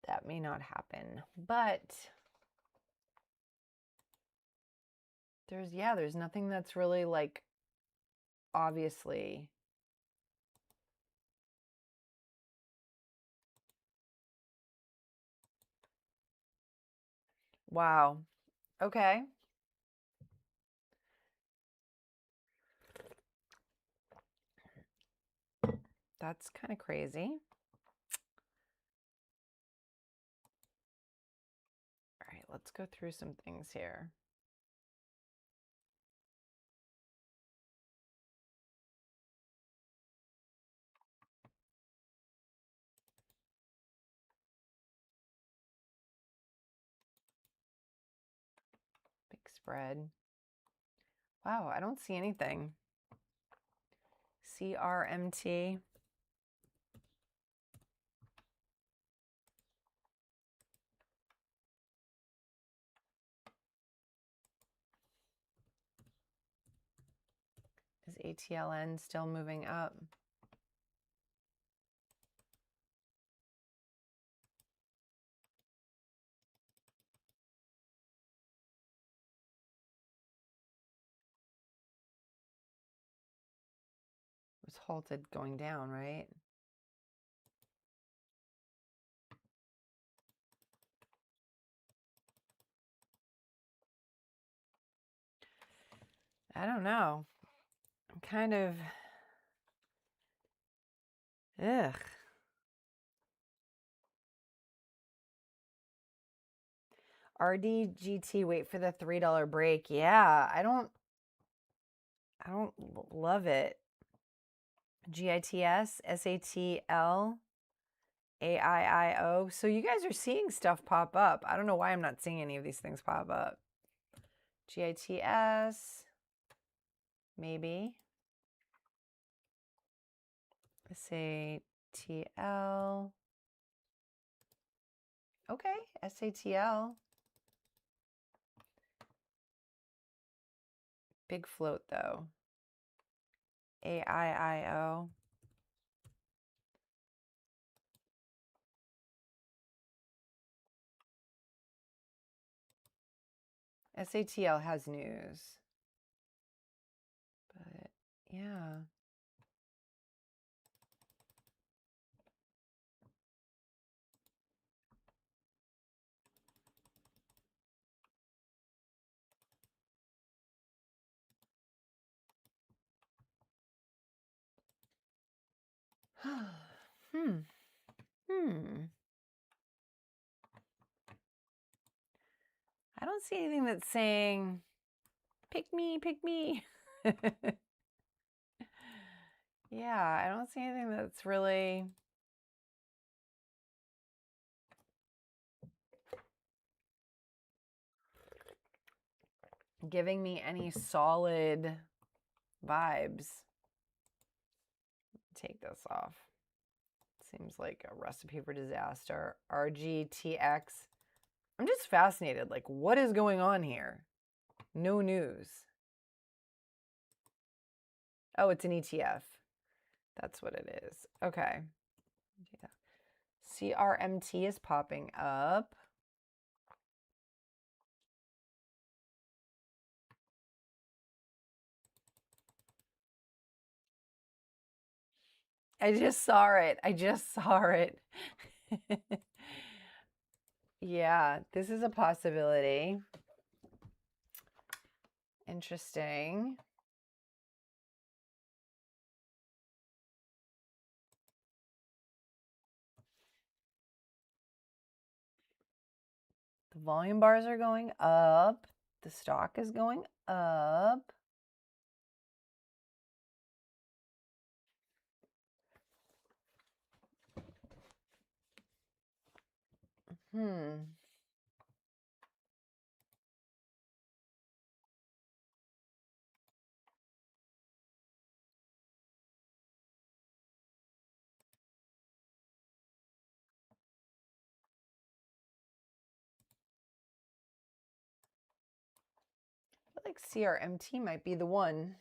That may not happen, but there's nothing that's really like obviously. Wow. Okay. That's kind of crazy. All right, let's go through some things here. Big spread. Wow, I don't see anything. CRMT. Is ATLN still moving up? It was halted going down, right? I don't know. I'm kind of, ugh. RDGT, wait for the $3 break. Yeah, I don't love it. GITS, SATL, AIIO. So you guys are seeing stuff pop up. I don't know why I'm not seeing any of these things pop up. GITS, maybe. SATL. Okay, SATL. Big float though. AIIO. SATL has news. But yeah. Hmm. I don't see anything that's saying, pick me, pick me. Yeah, I don't see anything that's really giving me any solid vibes. Take this off. Seems like a recipe for disaster. RGTX. I'm just fascinated. Like, what is going on here? No news. Oh, it's an ETF. That's what it is. Okay. CRMT is popping up. I just saw it. I just saw it. Yeah, this is a possibility. Interesting. The volume bars are going up. The stock is going up. I feel like CRMT might be the one.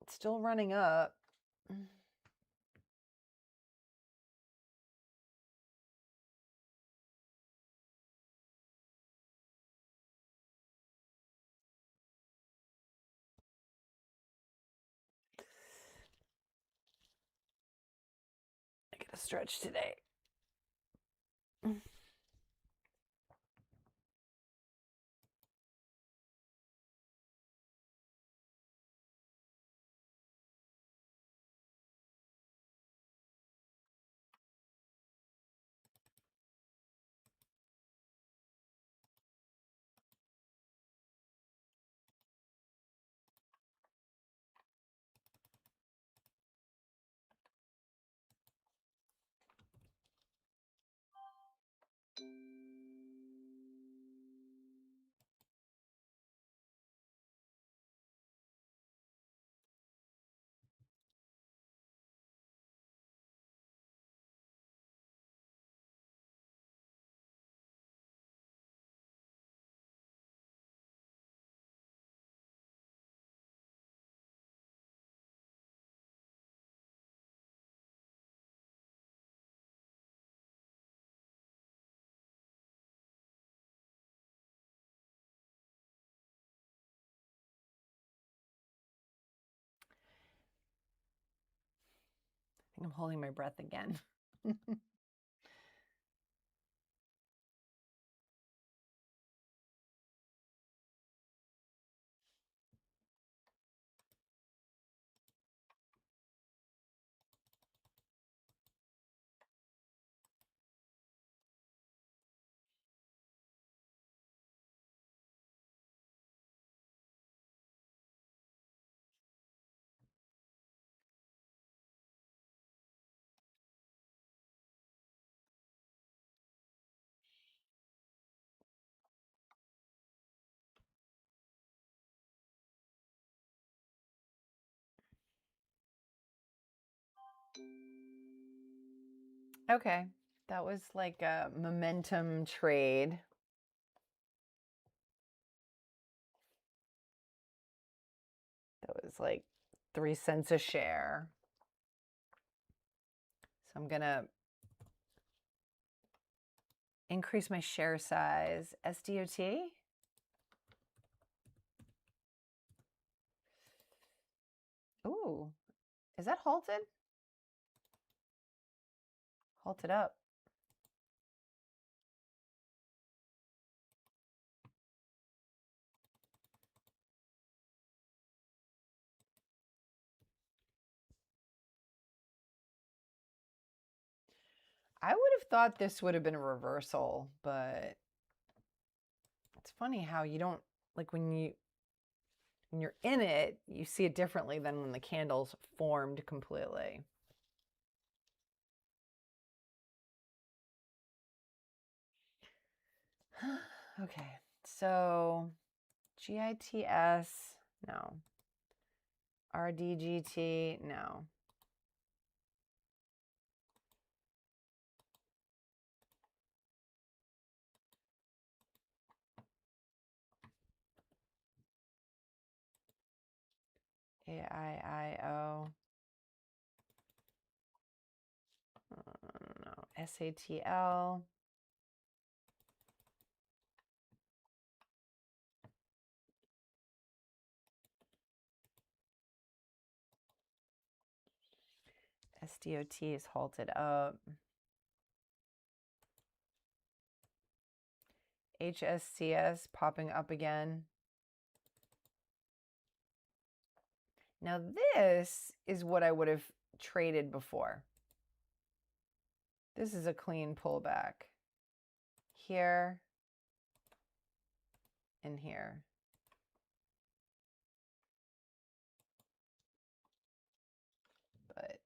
It's still running up. I gotta stretch today. I think I'm holding my breath again. Okay, that was like a momentum trade. That was like 3 cents a share. So I'm gonna increase my share size. SDOT. Ooh, is that halted? Halted up. I would have thought this would have been a reversal, but it's funny how you don't, like when you're in it, you see it differently than when the candles formed completely. Okay, so GITS, no. RDGT, no. AIIO, no. SATL. SDOT is halted up. HSCS popping up again. Now this is what I would have traded before. This is a clean pullback. Here and here. But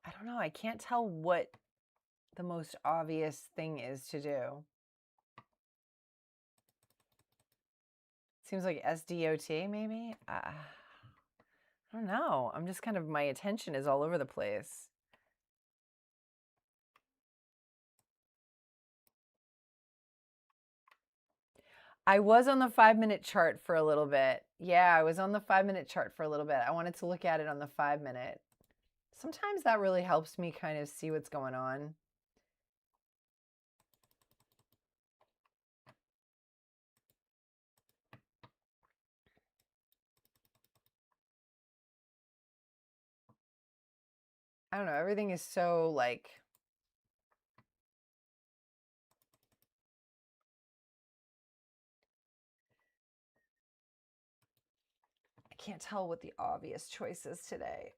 I don't know. I can't tell what the most obvious thing is to do. Seems like SDOT maybe? I don't know. I'm just kind of, my attention is all over the place. I was on the 5-minute chart for a little bit. Yeah, I was on the 5-minute chart for a little bit. I wanted to look at it on the 5-minute. Sometimes that really helps me kind of see what's going on. I don't know. Everything is so like, I can't tell what the obvious choice is today.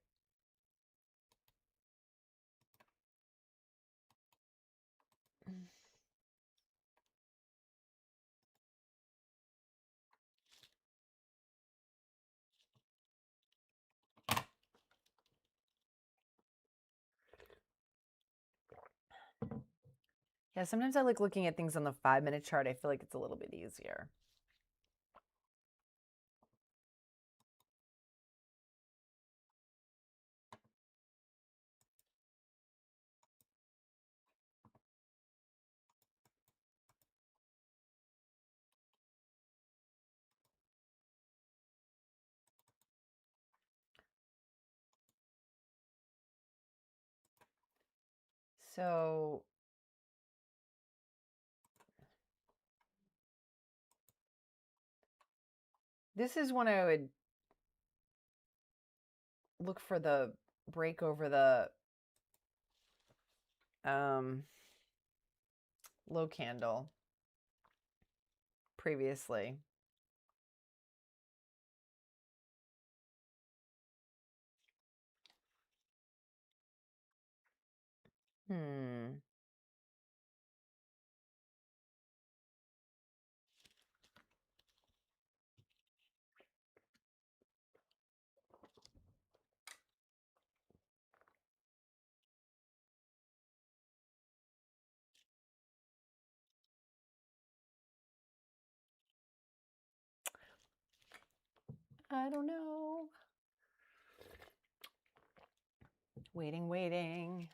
Yeah, sometimes I like looking at things on the 5-minute chart. I feel like it's a little bit easier. So this is when I would look for the break over the low candle previously. I don't know. Waiting.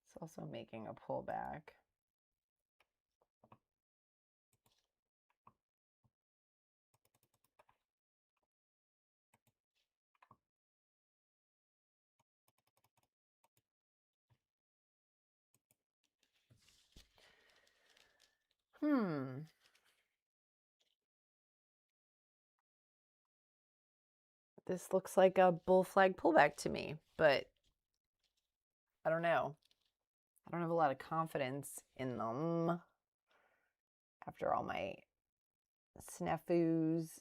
It's also making a pullback. This looks like a bull flag pullback to me, but I don't know. I don't have a lot of confidence in them after all my snafus.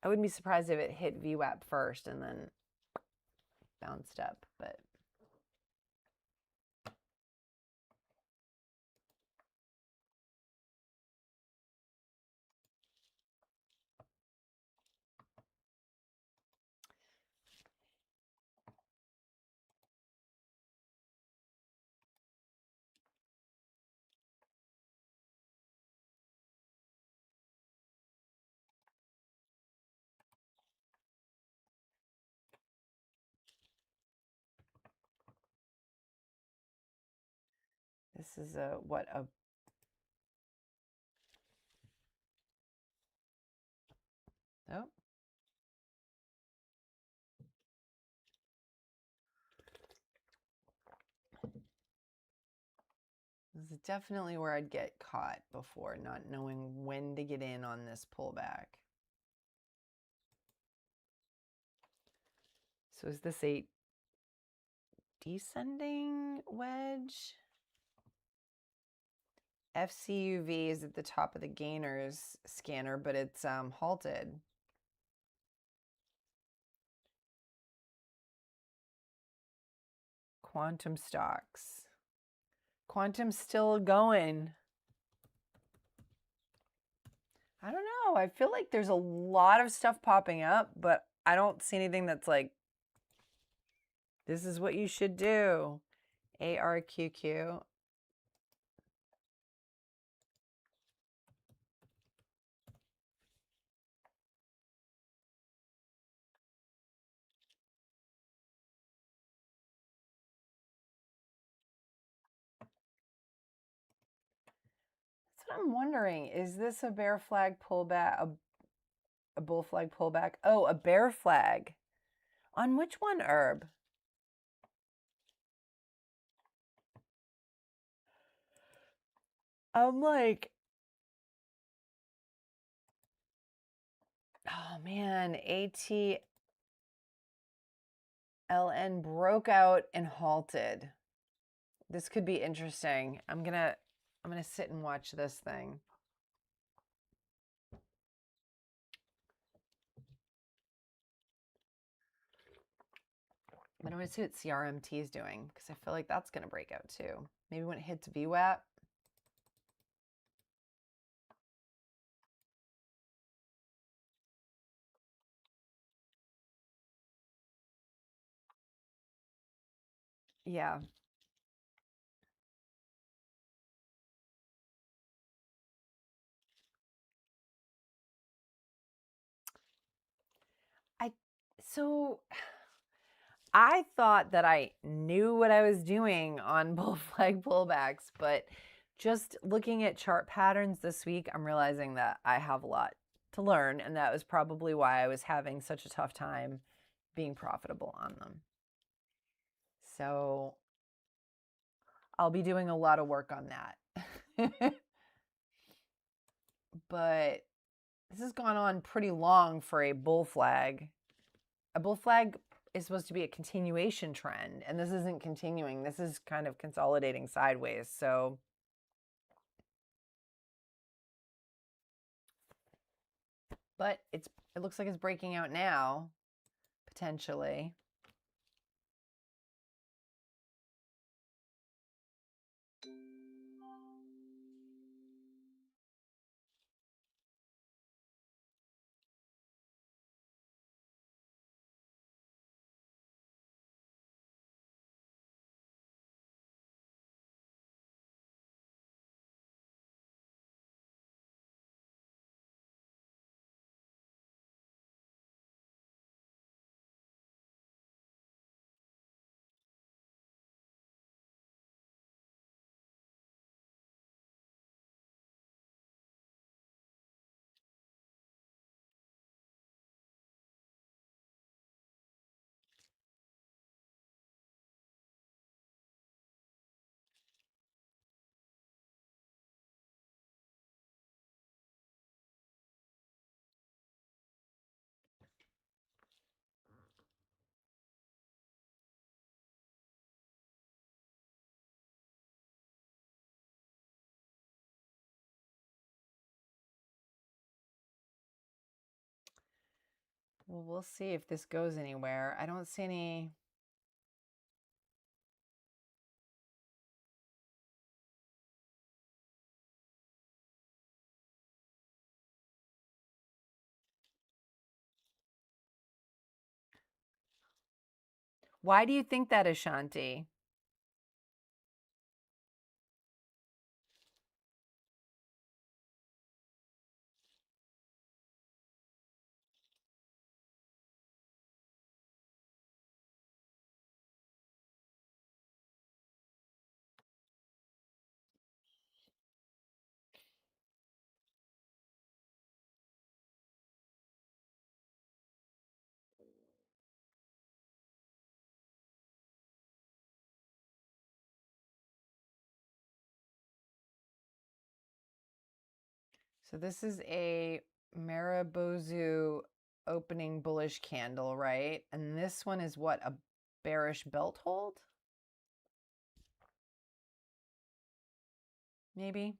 I wouldn't be surprised if it hit VWAP first and then bounced up, but This is a, what, a, oh. This is definitely where I'd get caught before, not knowing when to get in on this pullback. So is this a descending wedge? FCUV is at the top of the gainers scanner, but it's halted. Quantum stocks. Quantum's still going. I don't know. I feel like there's a lot of stuff popping up, but I don't see anything that's like, this is what you should do. ARQQ. That's what I'm wondering. Is this a bear flag pullback? A bull flag pullback? Oh, a bear flag. On which one, Herb? I'm like, oh man, ATLN broke out and halted. This could be interesting. I'm gonna sit and watch this thing. But I want to see what CRMT is doing because I feel like that's going to break out too. Maybe when it hits VWAP. Yeah. So I thought that I knew what I was doing on bull flag pullbacks, but just looking at chart patterns this week, I'm realizing that I have a lot to learn, and that was probably why I was having such a tough time being profitable on them. So I'll be doing a lot of work on that. But this has gone on pretty long for a bull flag. A bull flag is supposed to be a continuation trend, and this isn't continuing. This is kind of consolidating sideways. So but it looks like it's breaking out now, potentially. Well, we'll see if this goes anywhere. I don't see any. Why do you think that, Ashanti? So this is a Maribozu opening bullish candle, right? And this one is what, a bearish belt hold? Maybe.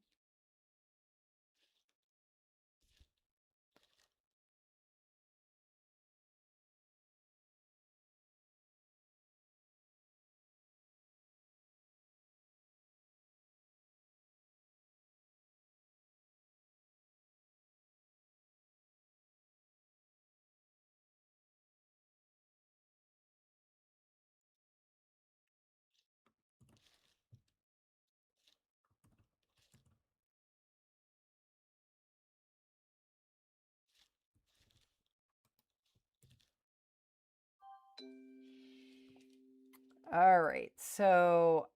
All right, so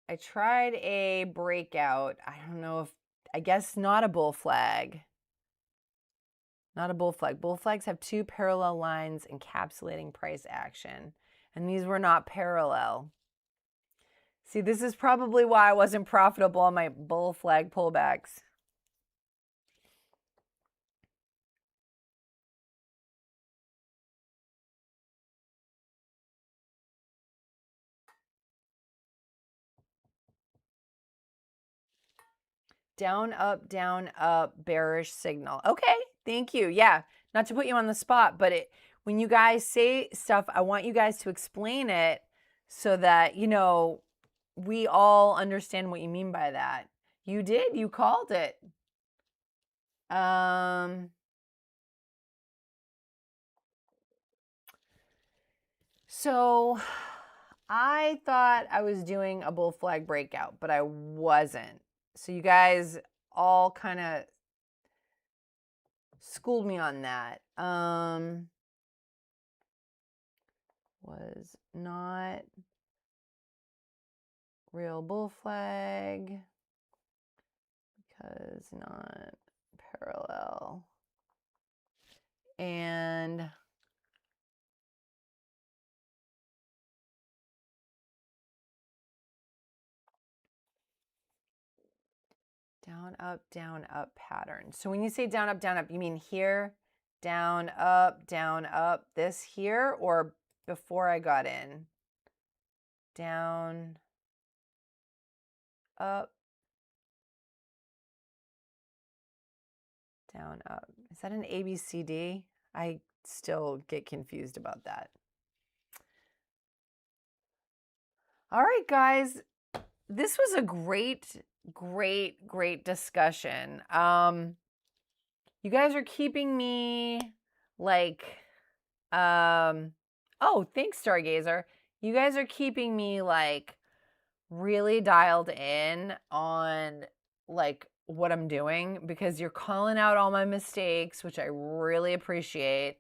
I tried a breakout. I don't know if, I guess not a bull flag. Not a bull flag. Bull flags have two parallel lines encapsulating price action, and these were not parallel. See, this is probably why I wasn't profitable on my bull flag pullbacks. Down, up, bearish signal. Okay, thank you. Yeah, not to put you on the spot, but when you guys say stuff, I want you guys to explain it so that, you know, we all understand what you mean by that. You did, you called it. So I thought I was doing a bull flag breakout, but I wasn't. So you guys all kind of schooled me on that. Was not real bull flag because not parallel. And down, up pattern. So when you say down, up, you mean here, down, up, this here, or before I got in? Down, up, down, up. Is that an ABCD? I still get confused about that. All right, guys. This was a great discussion. You guys are keeping me like, oh, thanks, Stargazer. You guys are keeping me like really dialed in on like what I'm doing because you're calling out all my mistakes, which I really appreciate.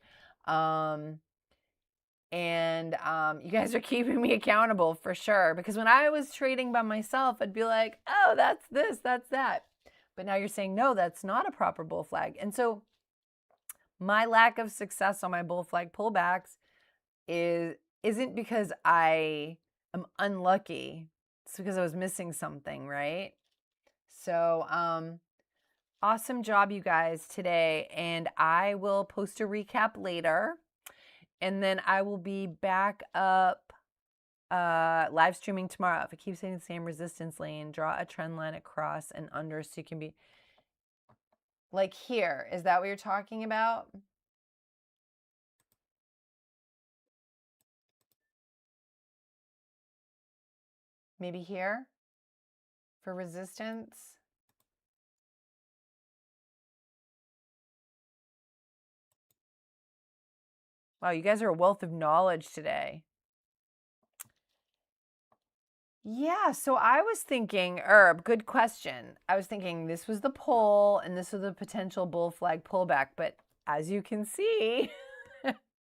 You guys are keeping me accountable for sure. Because when I was trading by myself, I'd be like, oh, that's this, that's that. But now you're saying, no, that's not a proper bull flag. And so my lack of success on my bull flag pullbacks isn't because I am unlucky. It's because I was missing something, right? So, awesome job, you guys, today. And I will post a recap later. And then I will be back up live streaming tomorrow. If it keeps hitting the same resistance lane, draw a trend line across and under so you can be like here. Is that what you're talking about? Maybe here for resistance. Wow, you guys are a wealth of knowledge today. Yeah, so I was thinking, Herb, good question. I was thinking this was the pull and this was the potential bull flag pullback. But as you can see,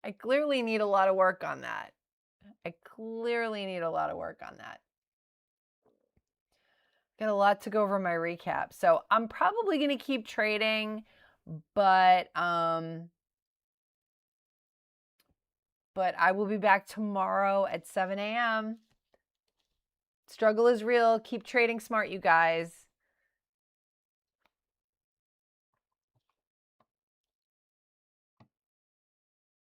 I clearly need a lot of work on that. Got a lot to go over my recap. So I'm probably going to keep trading, but I will be back tomorrow at 7 a.m. Struggle is real. Keep trading smart, you guys.